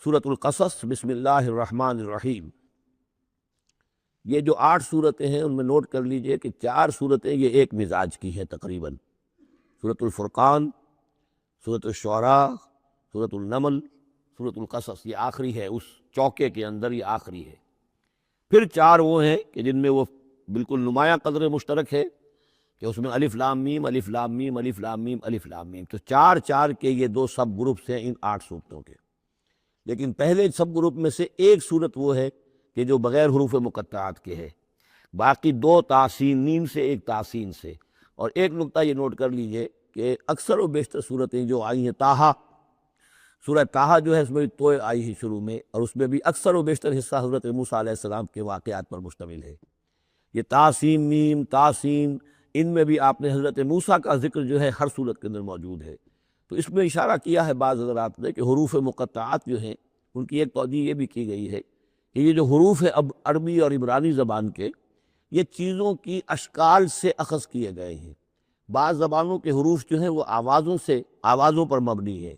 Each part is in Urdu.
سورۃ القصص بسم اللہ الرحمن الرحیم۔ یہ جو 8 صورتیں ہیں ان میں نوٹ کر لیجئے کہ 4 صورتیں یہ ایک مزاج کی ہیں تقریباً۔ سورۃ الفرقان، سورۃ الشعراء، سورۃ النمل، سورۃ القصص، یہ آخری ہے، اس چوکے کے اندر یہ آخری ہے۔ پھر 4 وہ ہیں کہ جن میں وہ بالکل نمایاں قدر مشترک ہے کہ اس میں الف لام میم الف لام میم الف لام میم الف لام میم، تو 4 کے یہ 2 سب گروپس ہیں ان 8 صورتوں کے۔ لیکن پہلے سب گروپ میں سے ایک صورت وہ ہے کہ جو بغیر حروف مقطعات کے ہے، باقی 2 تحسین نیم سے، ایک تحسین سے۔ اور ایک نقطہ یہ نوٹ کر لیجئے کہ اکثر و بیشتر صورتیں جو آئی ہیں، طٰہٰ، سورہ طٰہٰ جو ہے اس میں توئے آئی ہے شروع میں، اور اس میں بھی اکثر و بیشتر حصہ حضرت موسیٰ علیہ السلام کے واقعات پر مشتمل ہے۔ یہ تحسین میم، تحسین، ان میں بھی آپ نے حضرت موسیٰ کا ذکر جو ہے ہر صورت کے اندر موجود ہے۔ تو اس میں اشارہ کیا ہے بعض حضرات نے کہ حروف مقطعات جو ہیں ان کی ایک توجیہ یہ بھی کی گئی ہے کہ یہ جو حروف ہیں اب عربی اور عبرانی زبان کے، یہ چیزوں کی اشکال سے اخذ کیے گئے ہیں۔ بعض زبانوں کے حروف جو ہیں وہ آوازوں پر مبنی ہے،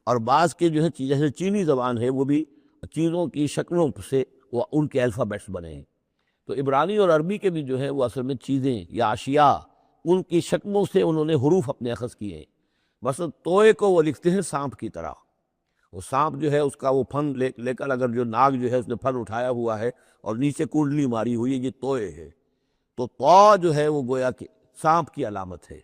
اور بعض کے جو ہے جیسے چینی زبان ہے وہ بھی چیزوں کی شکلوں سے وہ ان کے الفابیٹس بنے ہیں۔ تو عبرانی اور عربی کے بھی جو ہے وہ اصل میں چیزیں یا اشیاء، ان کی شکلوں سے انہوں نے حروف اپنے اخذ کیے ہیں۔ مثلا توئے کو وہ لکھتے ہیں سانپ کی طرح، وہ سانپ جو ہے اس کا وہ پھن لے کر اگر جو ناگ جو ہے اس نے پھن اٹھایا ہوا ہے اور نیچے کنڈلی ماری ہوئی ہے، یہ توئے ہے۔ تو طا جو ہے وہ گویا کہ سانپ کی علامت ہے،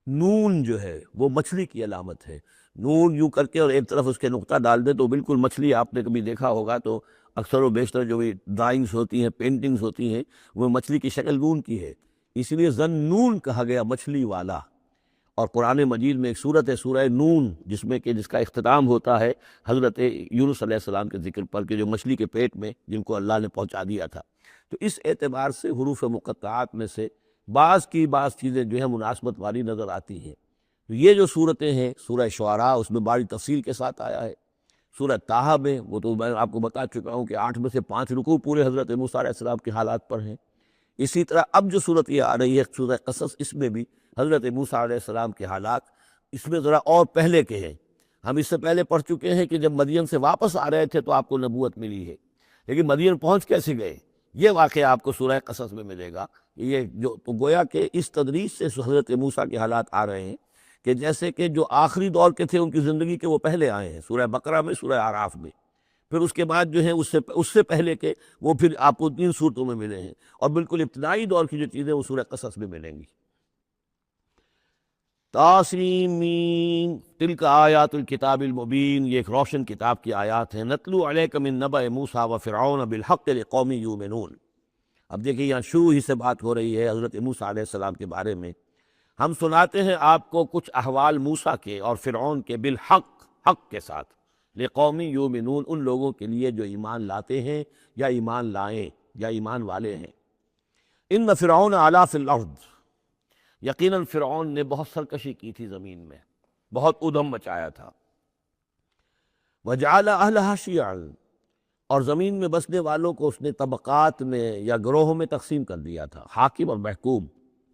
نون جو ہے وہ مچھلی کی علامت ہے۔ نون یوں کر کے اور ایک طرف اس کے نقطہ ڈال دے تو بالکل مچھلی، آپ نے کبھی دیکھا ہوگا تو اکثر و بیشتر جو بھی ڈرائنگز ہوتی ہیں، پینٹنگز ہوتی ہیں، وہ مچھلی کی شکل نون کی ہے، اس لیے ذَنُّون کہا گیا، مچھلی والا۔ اور قرآن مجید میں ایک صورت ہے سورہ نون جس کا اختتام ہوتا ہے حضرت یونس علیہ السلام کے ذکر پر کہ جو مچھلی کے پیٹ میں جن کو اللہ نے پہنچا دیا تھا۔ تو اس اعتبار سے حروف مقطعات میں سے بعض چیزیں جو ہیں مناسبت والی نظر آتی ہیں۔ تو یہ جو صورتیں ہیں، سورہ شعراء اس میں بڑی تفصیل کے ساتھ آیا ہے، سورہ طٰہٰ میں وہ تو میں آپ کو بتا چکا ہوں کہ 8 میں سے 5 رکوع پورے حضرت موسیٰ علیہ السلام کے حالات پر ہیں۔ اسی طرح اب جو صورت یہ آ رہی ہے سورہ قصص، اس میں بھی حضرت موسیٰ علیہ السلام کے حالات اس میں ذرا اور پہلے کے ہیں۔ ہم اس سے پہلے پڑھ چکے ہیں کہ جب مدین سے واپس آ رہے تھے تو آپ کو نبوت ملی ہے، لیکن مدین پہنچ کیسے گئے، یہ واقعہ آپ کو سورہ قصص میں ملے گا۔ یہ جو تو گویا کہ اس تدریج سے حضرت موسیٰ کے حالات آ رہے ہیں کہ جیسے کہ جو آخری دور کے تھے ان کی زندگی کے وہ پہلے آئے ہیں، سورہ بقرہ میں، سورہ اعراف میں۔ پھر اس کے بعد جو ہے اس سے پہلے کے وہ پھر آپ کو 3 صورتوں میں ملے ہیں، اور بالکل ابتدائی دور کی جو چیزیں وہ سورہ قصص میں ملیں گی۔ طاسین تلک آیات الکتاب المبین، یہ ایک روشن کتاب کی آیات ہیں۔ نتلو علیک من نبأ موسیٰ وفرعون بالحق لقوم یؤمنون۔ اب دیکھیں یہاں شروع ہی سے بات ہو رہی ہے حضرت موسیٰ علیہ السلام کے بارے میں۔ ہم سناتے ہیں آپ کو کچھ احوال موسیٰ کے اور فرعون کے، بالحق، حق کے ساتھ، لقوم یؤمنون، ان لوگوں کے لیے جو ایمان لاتے ہیں یا ایمان لائیں یا ایمان والے ہیں۔ ان فرعون علا فی الارض، یقیناً فرعون نے بہت سرکشی کی تھی زمین میں، بہت ادھم مچایا تھا۔ وجعل اہلہا شیعا، اور زمین میں بسنے والوں کو اس نے طبقات میں یا گروہوں میں تقسیم کر دیا تھا، حاکم اور محکوم۔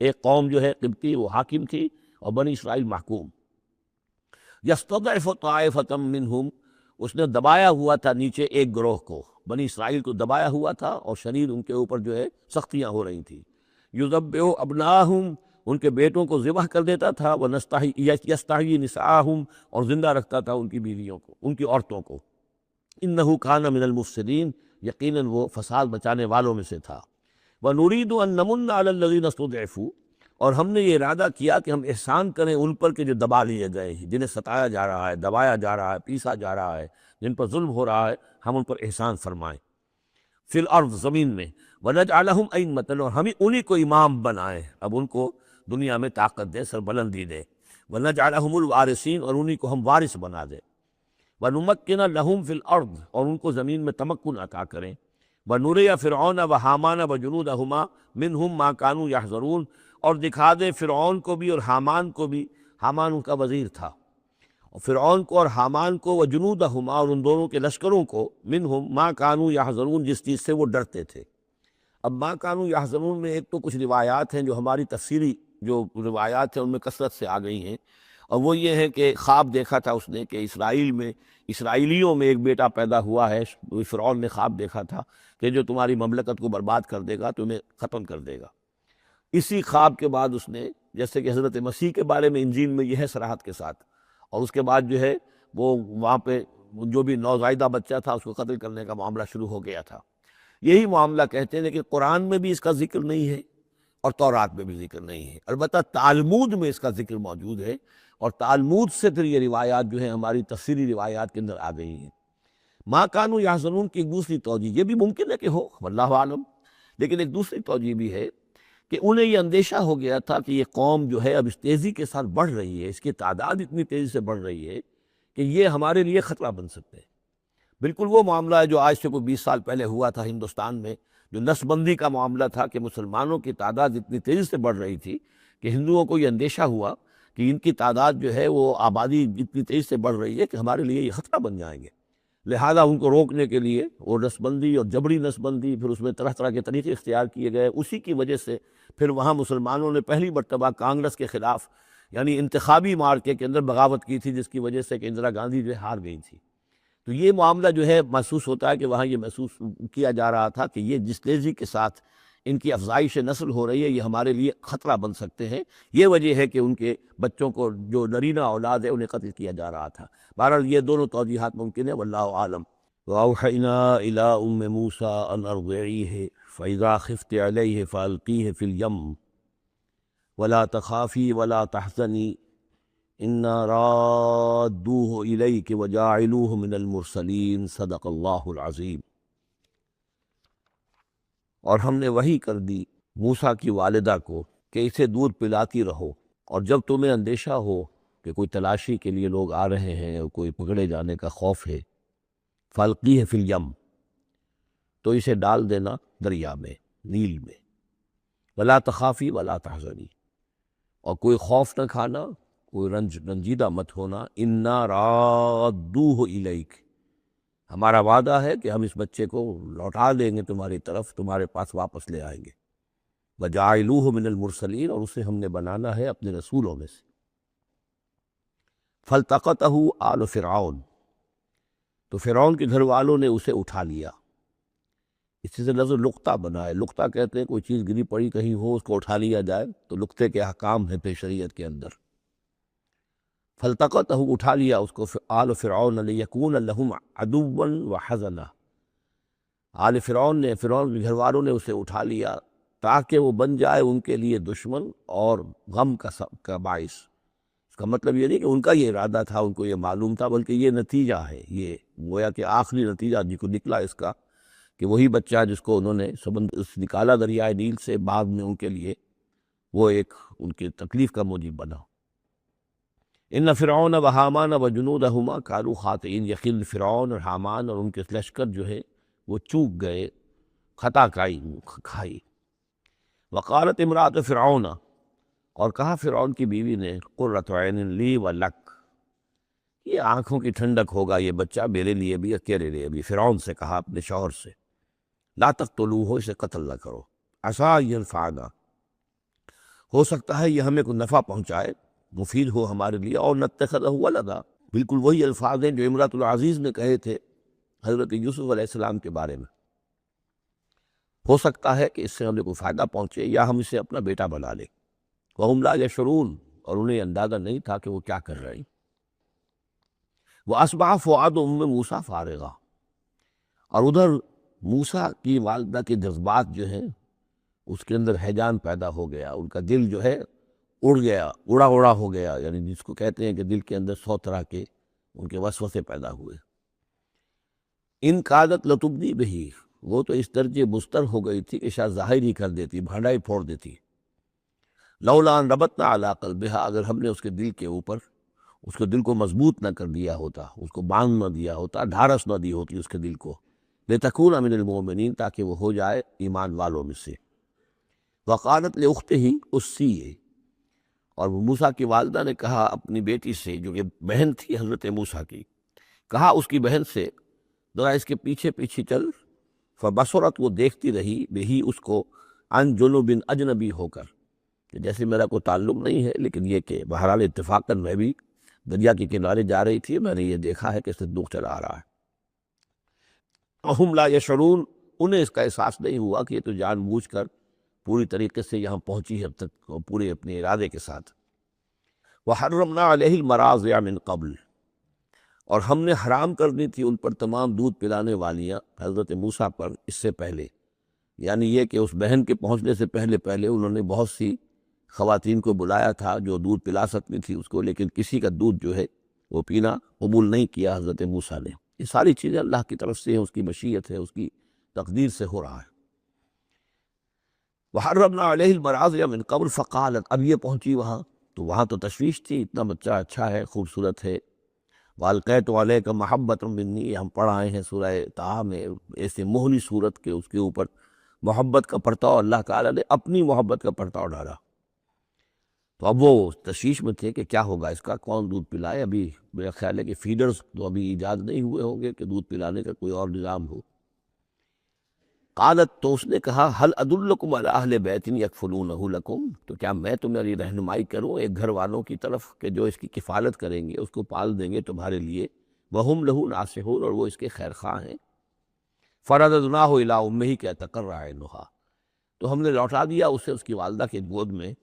ایک قوم جو ہے قبطی وہ حاکم تھی اور بنی اسرائیل محکوم۔ یستضعف طائفة منہم، اس نے دبایا ہوا تھا نیچے ایک گروہ کو، بنی اسرائیل کو دبایا ہوا تھا اور شدید ان کے اوپر جو ہے سختیاں ہو رہی تھیں۔ یذبح ابناہم، ان کے بیٹوں کو ذبح کر دیتا تھا، یستحیی نساءہم، اور زندہ رکھتا تھا ان کی بیویوں کو، ان کی عورتوں کو۔ انہ کان من المفسدین، یقیناً وہ فساد بچانے والوں میں سے تھا۔ ونرید ان نمن علی الذین استضعفوا، اور ہم نے یہ ارادہ کیا کہ ہم احسان کریں ان پر کہ جو دبا لیے گئے ہیں، جنہیں ستایا جا رہا ہے، دبایا جا رہا ہے، پیسا جا رہا ہے، جن پر ظلم ہو رہا ہے، ہم ان پر احسان فرمائیں۔ فی الارض، زمین میں، ونجعلہم ائمۃ، اور ہم انہی کو امام بنائیں، اب ان کو دنیا میں طاقت دیں، سربلندی دیں۔ ونجعلہم الوارثین، اور انہی کو ہم وارث بنا دیں۔ ونمکن لہم فی الارض، اور ان کو زمین میں تمکن عطا کریں۔ ونری فرعون وحامان وجنودہما منہم ما کانوا یحذرون، اور دکھا دیں فرعون کو بھی اور حامان کو بھی، حامان ان کا وزیر تھا، اور فرعون کو اور حامان کو، وجنودہما، اور ان دونوں کے لشکروں کو، منہم ما کانوا یحذرون، جس چیز سے وہ ڈرتے تھے۔ اب ما کانوا یحذرون میں ایک تو کچھ روایات ہیں جو ہماری تفسیری جو روایات ہیں ان میں کثرت سے آ گئی ہیں، اور وہ یہ ہے کہ خواب دیکھا تھا اس نے کہ اسرائیلیوں میں ایک بیٹا پیدا ہوا ہے، فرعون نے خواب دیکھا تھا کہ جو تمہاری مملکت کو برباد کر دے گا، تمہیں ختم کر دے گا۔ اسی خواب کے بعد اس نے، جیسے کہ حضرت مسیح کے بارے میں انجیل میں یہ ہے صراحت کے ساتھ، اور اس کے بعد جو ہے وہ وہاں پہ جو بھی نوزائیدہ بچہ تھا اس کو قتل کرنے کا معاملہ شروع ہو گیا تھا۔ یہی معاملہ کہتے ہیں، لیکن قرآن میں بھی اس کا ذکر نہیں ہے اور تورات میں بھی ذکر نہیں ہے، البتہ تالمود میں اس کا ذکر موجود ہے، اور تالمود سے پھر یہ روایات جو ہیں ہماری تفسیری روایات کے اندر آ گئی ہیں۔ ما کانوا یحزنون کی ایک دوسری توجہ یہ بھی ممکن ہے کہ ہو، واللہ عالم، لیکن ایک دوسری توجہ بھی ہے کہ انہیں یہ اندیشہ ہو گیا تھا کہ یہ قوم جو ہے اب اس تیزی کے ساتھ بڑھ رہی ہے، اس کی تعداد اتنی تیزی سے بڑھ رہی ہے کہ یہ ہمارے لیے خطرہ بن سکتے ہیں۔ بالکل وہ معاملہ ہے جو آج سے کوئی 20 سال پہلے ہوا تھا ہندوستان میں، جو نسل بندی کا معاملہ تھا کہ مسلمانوں کی تعداد اتنی تیزی سے بڑھ رہی تھی کہ ہندوؤں کو یہ اندیشہ ہوا کہ ان کی تعداد جو ہے وہ آبادی اتنی تیزی سے بڑھ رہی ہے کہ ہمارے لیے یہ خطرہ بن جائیں گے، لہذا ان کو روکنے کے لیے وہ نسل بندی اور جبری نسل بندی، پھر اس میں طرح طرح کے طریقے اختیار کیے گئے۔ اسی کی وجہ سے پھر وہاں مسلمانوں نے پہلی مرتبہ کانگریس کے خلاف یعنی انتخابی مارکے کے اندر بغاوت کی تھی، جس کی وجہ سے کہ اندرا گاندھی جو ہے ہار گئی تھی۔ تو یہ معاملہ جو ہے محسوس ہوتا ہے کہ وہاں یہ محسوس کیا جا رہا تھا کہ یہ جس تیزی کے ساتھ ان کی افزائش نسل ہو رہی ہے یہ ہمارے لیے خطرہ بن سکتے ہیں۔ یہ وجہ ہے کہ ان کے بچوں کو جو نرینہ اولاد ہے انہیں قتل کیا جا رہا تھا۔ بہرحال یہ دونوں توجیحات ممکن ہے، واللہ عالم۔ وَأَوْحَيْنَا إِلَىٰ أُمِّ مُوسَىٰ أَنْ أَرْضِعِيهِ فَإِذَا خِفْتِ عَلَيْهِ فَأَلْقِيهِ فِي الْيَمِّ وَلَا تَخَافِي وَلَا تَحْزَنِي إِنَّا رَادُّوهُ إِلَيْكِ وَجَاعِلُوهُ مِنَ الْمُرْسَلِينَ صدق اللہ العظیم۔ اور ہم نے وحی کر دی موسیٰ کی والدہ کو کہ اسے دودھ پلاتی رہو، اور جب تمہیں اندیشہ ہو کہ کوئی تلاشی کے لیے لوگ آ رہے ہیں اور کوئی پکڑے جانے کا خوف ہے، فَالْقِيهِ فِي الْيَمِّ، تو اسے ڈال دینا دریا میں، نیل میں، وَلَا تَخَافِي وَلَا تَحْزَنِي، اور کوئی خوف نہ کھانا، کوئی رنجیدہ مت ہونا، اِنَّا رَادُّوهُ إِلَيْكَ، ہمارا وعدہ ہے کہ ہم اس بچے کو لوٹا دیں گے تمہاری طرف، تمہارے پاس واپس لے آئیں گے، وَجَاعِلُوهُ مِنَ الْمُرْسَلِينَ، اور اسے ہم نے بنانا ہے اپنے رسولوں میں سے۔ فَالْتَقَطَهُ آلُ فِرْعَوْنَ، تو فرعون کے گھر والوں نے اسے اٹھا لیا۔ اسی سے لفظ لقطہ بنا ہے، لقطہ کہتے ہیں کوئی چیز گری پڑی کہیں ہو اس کو اٹھا لیا جائے، تو لقطے کے احکام ہیں پھر شریعت کے اندر۔ فَالْتَقَطَهُ، اٹھا لیا اس کو آل فرعون لِيَكُونَ لَهُمْ عَدُوًّا وَحَزَنًا، آل فرعون نے، فرعون کے گھر والوں نے اسے اٹھا لیا تاکہ وہ بن جائے ان کے لیے دشمن اور غم کا باعث۔ اس کا مطلب یہ نہیں کہ ان کا یہ ارادہ تھا، ان کو یہ معلوم تھا، بلکہ یہ نتیجہ ہے، یہ گویا کہ آخری نتیجہ جس کو نکلا اس کا، کہ وہی بچہ جس کو انہوں نے نکالا دریائے نیل سے، بعد میں ان کے لیے وہ ایک ان کی تکلیف کا موجب بنا۔ ان فرعون و حامان و جنودہما کانوا خاطئین، یقین فرعون اور حامان اور ان کے لشکر جو ہے وہ چوک گئے، خطا کھائی۔ وقالت امرأۃ فرعون، اور کہا فرعون کی بیوی نے، قرۃ عین لی و لک، یہ آنکھوں کی ٹھنڈک ہوگا یہ بچہ میرے لیے بھی، اکیلے لیے بھی۔ فرعون سے کہا اپنے شوہر سے، لا تقتلوہ، اسے قتل نہ کرو، عسیٰ ان ینفعنا، ہو سکتا ہے یہ ہمیں کوئی نفع پہنچائے، مفید ہو ہمارے لیے، اور نتخذہ ولدا، بالکل وہی الفاظ ہیں جو امرأۃ العزیز نے کہے تھے حضرت یوسف علیہ السلام کے بارے میں۔ ہو سکتا ہے کہ اس سے ہمیں کوئی فائدہ پہنچے یا ہم اسے اپنا بیٹا بنا لیں۔ وَهُمْ لَا يَشْعُرُونَ، اور انہیں اندازہ نہیں تھا کہ وہ کیا کر رہے ہیں۔ وَأَصْبَحَ فُؤَادُ أُمِّ مُوسَىٰ فَارِغًا، اور ادھر موسیٰ کی والدہ کے جذبات جو ہیں اس کے اندر ہیجان پیدا ہو گیا، ان کا دل جو ہے اڑ گیا، اڑا ہو گیا، یعنی جس کو کہتے ہیں کہ دل کے اندر 100 طرح کے ان کے وسوسے پیدا ہوئے۔ ان کادت لتبدی بہ، وہ تو اس درجے مستر ہو گئی تھی کہ شاید ظاہر ہی کر دیتی، بھانڈا ہی پھوڑ دیتی۔ لولا ان ربطنا علی قلبہا، اگر ہم نے اس کے دل کے اوپر اس کے دل کو مضبوط نہ کر دیا ہوتا، اس کو باندھ نہ دیا ہوتا، ڈھارس نہ دی ہوتی اس کے دل کو، لتکون من المؤمنین، تاکہ وہ ہو جائے ایمان والوں میں سے۔ وقالت لاختہ قصی، اور موسیٰ کی والدہ نے کہا اپنی بیٹی سے جو کہ بہن تھی حضرت موسیٰ کی، کہا اس کی بہن سے، ذرا اس کے پیچھے پیچھے چل۔ فبصرت، وہ دیکھتی رہی، بہی اس کو، عن جنب، اجنبی ہو کر، کہ جیسے میرا کوئی تعلق نہیں ہے، لیکن یہ کہ بہرحال اتفاقاً میں بھی دریا کے کنارے جا رہی تھی، میں نے یہ دیکھا ہے کہ صندوق چلا آ رہا ہے۔ وَهُمْ لَا يَشْعُرُونَ، انہیں اس کا احساس نہیں ہوا کہ یہ تو جان بوجھ کر پوری طریقے سے یہاں پہنچی ہے اب تک، پورے اپنے ارادے کے ساتھ۔ وَحَرَّمْنَا عَلَيْهِ الْمَرَاضِعَ مِنْ قَبْلِ، اور ہم نے حرام کر دی تھی ان پر تمام دودھ پلانے والیاں حضرت موسیٰ پر اس سے پہلے، یعنی یہ کہ اس بہن کے پہنچنے سے پہلے انہوں نے بہت سی خواتین کو بلایا تھا جو دودھ پلا سکتی تھی اس کو، لیکن کسی کا دودھ جو ہے وہ پینا قبول نہیں کیا حضرت موسیٰ نے۔ یہ ساری چیزیں اللہ کی طرف سے ہیں، اس کی مشیت ہے، اس کی تقدیر سے ہو رہا ہے۔ وَحَرَّمْنَا عَلَيْهِ الْمَرَاضِعَ مِنْ قَبْلُ فَقَالَتْ، اب یہ پہنچی وہاں تو تشویش تھی، اتنا بچہ اچھا ہے، خوبصورت ہے۔ وَأَلْقَيْتُ عَلَيْكَ مَحَبَّةً مِّنِّي، ہم پڑھ آئے ہیں سورہ طٰہٰ میں ایسے مہلی صورت کے اس کے اوپر محبت کا پرتاؤ، اللہ تعالیٰ نے اپنی محبت کا پرتاؤ ڈالا۔ تو اب وہ تشویش میں تھے کہ کیا ہوگا اس کا، کون دودھ پلائے۔ ابھی میرا خیال ہے کہ فیڈرز تو ابھی ایجاد نہیں ہوئے ہوں گے کہ دودھ پلانے کا کوئی اور نظام ہو۔ قالت، تو اس نے کہا، هل ادلکم علی اہل بیت یکفلونہ لکم، تو کیا میں تمہاری رہنمائی کروں ایک گھر والوں کی طرف کہ جو اس کی کفالت کریں گے، اس کو پال دیں گے تمہارے لیے، وہم لہ ناصحون، اور وہ اس کے خیر خواہ ہیں۔ فرددناہ الی امہ کہ تقر عینہا، تو ہم نے لوٹا دیا اسے اس کی والدہ کے گود میں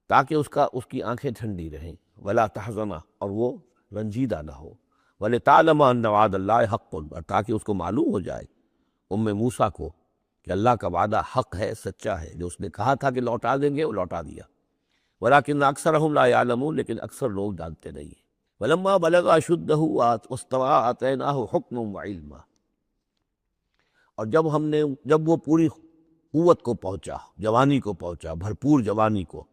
تاکہ اس کی آنکھیں ٹھنڈی رہیں، ولا تحزن، اور وہ رنجیدہ نہ ہو، ولتعلم ان وعد اللہ حق، اور تاکہ اس کو معلوم ہو جائے موسیٰ کو کہ اللہ کا وعدہ حق ہے، سچا ہے، جو اس نے کہا تھا کہ لوٹا دیں گے وہ لوٹا دیا۔ ولیکن اکثرہم لا یعلمون، لیکن اکثر لوگ جانتے نہیں ہیں۔ ولما بلغ اشدہ واستوى آتیناہ حکما وعلما، اور جب وہ پوری قوت کو پہنچا، جوانی کو پہنچا، بھرپور جوانی کو،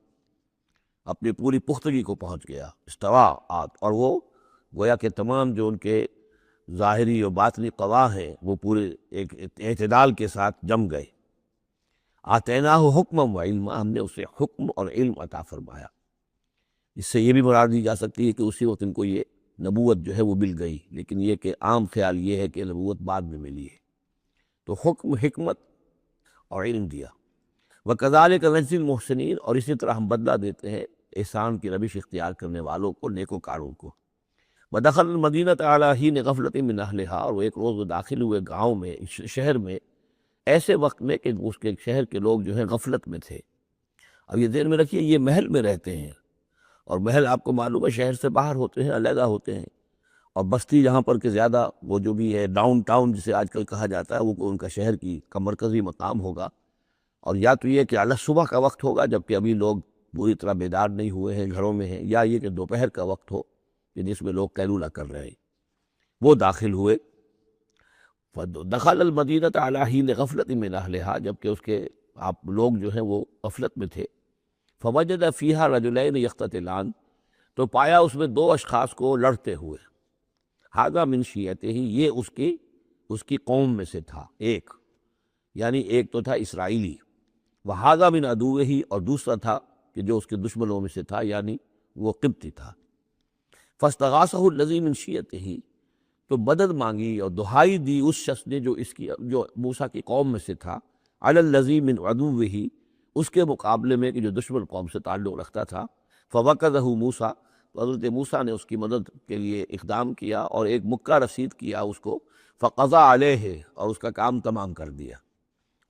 اپنی پوری پختگی کو پہنچ گیا، استواء، اور وہ گویا کہ تمام جو ان کے ظاہری و باطنی قوا ہیں وہ پورے ایک اعتدال کے ساتھ جم گئے۔ آتیناہ حکما و علما، ہم نے اسے حکم اور علم عطا فرمایا۔ اس سے یہ بھی مراد دی جا سکتی ہے کہ اسی وقت ان کو یہ نبوت جو ہے وہ مل گئی، لیکن یہ کہ عام خیال یہ ہے کہ نبوت بعد میں ملی ہے۔ تو حکم، حکمت اور علم دیا۔ وَكَذَلِكَ نَجْزِي الْمُحْسِنِينَ، اور اسی طرح ہم بدلہ دیتے ہیں احسان کی روش اختیار کرنے والوں کو، نیکوکاروں کو۔ وَدَخَلَ الْمَدِينَةَ عَلَىٰ حِينِ غَفْلَةٍ مِّنْ أَهْلِهَا، اور وہ ایک روز وہ داخل ہوئے گاؤں میں، شہر میں، ایسے وقت میں کہ اس کے شہر کے لوگ جو ہیں غفلت میں تھے۔ اب یہ ذہن میں رکھیے، یہ محل میں رہتے ہیں، اور محل آپ کو معلوم ہے شہر سے باہر ہوتے ہیں، علیحدہ ہوتے ہیں، اور بستی جہاں پر کہ زیادہ وہ جو بھی ہے ڈاؤن ٹاؤن جسے آج کل کہا جاتا ہے، وہ ان کا شہر کا مرکزی مقام ہوگا، اور یا تو یہ کہ اعلیٰ صبح کا وقت ہوگا جبکہ ابھی لوگ پوری طرح بیدار نہیں ہوئے ہیں، گھروں میں ہیں، یا یہ کہ دوپہر کا وقت ہو کہ جس میں لوگ قیلولہ کر رہے ہیں۔ وہ داخل ہوئے، دخل المدینۃ علی حین غفلۃ من اہلہا، جبکہ اس کے آپ لوگ جو ہیں وہ غفلت میں تھے۔ فوجد فیہا رجلین یقتتلان، تو پایا اس میں دو اشخاص کو لڑتے ہوئے۔ ھذا من شیعتہ، یہ اس کی قوم میں سے تھا ایک، یعنی ایک تو تھا اسرائیلی، وھذا من عدوہ، اور دوسرا تھا کہ جو اس کے دشمنوں میں سے تھا، یعنی وہ قبطی تھا۔ فاستغاثہ الذی من شیعتہ، تو مدد مانگی اور دہائی دی اس شخص نے جو موسیٰ کی قوم میں سے تھا، علی الذی من عدوہ، اس کے مقابلے میں کہ جو دشمن قوم سے تعلق رکھتا تھا۔ فوقظہ موسیٰ، حضرت موسیٰ نے اس کی مدد کے لیے اقدام کیا اور ایک مکہ رسید کیا اس کو، فقضى علیہ، اور اس کا کام تمام کر دیا،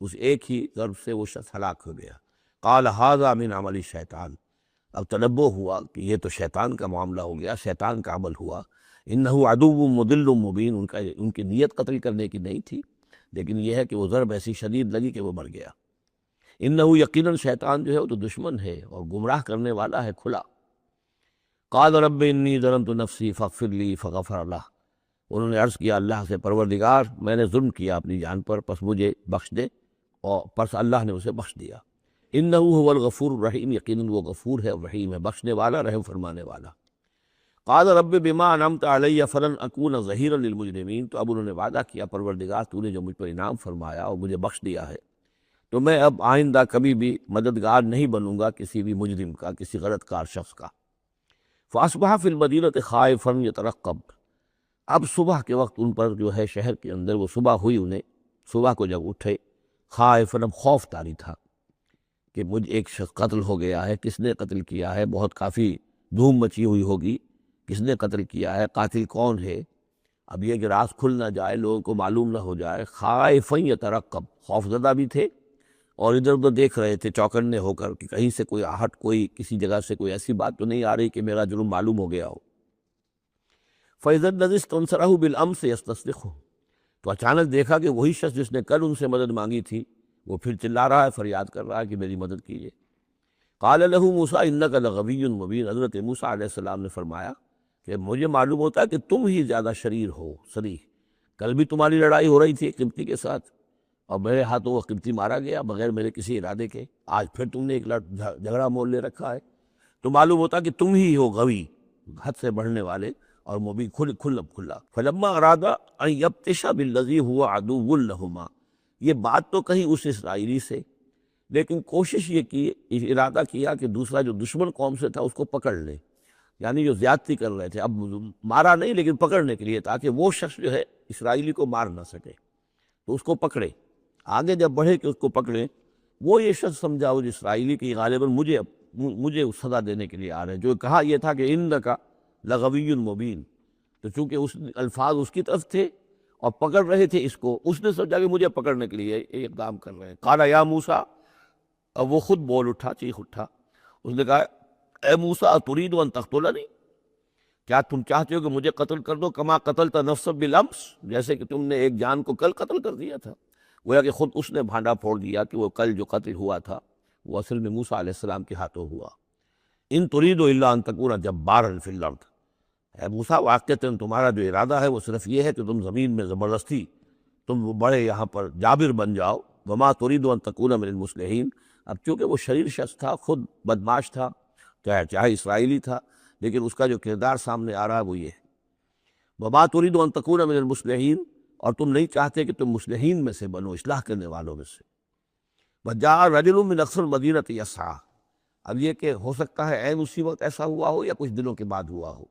اس ایک ہی ضرب سے وہ شخص ہلاک ہو گیا۔ قال ھذا من عمل الشیطان، اب تنبہ ہوا کہ یہ تو شیطان کا معاملہ ہو گیا، شیطان کا عمل ہوا۔ انہ عدو مضل مبین، ان کی نیت قتل کرنے کی نہیں تھی، لیکن یہ ہے کہ وہ ضرب ایسی شدید لگی کہ وہ مر گیا۔ انہ، یقیناً شیطان جو ہے وہ تو دشمن ہے اور گمراہ کرنے والا ہے کھلا۔ قال رب انی ظلمت نفسی فاغفر لی، فغفر لہ، انہوں نے عرض کیا اللہ سے، پروردگار میں نے ظلم کیا اپنی جان پر، پس مجھے بخش دے، اور پس اللہ نے اسے بخش دیا۔ انہ هو الغفور الرحیم، یقیناً وہ غفور ہے، رحیم ہے، بخشنے والا، رحم فرمانے والا۔ قال رب بما انعمت علی فلن اکون ظہیرا للمجرمین، تو اب انہوں نے وعدہ کیا پروردگار تو نے جو مجھ پر انعام فرمایا اور مجھے بخش دیا ہے، تو میں اب آئندہ کبھی بھی مددگار نہیں بنوں گا کسی بھی مجرم کا، کسی غلط کار شخص کا۔ فاصبح فی المدینۃ خائفا یترقب، اب صبح کے وقت ان پر جو ہے شہر کے اندر، وہ صبح ہوئی انہیں، صبح کو جب اٹھے، خائفا، خوف طاری تھا کہ مجھ ایک شخص قتل ہو گیا ہے، کس نے قتل کیا ہے، بہت کافی دھوم مچی ہوئی ہوگی، کس نے قتل کیا ہے، قاتل کون ہے۔ اب یہ کہ راز کھل نہ جائے، لوگوں کو معلوم نہ ہو جائے، خائفًا یترقب، خوف زدہ بھی تھے اور ادھر ادھر دیکھ رہے تھے چوکنے ہو کر کہ کہیں سے کوئی آہٹ، کوئی کسی جگہ سے کوئی ایسی بات تو نہیں آ رہی کہ میرا جرم معلوم ہو گیا ہو۔ فَإِذَا الَّذِي اسْتَنصَرَهُ بِالْأَمْسِ يَسْتَصْرِخُهُ، تو اچانک دیکھا کہ وہی شخص جس نے کل ان سے مدد مانگی تھی وہ پھر چلا رہا ہے، فریاد کر رہا ہے کہ میری مدد کیجیے۔ قال له موسیٰ انک لغوی مبین، حضرت موسیٰ علیہ السلام نے فرمایا کہ مجھے معلوم ہوتا ہے کہ تم ہی زیادہ شریر ہو، صریح۔ کل بھی تمہاری لڑائی ہو رہی تھی قبطی کے ساتھ اور میرے ہاتھوں وہ قبطی مارا گیا بغیر میرے کسی ارادے کے، آج پھر تم نے ایک جھگڑا مول لے رکھا ہے، تو معلوم ہوتا کہ تم ہی ہو غوی، حد سے بڑھنے والے، اور مبین کھلا۔ فلما اراد ان یبطش بالذی هو عدو لہما، یہ بات تو کہیں اس اسرائیلی سے، لیکن کوشش یہ کی، ارادہ کیا کہ دوسرا جو دشمن قوم سے تھا اس کو پکڑ لے، یعنی جو زیادتی کر رہے تھے، اب مارا نہیں لیکن پکڑنے کے لیے، تاکہ وہ شخص جو ہے اسرائیلی کو مار نہ سکے، تو اس کو پکڑے، آگے جب بڑھے کہ اس کو پکڑے، وہ یہ شخص سمجھا اس اسرائیلی کی غالباً مجھے سزا دینے کے لیے آ رہے ہیں، جو کہا یہ تھا کہ انک لغوی مبین، تو چونکہ اس الفاظ اس کی طرف تھے اور پکڑ رہے تھے اس کو، اس نے سمجھا کہ مجھے پکڑنے کے لیے یہ اقدام کر رہے ہیں۔ قال یا موسیٰ، اب وہ خود بول اٹھا، چیخ اٹھا، اس نے کہا اے موسیٰ ترید ان تقتلنی، کیا تم چاہتے ہو کہ مجھے قتل کر دو، کما قتلت نفسا بالامس، جیسے کہ تم نے ایک جان کو کل قتل کر دیا تھا۔ گویا کہ خود اس نے بھانڈا پھوڑ دیا کہ وہ کل جو قتل ہوا تھا وہ اصل میں موسیٰ علیہ السلام کے ہاتھوں ہوا۔ ان ترید الا ان تکون جبارا فی الارض، اے موسیٰ واقعتاً تمہارا جو ارادہ ہے وہ صرف یہ ہے کہ تم زمین میں زبردستی تم بڑے یہاں پر جابر بن جاؤ، وما ترید ان تکون من المصلحین۔ اب چونکہ وہ شریر شخص تھا، خود بدماش تھا، چاہے اسرائیلی تھا، لیکن اس کا جو کردار سامنے آ رہا ہے وہ یہ ہے، وما ترید ان تکون من المصلحین، اور تم نہیں چاہتے کہ تم مصلحین میں سے بنو، اصلاح کرنے والوں میں سے۔ وجاء رجل من اقصى المدینۃ یسعیٰ، اب یہ کہ ہو سکتا ہے عین اسی وقت ایسا ہوا ہو یا کچھ دنوں کے بعد ہوا ہو،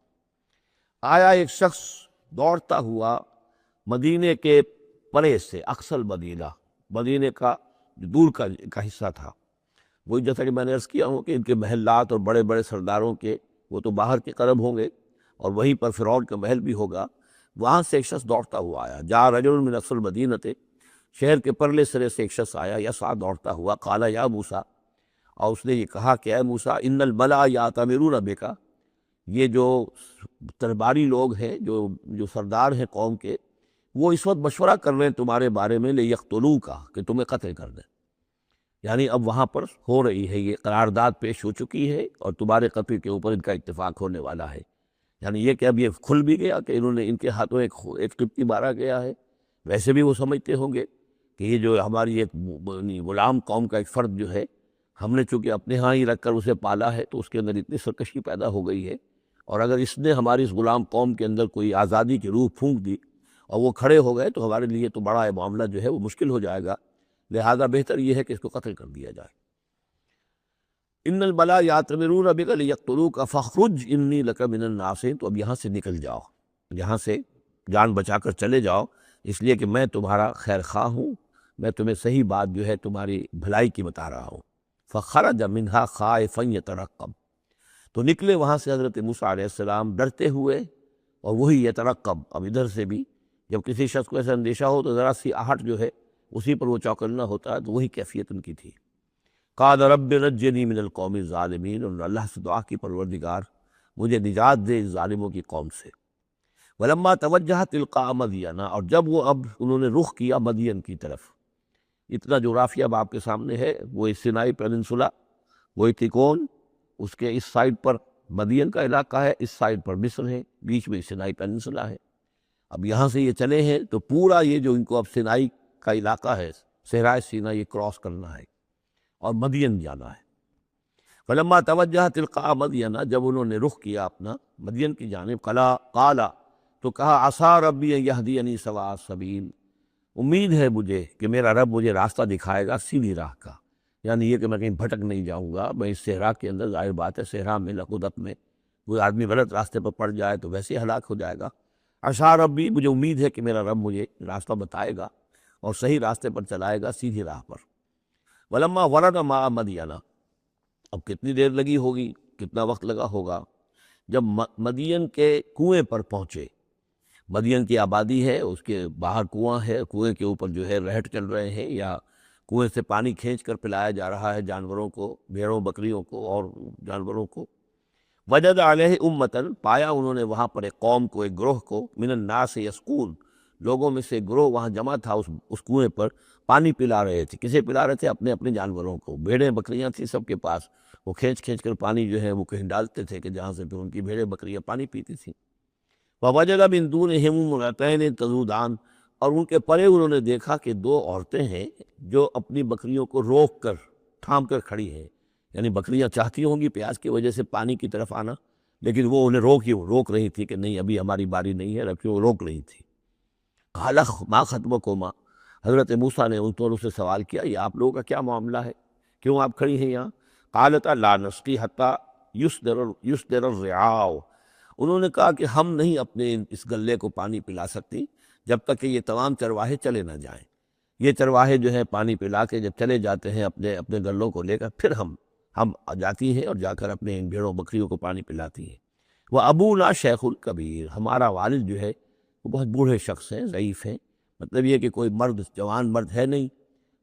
آیا ایک شخص دوڑتا ہوا مدینے کے پرے سے، اقصی المدینہ، مدینے کا جو دور کا حصہ تھا، وہی جیسا کہ میں نے عرض کیا ہوں کہ ان کے محلات اور بڑے بڑے سرداروں کے وہ تو باہر کے قرب ہوں گے، اور وہیں پر فرعون کا محل بھی ہوگا، وہاں سے ایک شخص دوڑتا ہوا آیا، جاء رجل من اقصی المدینۃ، شہر کے پرلے سرے سے ایک شخص آیا، یسعیٰ دوڑتا ہوا، قال یا موسیٰ، اور اس نے یہ کہا کہ اے موسیٰ ان الملأ یأتمرون بک، یہ جو درباری لوگ ہیں، جو سردار ہیں قوم کے، وہ اس وقت مشورہ کر رہے ہیں تمہارے بارے میں، لیقتلوک، کہ تمہیں قتل کر دیں، یعنی اب وہاں پر ہو رہی ہے، یہ قرارداد پیش ہو چکی ہے اور تمہارے قتل کے اوپر ان کا اتفاق ہونے والا ہے، یعنی یہ کہ اب یہ کھل بھی گیا کہ انہوں نے ان کے ہاتھوں ایک قبطی مارا گیا ہے۔ ویسے بھی وہ سمجھتے ہوں گے کہ یہ جو ہماری ایک غلام قوم کا ایک فرد جو ہے، ہم نے چونکہ اپنے ہاں ہی رکھ کر اسے پالا ہے تو اس کے اندر اتنی سرکشی پیدا ہو گئی ہے، اور اگر اس نے ہماری اس غلام قوم کے اندر کوئی آزادی کی روح پھونک دی اور وہ کھڑے ہو گئے تو ہمارے لیے تو بڑا معاملہ جو ہے وہ مشکل ہو جائے گا، لہذا بہتر یہ ہے کہ اس کو قتل کر دیا جائے۔ ان الملأ یأتمرون بک لیقتلوک فاخرج انی لک من الناصحین، تو اب یہاں سے نکل جاؤ، یہاں سے جان بچا کر چلے جاؤ، اس لیے کہ میں تمہارا خیر خواہ ہوں، میں تمہیں صحیح بات جو ہے تمہاری بھلائی کی بتا رہا ہوں۔ فخرج منہا خائفا یترقب، تو نکلے وہاں سے حضرت موسیٰ علیہ السلام ڈرتے ہوئے، اور وہی یترقب، اب ادھر سے بھی جب کسی شخص کو ایسا اندیشہ ہو تو ذرا سی آہٹ جو ہے اسی پر وہ چوکنا ہوتا ہے، تو وہی کیفیت ان کی تھی۔ قال رب نجنی من القوم الظالمین، اور اللہ سے دعا کی پروردگار مجھے نجات دے اس ظالموں کی قوم سے۔ ولما توجہ تلقاء مدین، اور جب وہ اب انہوں نے رخ کیا مدین کی طرف، اتنا جغرافیہ اب آپ کے سامنے ہے، وہ سینائی پیننسولا، وہ تیکون، اس کے اس سائڈ پر مدین کا علاقہ ہے، اس سائڈ پر مصر ہے، بیچ میں سینائی پیننسولا ہے۔ اب یہاں سے یہ چلے ہیں تو پورا یہ جو ان کو اب سینائی کا علاقہ ہے، صحرائے سینا، یہ کراس کرنا ہے اور مدین جانا ہے۔ فلما توجہ تلقاء مدین، جب انہوں نے رخ کیا اپنا مدین کی جانب، قال، تو کہا عسیٰ ربی ان یہدینی سواء السبیل، امید ہے مجھے کہ میرا رب مجھے راستہ دکھائے گا سیدھی راہ کا، یعنی یہ کہ میں کہیں بھٹک نہیں جاؤں گا، میں اس صحرا کے اندر، ظاہر بات ہے صحرا میں لقدت میں کوئی آدمی غلط راستے پر پڑ جائے تو ویسے ہلاک ہو جائے گا۔ عسیٰ ربی، مجھے امید ہے کہ میرا رب مجھے راستہ بتائے گا اور صحیح راستے پر چلائے گا، سیدھی راہ پر۔ ولما ورد ماء مدینہ، اب کتنی دیر لگی ہوگی، کتنا وقت لگا ہوگا، جب مدین کے کنویں پر پہنچے۔ مدین کی آبادی ہے، اس کے باہر کنواں ہے، کنویں کے اوپر جو ہے رہٹ چل رہے ہیں، یا کنویں سے پانی کھینچ کر پلایا جا رہا ہے جانوروں کو، بھیڑوں بکریوں کو اور جانوروں کو۔ وجد علیہ امتن، پایا انہوں نے وہاں پر ایک قوم کو، ایک گروہ کو، من الناس یسقون، لوگوں میں سے گروہ وہاں جمع تھا اس کنویں پر، پانی پلا رہے تھے۔ کسے پلا رہے تھے؟ اپنے اپنے جانوروں کو، بھیڑیں بکریاں تھیں سب کے پاس، وہ کھینچ کھینچ کر پانی جو ہے وہ کہیں ڈالتے تھے کہ جہاں سے پھر ان کی بھیڑیں بکریاں پانی پیتی تھیں۔ ووجد من دونہم امرأتین تذودان، اور ان کے پرے انہوں نے دیکھا کہ دو عورتیں ہیں جو اپنی بکریوں کو روک کر، تھام کر کھڑی ہیں، یعنی بکریاں چاہتی ہوں گی پیاس کی وجہ سے پانی کی طرف آنا، لیکن وہ انہیں روک رہی تھی کہ نہیں ابھی ہماری باری نہیں ہے، رکھیں، وہ روک رہی تھی۔ قال ما خطبکما، حضرت موسیٰ نے ان دونوں سے سوال کیا، یہ آپ لوگوں کا کیا معاملہ ہے، کیوں آپ کھڑی ہیں یہاں؟ قالتا لا نسقی حتی یصدر الرعاء، انہوں نے کہا کہ ہم نہیں اپنے اس گلے کو پانی پلا سکتی جب تک کہ یہ تمام چرواہے چلے نہ جائیں۔ یہ چرواہے جو ہے پانی پلا کے جب چلے جاتے ہیں اپنے اپنے گلوں کو لے کر، پھر ہم جاتی ہیں اور جا کر اپنے ان بھیڑوں بکریوں کو پانی پلاتی ہیں۔ وہ ابونا شیخ الکبیر، ہمارا والد جو ہے وہ بہت بوڑھے شخص ہیں، ضعیف ہیں، مطلب یہ کہ کوئی مرد، جوان مرد ہے نہیں،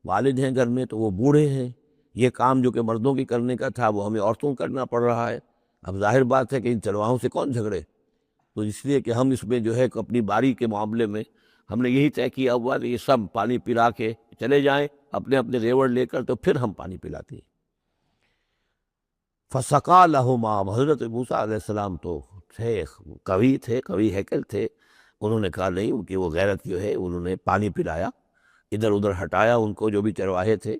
والد ہیں گھر میں تو وہ بوڑھے ہیں، یہ کام جو کہ مردوں کی کرنے کا تھا وہ ہمیں عورتوں کو کرنا پڑ رہا ہے۔ اب ظاہر بات ہے کہ ان چرواہوں سے کون جھگڑے، تو اس لیے کہ ہم اس میں جو ہے اپنی باری کے معاملے میں ہم نے یہی طے کیا ہوا کہ یہ سب پانی پلا کے چلے جائیں اپنے اپنے ریوڑ لے کر، تو پھر ہم پانی پلاتے ہیں۔ فسقا لہما، حضرت موسیٰ علیہ السلام تو قوی ہیکل تھے، انہوں نے کہا نہیں، ان کی وہ غیرت جو ہے، انہوں نے پانی پلایا، ادھر ادھر ہٹایا ان کو جو بھی چرواہے تھے،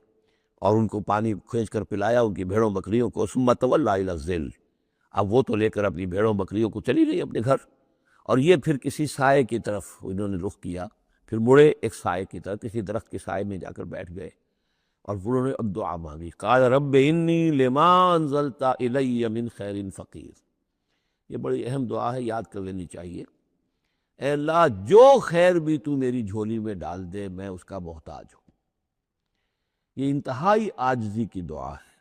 اور ان کو پانی کھینچ کر پلایا ان کی بھیڑوں بکریوں کو۔ ثم تولی الی الظل، اب وہ تو لے کر اپنی بھیڑوں بکریوں کو چلی گئی اپنے گھر، اور یہ پھر کسی سائے کی طرف انہوں نے رخ کیا، پھر مڑے ایک سائے کی طرف، کسی درخت کے سائے میں جا کر بیٹھ گئے، اور انہوں نے اب دعا مانگی۔ قال رب انی لما انزلت الی من خیر فقیر، یہ بڑی اہم دعا ہے، یاد کر لینی چاہیے۔ اے اللہ، جو خیر بھی تو میری جھولی میں ڈال دے میں اس کا محتاج ہوں۔ یہ انتہائی عاجزی کی دعا ہے۔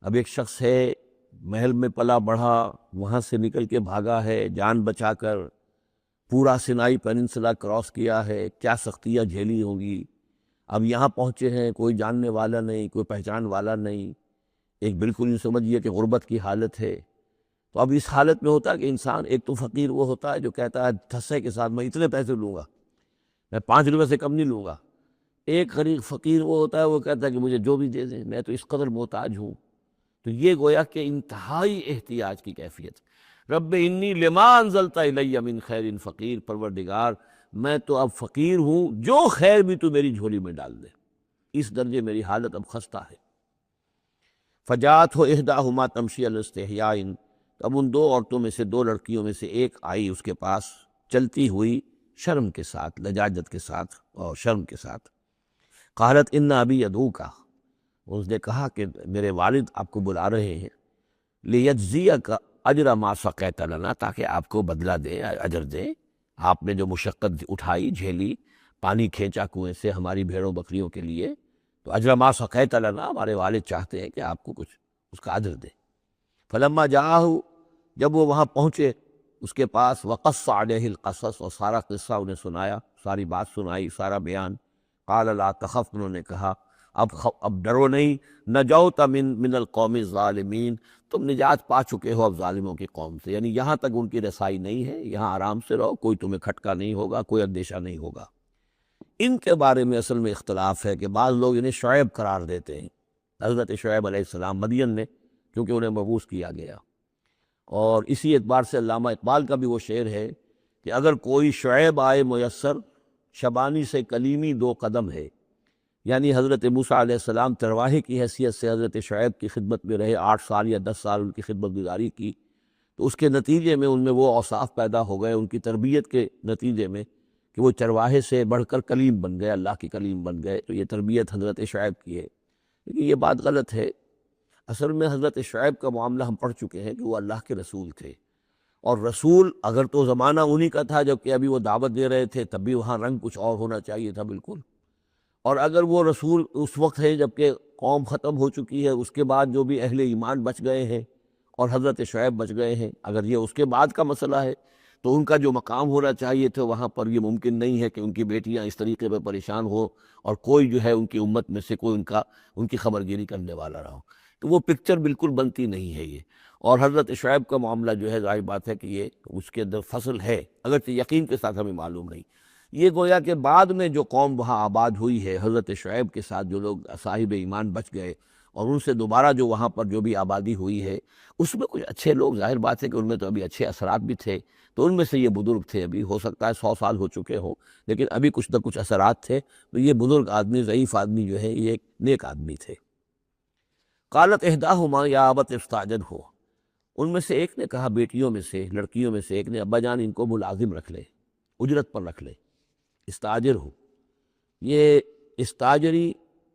اب ایک شخص ہے، محل میں پلا بڑھا، وہاں سے نکل کے بھاگا ہے جان بچا کر، پورا سینائی پیننسلا کراس کیا ہے، کیا سختیاں جھیلی ہوں گی، اب یہاں پہنچے ہیں، کوئی جاننے والا نہیں، کوئی پہچان والا نہیں، ایک بالکل یہ سمجھیے کہ غربت کی حالت ہے۔ تو اب اس حالت میں ہوتا ہے کہ انسان، ایک تو فقیر وہ ہوتا ہے جو کہتا ہے ٹھسے کے ساتھ میں اتنے پیسے لوں گا، میں 5 روپے سے کم نہیں لوں گا۔ ایک غریب فقیر وہ ہوتا ہے، وہ کہتا ہے کہ مجھے جو بھی دے دیں، میں تو اس قدر محتاج ہوں۔ تو یہ گویا کہ انتہائی احتیاج کی کیفیت۔ رب انی لما انزلت الی من خیر فقیر، پروردگار میں تو اب فقیر ہوں، جو خیر بھی تو میری جھولی میں ڈال دے، اس درجے میری حالت اب خستہ ہے۔ فجاءتہ احداہما تمشی علی استحیاء، اب ان 2 عورتوں میں سے، 2 لڑکیوں میں سے ایک آئی اس کے پاس چلتی ہوئی شرم کے ساتھ، لجاجت کے ساتھ اور شرم کے ساتھ۔ قالت ان ابی یدعوک، اس نے کہا کہ میرے والد آپ کو بلا رہے ہیں، لیجزیک اجر ما سقیت لنا، تاکہ آپ کو بدلہ دیں، اجر دیں، آپ نے جو مشقت اٹھائی، جھیلی، پانی کھینچا کنویں سے ہماری بھیڑوں بکریوں کے لیے، تو اجر ما سقیت لنا، ہمارے والد چاہتے ہیں کہ آپ کو کچھ اس کا اجر دیں۔ فلما جاءہ، جب وہ وہاں پہنچے اس کے پاس، وقص علیہ القصص، اور سارا قصہ انہیں سنایا، ساری بات سنائی، سارا بیان۔ قال لا تخف، انہوں نے کہا اب ڈرو نہیں، نجوت من القوم الظالمین، تم نجات پا چکے ہو اب ظالموں کی قوم سے، یعنی یہاں تک ان کی رسائی نہیں ہے، یہاں آرام سے رہو، کوئی تمہیں کھٹکا نہیں ہوگا، کوئی اندیشہ نہیں ہوگا۔ ان کے بارے میں اصل میں اختلاف ہے کہ بعض لوگ انہیں شعیب قرار دیتے ہیں، حضرت شعیب علیہ السلام مدین میں، کیونکہ انہیں مبعوث کیا گیا۔ اور اسی اعتبار سے علامہ اقبال کا بھی وہ شعر ہے کہ اگر کوئی شعیب آئے میسر، شبانی سے کلیمی 2 قدم ہے، یعنی حضرت موسیٰ علیہ السلام چرواہے کی حیثیت سے حضرت شعیب کی خدمت میں رہے، 8 سال یا 10 سال ان کی خدمت گزاری کی، تو اس کے نتیجے میں ان میں وہ اوصاف پیدا ہو گئے، ان کی تربیت کے نتیجے میں، کہ وہ چرواہے سے بڑھ کر کلیم بن گئے، اللہ کی کلیم بن گئے۔ تو یہ تربیت حضرت شعیب کی ہے، لیکن یہ بات غلط ہے۔ اصل میں حضرت شعیب کا معاملہ ہم پڑھ چکے ہیں کہ وہ اللہ کے رسول تھے، اور رسول اگر تو زمانہ انہی کا تھا جب کہ ابھی وہ دعوت دے رہے تھے، تب بھی وہاں رنگ کچھ اور ہونا چاہیے تھا بالکل، اور اگر وہ رسول اس وقت ہے جب کہ قوم ختم ہو چکی ہے، اس کے بعد جو بھی اہل ایمان بچ گئے ہیں اور حضرت شعیب بچ گئے ہیں، اگر یہ اس کے بعد کا مسئلہ ہے تو ان کا جو مقام ہونا چاہیے تھا وہاں پر یہ ممکن نہیں ہے کہ ان کی بیٹیاں اس طریقے پہ پریشان ہو اور کوئی جو ہے ان کی امت میں سے کوئی ان کی خبر گیری کرنے والا رہا ہو۔ تو وہ پکچر بالکل بنتی نہیں ہے یہ۔ اور حضرت شعیب کا معاملہ جو ہے ظاہر بات ہے کہ یہ اس کے اندر فصل ہے، اگرچہ یقین کے ساتھ ہمیں معلوم نہیں۔ یہ گویا کہ بعد میں جو قوم وہاں آباد ہوئی ہے حضرت شعیب کے ساتھ، جو لوگ صاحب ایمان بچ گئے اور ان سے دوبارہ جو وہاں پر جو بھی آبادی ہوئی ہے، اس میں کچھ اچھے لوگ، ظاہر بات ہے کہ ان میں تو ابھی اچھے اثرات بھی تھے، تو ان میں سے یہ بزرگ تھے، ابھی ہو سکتا ہے 100 سال ہو چکے ہوں لیکن ابھی کچھ نہ کچھ اثرات تھے، تو یہ بزرگ آدمی، ضعیف آدمی جو ہے یہ ایک نیک آدمی تھے۔ قالت احداہما یا ابت استاجر ہو، ان میں سے ایک نے کہا، بیٹیوں میں سے، لڑکیوں میں سے ایک نے، ابا جان ان کو ملازم رکھ لے، اجرت پر رکھ لے، استاجر ہو۔ یہ استاجری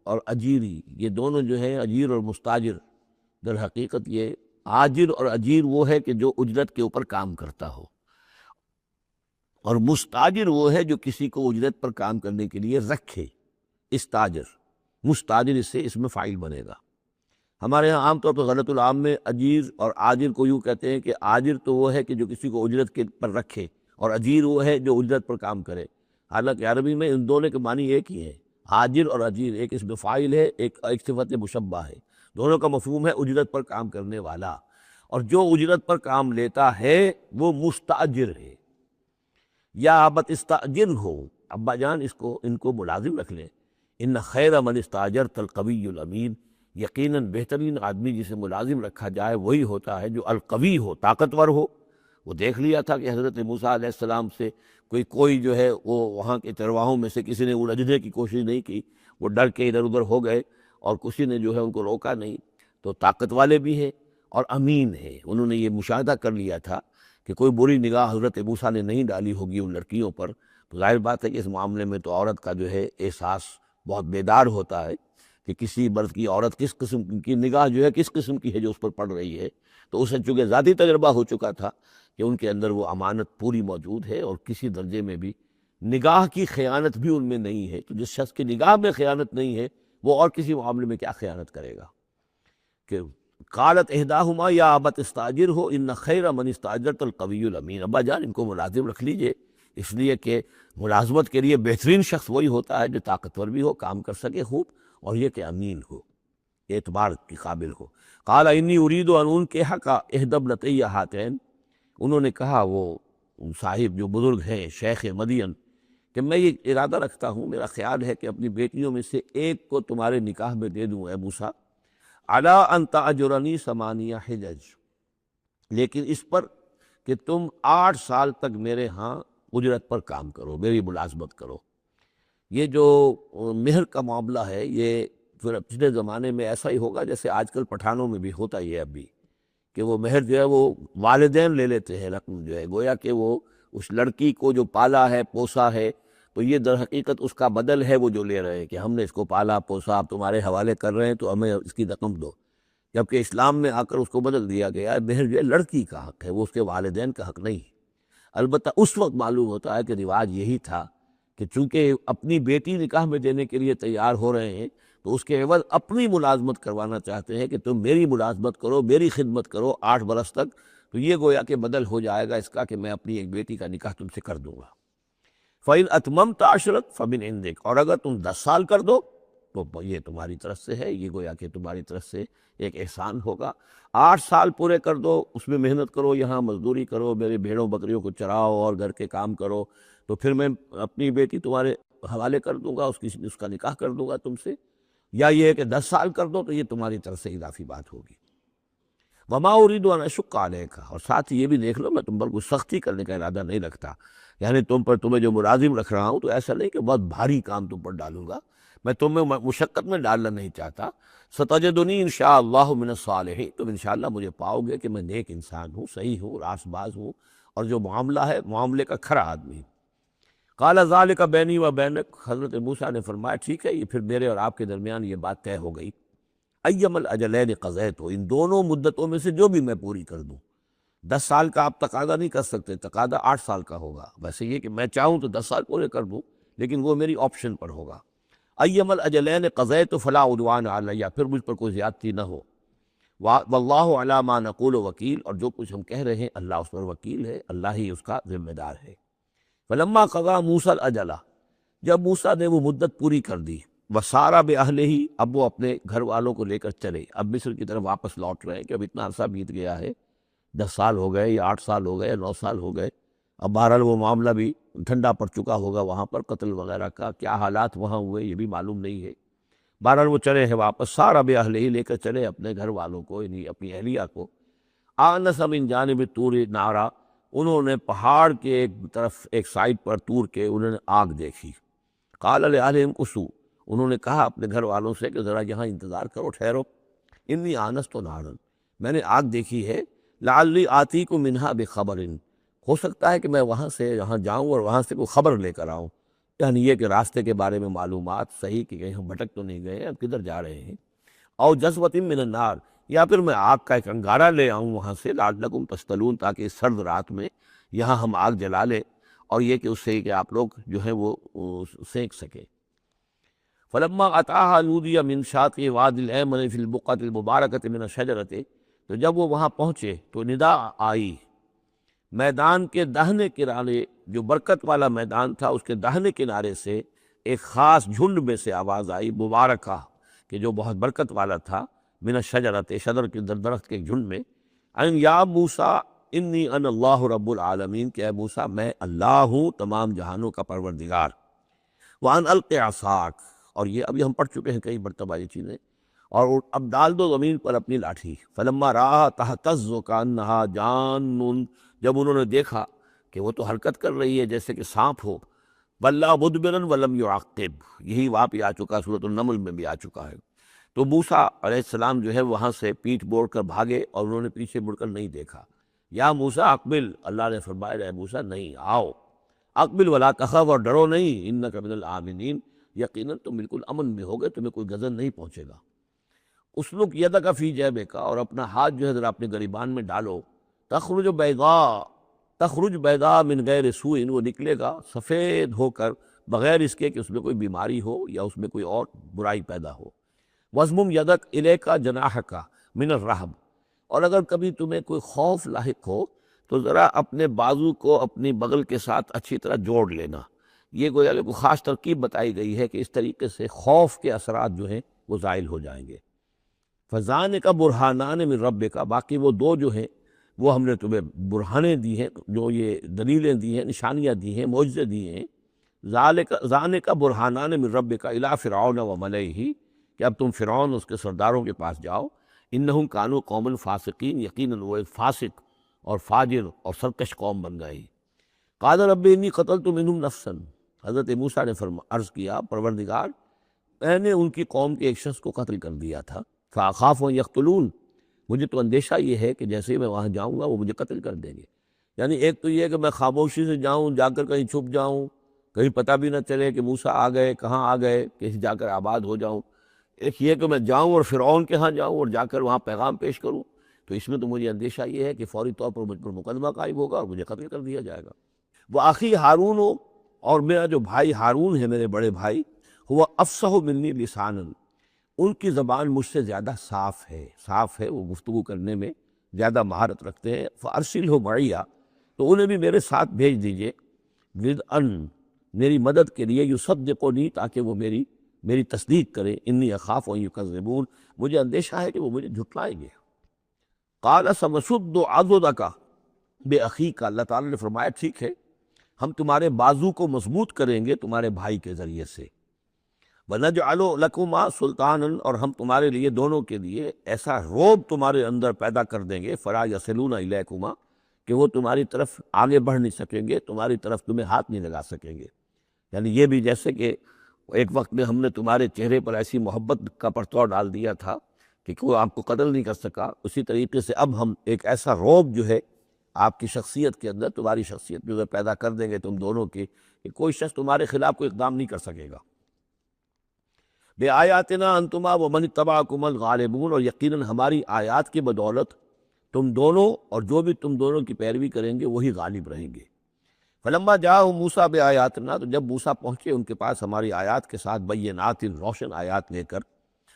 اور اجیری، یہ دونوں جو ہیں اجیر اور مستاجر، در حقیقت یہ آجر اور اجیر وہ ہے کہ جو اجرت کے اوپر کام کرتا ہو، اور مستاجر وہ ہے جو کسی کو اجرت پر کام کرنے کے لیے رکھے، استاجر۔ مستاجر اس میں فاعل بنے گا۔ ہمارے ہاں عام طور پر غلط العام میں اجیر اور آجر کو یوں کہتے ہیں کہ آجر تو وہ ہے کہ جو کسی کو اجرت کے پر رکھے، اور اجیر وہ ہے جو اجرت پر کام کرے۔ حالانکہ عربی میں ان دونوں کے معنی ایک ہی ہے، آجر اور اجیر، ایک اس میں فاعل ہے، ایک صفت مشبہ ہے، دونوں کا مفہوم ہے اجرت پر کام کرنے والا، اور جو اجرت پر کام لیتا ہے وہ مستاجر ہے۔ یا ابت استاجر ہو، ابا جان ان کو ملازم رکھ لیں، ان خیر من استاجرت القوی الامین، یقیناً بہترین آدمی جسے ملازم رکھا جائے وہی ہوتا ہے جو القوی ہو، طاقتور ہو۔ وہ دیکھ لیا تھا کہ حضرت موسیٰ علیہ السلام سے کوئی جو ہے وہ وہاں کے چرواہوں میں سے کسی نے الجھنے کی کوشش نہیں کی، وہ ڈر کے ادھر ادھر ہو گئے اور کسی نے جو ہے ان کو روکا نہیں۔ تو طاقت والے بھی ہیں اور امین ہیں، انہوں نے یہ مشاہدہ کر لیا تھا کہ کوئی بری نگاہ حضرت موسیٰ نے نہیں ڈالی ہوگی ان لڑکیوں پر۔ تو ظاہر بات ہے کہ اس معاملے میں تو عورت کا جو ہے احساس بہت بیدار ہوتا ہے کہ کسی مرد کی عورت کس قسم کی نگاہ جو ہے کس قسم کی ہے جو اس پر پڑ رہی ہے۔ تو اسے چونکہ ذاتی تجربہ ہو چکا تھا کہ ان کے اندر وہ امانت پوری موجود ہے، اور کسی درجے میں بھی نگاہ کی خیانت بھی ان میں نہیں ہے۔ تو جس شخص کی نگاہ میں خیانت نہیں ہے وہ اور کسی معاملے میں کیا خیانت کرے گا؟ کہ قالت احداہما یا ابت استاجر ہو ان خیر من استاجرت القوی الامین، ابا جان ان کو ملازم رکھ لیجئے، اس لیے کہ ملازمت کے لیے بہترین شخص وہی ہوتا ہے جو طاقتور بھی ہو، کام کر سکے خوب، اور یہ کہ امین ہو، اعتبار کی قابل ہو۔ قال انی ارید ان انکحک احدی ابنتی ہاتین، انہوں نے کہا وہ صاحب جو بزرگ ہیں شیخ مدین کہ میں یہ ارادہ رکھتا ہوں، میرا خیال ہے کہ اپنی بیٹیوں میں سے ایک کو تمہارے نکاح میں دے دوں اے موسیٰ، علی ان تأجرنی 8 حجج، لیکن اس پر کہ تم 8 سال تک میرے ہاں اجرت پر کام کرو، میری ملازمت کرو۔ یہ جو مہر کا معاملہ ہے یہ پھر پچھلے زمانے میں ایسا ہی ہوگا جیسے آج کل پٹھانوں میں بھی ہوتا ہی ہے اب بھی، کہ وہ مہر جو ہے وہ والدین لے لیتے ہیں رقم جو ہے، گویا کہ وہ اس لڑکی کو جو پالا ہے پوسا ہے تو یہ در حقیقت اس کا بدل ہے وہ جو لے رہے ہیں کہ ہم نے اس کو پالا پوسا، آپ تمہارے حوالے کر رہے ہیں تو ہمیں اس کی رقم دو، جبکہ اسلام میں آ کر اس کو بدل دیا گیا ہے، مہر جو ہے لڑکی کا حق ہے، وہ اس کے والدین کا حق نہیں۔ البتہ اس وقت معلوم ہوتا ہے کہ رواج یہی تھا کہ چونکہ اپنی بیٹی نکاح میں دینے کے لیے تیار ہو رہے ہیں تو اس کے عوض اپنی ملازمت کروانا چاہتے ہیں کہ تم میری ملازمت کرو، میری خدمت کرو 8 برس تک، تو یہ گویا کہ بدل ہو جائے گا اس کا کہ میں اپنی ایک بیٹی کا نکاح تم سے کر دوں گا۔ فَإِنْ أَتْمَمْتَ عَشْرًا فَمِنْ عِنْدِكَ، اور اگر تم 10 سال کر دو تو یہ تمہاری طرف سے ہے، یہ گویا کہ تمہاری طرف سے ایک احسان ہوگا۔ 8 سال پورے کر دو، اس میں محنت کرو، یہاں مزدوری کرو، میرے بھیڑوں بکریوں کو چراؤ اور گھر کے کام کرو، تو پھر میں اپنی بیٹی تمہارے حوالے کر دوں گا، اس کا نکاح کر دوں گا تم سے۔ یا یہ ہے کہ 10 سال کر دو تو یہ تمہاری طرف سے اضافی بات ہوگی۔ وما اريد ان اشق عليك، اور ساتھ یہ بھی دیکھ لو میں تم پر کوئی سختی کرنے کا ارادہ نہیں رکھتا، یعنی تمہیں جو ملازم رکھ رہا ہوں تو ایسا نہیں کہ بہت بھاری کام تم پر ڈالوں گا، میں تمہیں مشقت میں ڈالنا نہیں چاہتا۔ ستجدنی انشاءاللہ من الصالحین، تم انشاءاللہ مجھے پاؤ گے کہ میں نیک انسان ہوں، صحیح ہوں، راست باز ہوں، اور جو معاملہ ہے معاملے کا کھرا آدمی ہوں۔ قال ذلك بینی و بینک، حضرت موسیٰ نے فرمایا ٹھیک ہے، یہ پھر میرے اور آپ کے درمیان یہ بات طے ہو گئی۔ ایم الاجلین قضیت، ان دونوں مدتوں میں سے جو بھی میں پوری کر دوں۔ 10 سال کا آپ تقاضا نہیں کر سکتے، تقاضا 8 سال کا ہوگا، ویسے یہ کہ میں چاہوں تو 10 سال پورے کر دوں لیکن وہ میری آپشن پر ہوگا۔ ایم الاجلین قضیت فلا عدوان علیہ، پھر مجھ پر کوئی زیادتی نہ ہو، واللہ علی ما نقول وکیل، اور جو کچھ ہم کہہ رہے ہیں اللہ اس پر وکیل ہے، اللہ ہی اس کا ذمہ دار ہے۔ فلما قضا موسیٰ الاجلہ، جب موسیٰ نے وہ مدت پوری کر دی، وسارا باہلہ، اب وہ اپنے گھر والوں کو لے کر چلے، اب مصر کی طرف واپس لوٹ رہے ہیں کہ اب اتنا عرصہ بیت گیا ہے، 10 سال ہو گئے یا 8 سال ہو گئے یا 9 سال ہو گئے، اب بہرحال وہ معاملہ بھی ٹھنڈا پڑ چکا ہوگا، وہاں پر قتل وغیرہ کا کیا حالات وہاں ہوئے یہ بھی معلوم نہیں ہے۔ بہرحال وہ چلے ہیں واپس، سارا باہلہ ہی لے کر چلے اپنے گھر والوں کو، یعنی اپنی اہلیہ کو۔ آنس من جانب طور نارا، انہوں نے پہاڑ کے ایک طرف ایک سائڈ پر طور کے انہوں نے آگ دیکھی۔ قال لأہلہم کثوا، انہوں نے کہا اپنے گھر والوں سے کہ ذرا یہاں انتظار کرو، ٹھہرو، انی آنست نارا، میں نے آگ دیکھی ہے، لعلی آتیکم منہا بخبر، ہو سکتا ہے کہ میں وہاں سے یہاں جاؤں اور وہاں سے کوئی خبر لے کر آؤں، یعنی یہ کہ راستے کے بارے میں معلومات صحیح کہ کہیں ہم بھٹک تو نہیں گئے، اب کدھر جا رہے ہیں، او جذوۃ من النار، یا پھر میں آگ کا ایک انگارہ لے آؤں وہاں سے، لعلکم تصطلون، تاکہ اس سرد رات میں یہاں ہم آگ جلا لیں، اور یہ کہ اس سے کہ آپ لوگ جو ہے وہ سینک سکیں۔ فلما اتاها نودی من شاطئ وادی الایمن فی البقعۃ المبارکۃ من الشجرۃ، تو جب وہ وہاں پہنچے تو ندا آئی، میدان کے داہنے کنارے، جو برکت والا میدان تھا اس کے داہنے کنارے سے ایک خاص جھنڈ میں سے آواز آئی، مبارکہ، کہ جو بہت برکت والا تھا، من الشجرۃ، شجر کے درخت کے جھنڈ میں، ان یا موسیٰ انی انا اللہ رب العالمین، کہ اے موسیٰ میں اللہ ہوں تمام جہانوں کا پروردگار، وان الق عصاک، اور یہ ابھی ہم پڑھ چکے ہیں کئی مرتبہ یہ چیزیں، اور اب ڈال دو زمین پر اپنی لاٹھی، فلما رآہا تہتز کانہا جان، جب انہوں نے دیکھا کہ وہ تو حرکت کر رہی ہے جیسے کہ سانپ ہو، ولا مدبرا ولم یعقب، یہی واپس آ چکا، سورۃ النمل میں بھی آ چکا ہے۔ تو موسیٰ علیہ السلام جو ہے وہاں سے پیٹھ موڑ کر بھاگے اور انہوں نے پیچھے مڑ کر نہیں دیکھا۔ یا موسیٰ اقبل، اللہ نے فرمایا اے موسیٰ نہیں، آؤ، اقبل ولا تخف، اور ڈرو نہیں، انک من الآمنین، یقیناً تم بالکل امن میں ہوگے، تمہیں کوئی غضب نہیں پہنچے گا۔ اسلک یدک فی جیبک، اور اپنا ہاتھ جو ہے ذرا اپنے گریبان میں ڈالو، تخرج بیضاء من غیر سوء، وہ نکلے گا سفید ہو کر بغیر اس کے کہ اس میں کوئی بیماری ہو یا اس میں کوئی اور برائی پیدا ہو۔ وَاضْمُمْ یدک الیک جناحک من الرہب، اور اگر کبھی تمہیں کوئی خوف لاحق ہو تو ذرا اپنے بازو کو اپنی بغل کے ساتھ اچھی طرح جوڑ لینا۔ یہ گویا کہ کوئی خاص ترکیب بتائی گئی ہے کہ اس طریقے سے خوف کے اثرات جو ہیں وہ زائل ہو جائیں گے۔ فَذَانِکَ بُرْہَانَانِ مِن رَبِّکَ، باقی وہ دو جو ہیں وہ ہم نے تمہیں برہانیں دی ہیں، جو یہ دلیلیں دی ہیں، نشانیاں دی ہیں، معجزے دیے ہیں۔ ذَانِکَ بُرْہَانَانِ مِن رَبِّکَ إِلَىٰ فِرْعَوْنَ وَمَلَئِهِ، کہ اب تم فرعون اس کے سرداروں کے پاس جاؤ، انہم کانوا قوما فاسقین، یقیناً وہ ایک فاسق اور فاجر اور سرکش قوم بن گئی۔ قال رب انی قتلت منہم نفسا، حضرت موسیٰ نے عرض کیا پروردگار میں نے ان کی قوم کے ایک شخص کو قتل کر دیا تھا، فاخاف ان یقتلون، مجھے تو اندیشہ یہ ہے کہ جیسے ہی میں وہاں جاؤں گا وہ مجھے قتل کر دیں گے۔ یعنی ایک تو یہ کہ میں خاموشی سے جاؤں، جا کر کہیں چھپ جاؤں، کہیں پتہ بھی نہ چلے کہ موسیٰ آ گئے، کہاں آ گئے، کہیں جا کر آباد ہو جاؤں۔ ایک یہ کہ میں جاؤں اور فرعون کے ہاں جاؤں اور جا کر وہاں پیغام پیش کروں، تو اس میں تو مجھے اندیشہ یہ ہے کہ فوری طور پر مجھ پر مقدمہ قائم ہوگا اور مجھے قتل کر دیا جائے گا۔ وہ آخی ہارون ہو، اور میرا جو بھائی ہارون ہے، میرے بڑے بھائی، ہوا افصح منی لسانا، ان کی زبان مجھ سے زیادہ صاف ہے، وہ گفتگو کرنے میں زیادہ مہارت رکھتے ہیں۔ فارسلہ معی، تو انہیں بھی میرے ساتھ بھیج دیجئے، ودعا، میری مدد کے لیے، یصدقنی، تاکہ وہ میری تصدیق کرے، انی اخاف ان یکذبون، مجھے اندیشہ ہے کہ وہ مجھے جھٹلائیں گے۔ قال سنشد عضدک باخیک، اللہ تعالیٰ نے فرمایا ٹھیک ہے، ہم تمہارے بازو کو مضبوط کریں گے تمہارے بھائی کے ذریعے سے۔ وَنَجْعَلُ لَكُمَا سُلْطَانًا، اور ہم تمہارے لیے دونوں کے لیے ایسا رعب تمہارے اندر پیدا کر دیں گے، فَلَا يَصِلُونَ إِلَيْكُمَا، کہ وہ تمہاری طرف آگے بڑھ نہیں سکیں گے، تمہاری طرف تمہیں ہاتھ نہیں لگا سکیں گے۔ یعنی یہ بھی جیسے کہ ایک وقت میں ہم نے تمہارے چہرے پر ایسی محبت کا پرتو ڈال دیا تھا کہ کوئی آپ کو قتل نہیں کر سکا، اسی طریقے سے اب ہم ایک ایسا رعب جو ہے آپ کی شخصیت کے اندر، تمہاری شخصیت میں پیدا کر دیں گے تم دونوں کی، کہ کوئی شخص تمہارے خلاف کوئی اقدام نہیں کر سکے گا۔ بِآیاتنا انتما ومن اتبعکم الغالبون، اور یقیناً ہماری آیات کی بدولت تم دونوں اور جو بھی تم دونوں کی پیروی کریں گے وہی غالب رہیں گے۔ فلما جاءہم موسیٰ بآیاتنا، تو جب موسیٰ پہنچے ان کے پاس ہماری آیات کے ساتھ، بینات روشن آیات لے کر،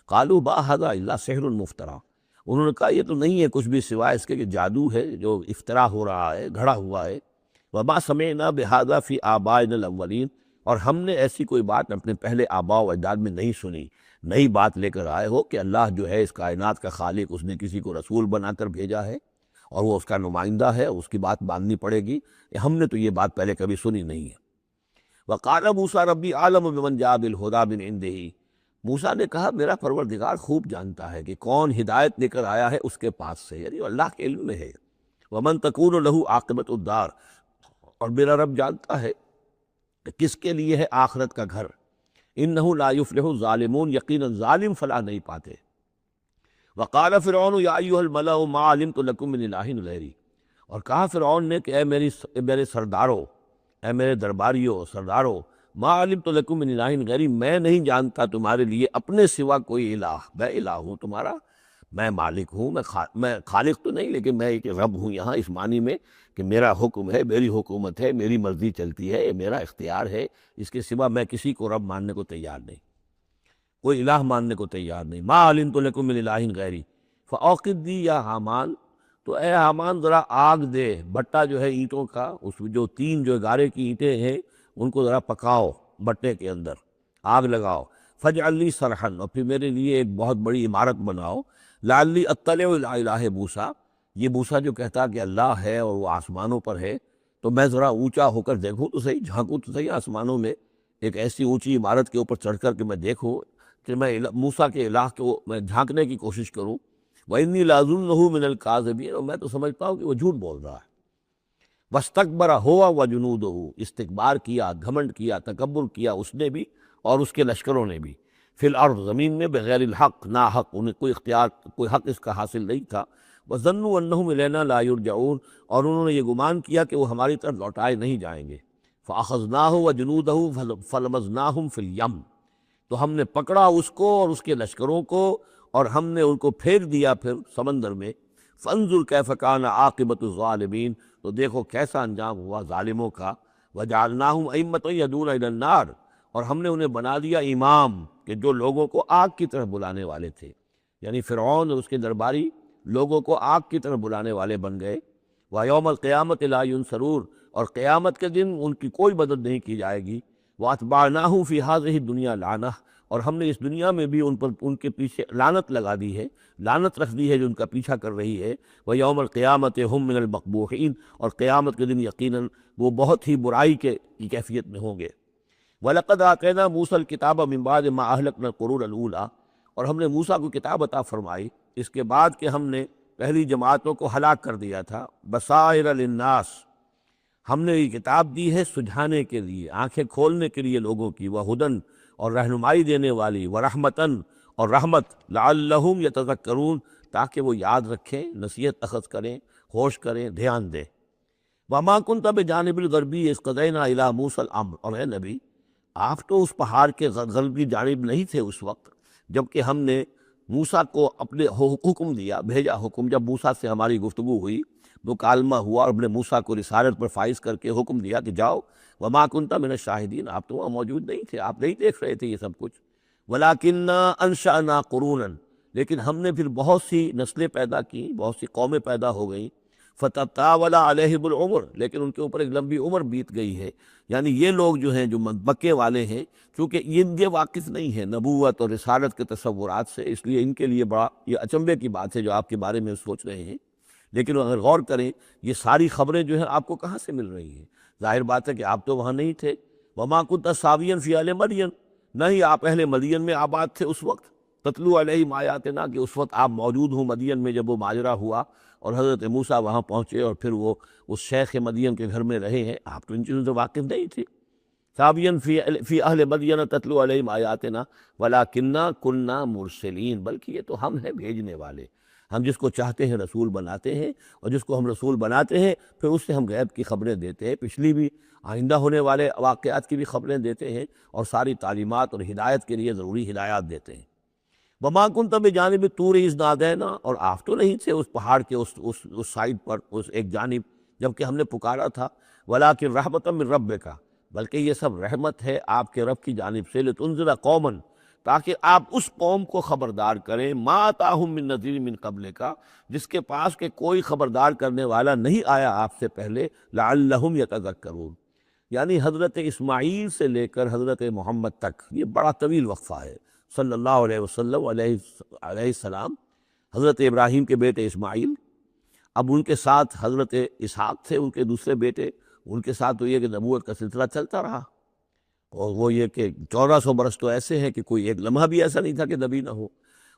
قالوا ما ھذا الا سحر مفترا، انہوں نے کہا یہ تو نہیں ہے کچھ بھی سوائے اس کے کہ جادو ہے جو افترا ہو رہا ہے، گھڑا ہوا ہے۔ وما سمعنا بھذا فی آبائنا الاولین، اور ہم نے ایسی کوئی بات اپنے پہلے آباء و اجداد میں نہیں سنی۔ نئی بات لے کر آئے ہو کہ اللہ جو ہے اس کائنات کا خالق، اس نے کسی کو رسول بنا کر بھیجا ہے اور وہ اس کا نمائندہ ہے، اس کی بات ماننی پڑے گی، ہم نے تو یہ بات پہلے کبھی سنی نہیں ہے۔ وقال موسیٰ ربی عالم بمن جاء بالہدی من عنده، موسیٰ نے کہا میرا پروردگار خوب جانتا ہے کہ کون ہدایت لے کر آیا ہے اس کے پاس سے، یعنی اللہ کے علم میں ہے۔ ومن تکون له عاقبۃ الدار، اور میرا رب جانتا ہے کہ کس کے لیے ہے آخرت کا گھر۔ انہ لا یفلح الظالمون، یقیناً ظالم فلاح نہیں پاتے۔ وقال فرعون یا ایھا الملأ ما علمت لکم من الہ غیری، اور کہا فرعون نے کہ اے میرے سرداروں، اے میرے درباریوں سرداروں، ما علمت لکم من الہ غیری، میں نہیں جانتا تمہارے لیے اپنے سوا کوئی الہ، میں الہ ہوں تمہارا، میں مالک ہوں، میں خالق تو نہیں لیکن میں ایک رب ہوں یہاں، اس معنی میں کہ میرا حکم ہے، میری حکومت ہے، میری مرضی چلتی ہے، یہ میرا اختیار ہے، اس کے سوا میں کسی کو رب ماننے کو تیار نہیں، کوئی الہ ماننے کو تیار نہیں۔ ما علمت لکم من الہ غیری فاوقد لی یا حامان، تو اے حامان ذرا آگ دے، بٹا جو ہے اینٹوں کا، اس میں جو تین جو گارے کی اینٹیں ہیں ان کو ذرا پکاؤ بٹے کے اندر، آگ لگاؤ، فاجعل لی صرحا، اور پھر میرے لیے ایک بہت بڑی عمارت بناؤ، لعلی اطلع الی الہ موسیٰ، یہ موسیٰ جو کہتا کہ اللہ ہے اور وہ آسمانوں پر ہے، تو میں ذرا اونچا ہو کر دیکھوں تو صحیح، جھانکوں تو صحیح آسمانوں میں، ایک ایسی اونچی عمارت کے اوپر چڑھ کر کہ میں دیکھوں کہ میں موسیٰ کے الہ کو میں جھانکنے کی کوشش کروں۔ وَإِنِّي لَأَظُنُّهُ مِنَ الْكَاذِبِينَ، اور میں تو سمجھتا ہوں کہ وہ جھوٹ بول رہا ہے۔ وَاسْتَكْبَرَ هُوَ وَجُنُودُهُ، استکبار کیا، گھمنڈ کیا، تکبر کیا اس نے بھی اور اس کے لشکروں نے بھی، فی الارض، زمین میں، بغیر الحق، نا حق، انہیں کوئی اختیار، کوئی حق اس کا حاصل نہیں تھا۔ وَظَنُّوا أَنَّهُمْ إِلَيْنَا لَا يُرْجَعُونَ، اور انہوں نے یہ گمان کیا کہ وہ ہماری طرف لوٹائے نہیں جائیں گے۔ فَأَخَذْنَاهُ وَجُنُودَهُ فَلَمَزْنَاهُمْ فِي الْيَمِّ، تو ہم نے پکڑا اس کو اور اس کے لشکروں کو اور ہم نے ان کو پھیر دیا پھر سمندر میں۔ فانظر کیف کان عاقبۃ الظالمین، تو دیکھو کیسا انجام ہوا ظالموں کا۔ وجعلناہم ائمۃ یدعون الی النار، اور ہم نے انہیں بنا دیا امام کہ جو لوگوں کو آگ کی طرف بلانے والے تھے، یعنی فرعون اور اس کے درباری لوگوں کو آگ کی طرف بلانے والے بن گئے۔ ویوم القیامۃ لا ینصرون، اور قیامت کے دن ان کی کوئی مدد نہیں کی جائے گی۔ واتبعناہم فی ہذہ الدنیا لعنہ، اور ہم نے اس دنیا میں بھی ان پر، ان کے پیچھے لعنت لگا دی ہے، لعنت رکھ دی ہے جو ان کا پیچھا کر رہی ہے۔ ویوم القیامۃ ہم من المقبوحین، اور قیامت کے دن یقیناً وہ بہت ہی برائی کی کیفیت میں ہوں گے۔ وَلَقَدْ آتَيْنَا مُوسَى الْكِتَابَ مِن بَعْدِ مَا أَهْلَكْنَا الْقُرُونَ الْأُولَىٰ، اور ہم نے موسیٰ کو کتاب عطا فرمائی اس کے بعد کہ ہم نے پہلی جماعتوں کو ہلاک کر دیا تھا۔ بصائر للناس، ہم نے یہ کتاب دی ہے سجھانے کے لیے، آنکھیں کھولنے کے لیے لوگوں کی، وہدن، اور رہنمائی دینے والی، ورحمتن، اور رحمت، لعلہم یتذکرون، تاکہ وہ یاد رکھیں، نصیحت اخذ کریں، ہوش کریں، دھیان دیں۔ وما کنت بجانب الغربی اذ قضینا الی موسیٰ الامر، اور اے نبی آپ تو اس پہاڑ کے غربی جانب نہیں تھے اس وقت جب کہ ہم نے موسیٰ کو اپنے حکم دیا، بھیجا حکم، جب موسیٰ سے ہماری گفتگو ہوئی، مکالمہ ہوا، اور ہم نے موسیٰ کو رسالت پر فائز کر کے حکم دیا کہ جاؤ۔ وما کنت من الشاہدین، آپ تو وہاں موجود نہیں تھے، آپ نہیں دیکھ رہے تھے یہ سب کچھ۔ ولکننا انشأنا قرونا، لیکن ہم نے پھر بہت سی نسلیں پیدا کی، بہت سی قومیں پیدا ہو گئیں۔ فتطاول علیہم العمر، لیکن ان کے اوپر ایک لمبی عمر بیت گئی ہے، یعنی یہ لوگ جو ہیں جو مکے والے ہیں، چونکہ یہ واقف نہیں ہے نبوت اور رسالت کے تصورات سے، اس لیے ان کے لیے بڑا یہ اچنبے کی بات ہے جو آپ کے بارے میں سوچ رہے ہیں۔ لیکن اگر غور کریں یہ ساری خبریں جو ہیں آپ کو کہاں سے مل رہی ہیں؟ ظاہر بات ہے کہ آپ تو وہاں نہیں تھے۔ وما كنت ساويا في اهل مدین، نہ ہی آپ اہل مدین میں آباد تھے اس وقت، تتلو علیہم آیاتنا، کہ اس وقت آپ موجود ہوں مدین میں جب وہ ماجرا ہوا اور حضرت موسیٰ وہاں پہنچے اور پھر وہ اس شیخ مدین کے گھر میں رہے ہیں، آپ تو ان چیزوں سے واقف نہیں تھے۔ ساويا في اهل مدین تتلو علیہم آیاتنا ولکننا كنا مرسلین، بلکہ یہ تو ہم ہیں بھیجنے والے، ہم جس کو چاہتے ہیں رسول بناتے ہیں، اور جس کو ہم رسول بناتے ہیں پھر اس سے ہم غیب کی خبریں دیتے ہیں، پچھلی بھی آئندہ ہونے والے واقعات کی بھی خبریں دیتے ہیں، اور ساری تعلیمات اور ہدایت کے لیے ضروری ہدایات دیتے ہیں۔ وما کنت بجانب طور اذ نادینا، اور آپ تو نہیں تھے اس پہاڑ کے اس سائڈ پر، اس ایک جانب جب کہ ہم نے پکارا تھا۔ وَلَٰكِن رَحْمَةً مِّن رَّبِّكَ، بلکہ یہ سب رحمت ہے آپ کے رب کی جانب سے، لِتُنذِرَ قَوْمًا، تاکہ آپ اس قوم کو خبردار کریں، مَا آتَاهُم مِّن نَذِيرٍ مِّن قَبْلِكَ، جس کے پاس کہ کوئی خبردار کرنے والا نہیں آیا آپ سے پہلے، لَعَلَّهُمْ يَتَذَكَّرُونَ، یعنی حضرت اسماعیل سے لے کر حضرت محمد تک یہ بڑا طویل وقفہ ہے، صلی اللہ علیہ وسلم علیہ السلام، حضرت ابراہیم کے بیٹے اسماعیل، اب ان کے ساتھ حضرت اسحاق تھے ان کے دوسرے بیٹے، ان کے ساتھ تو یہ کہ نبوت کا سلسلہ چلتا رہا، اور وہ یہ کہ 1400 برس تو ایسے ہیں کہ کوئی ایک لمحہ بھی ایسا نہیں تھا کہ نبی نہ ہو،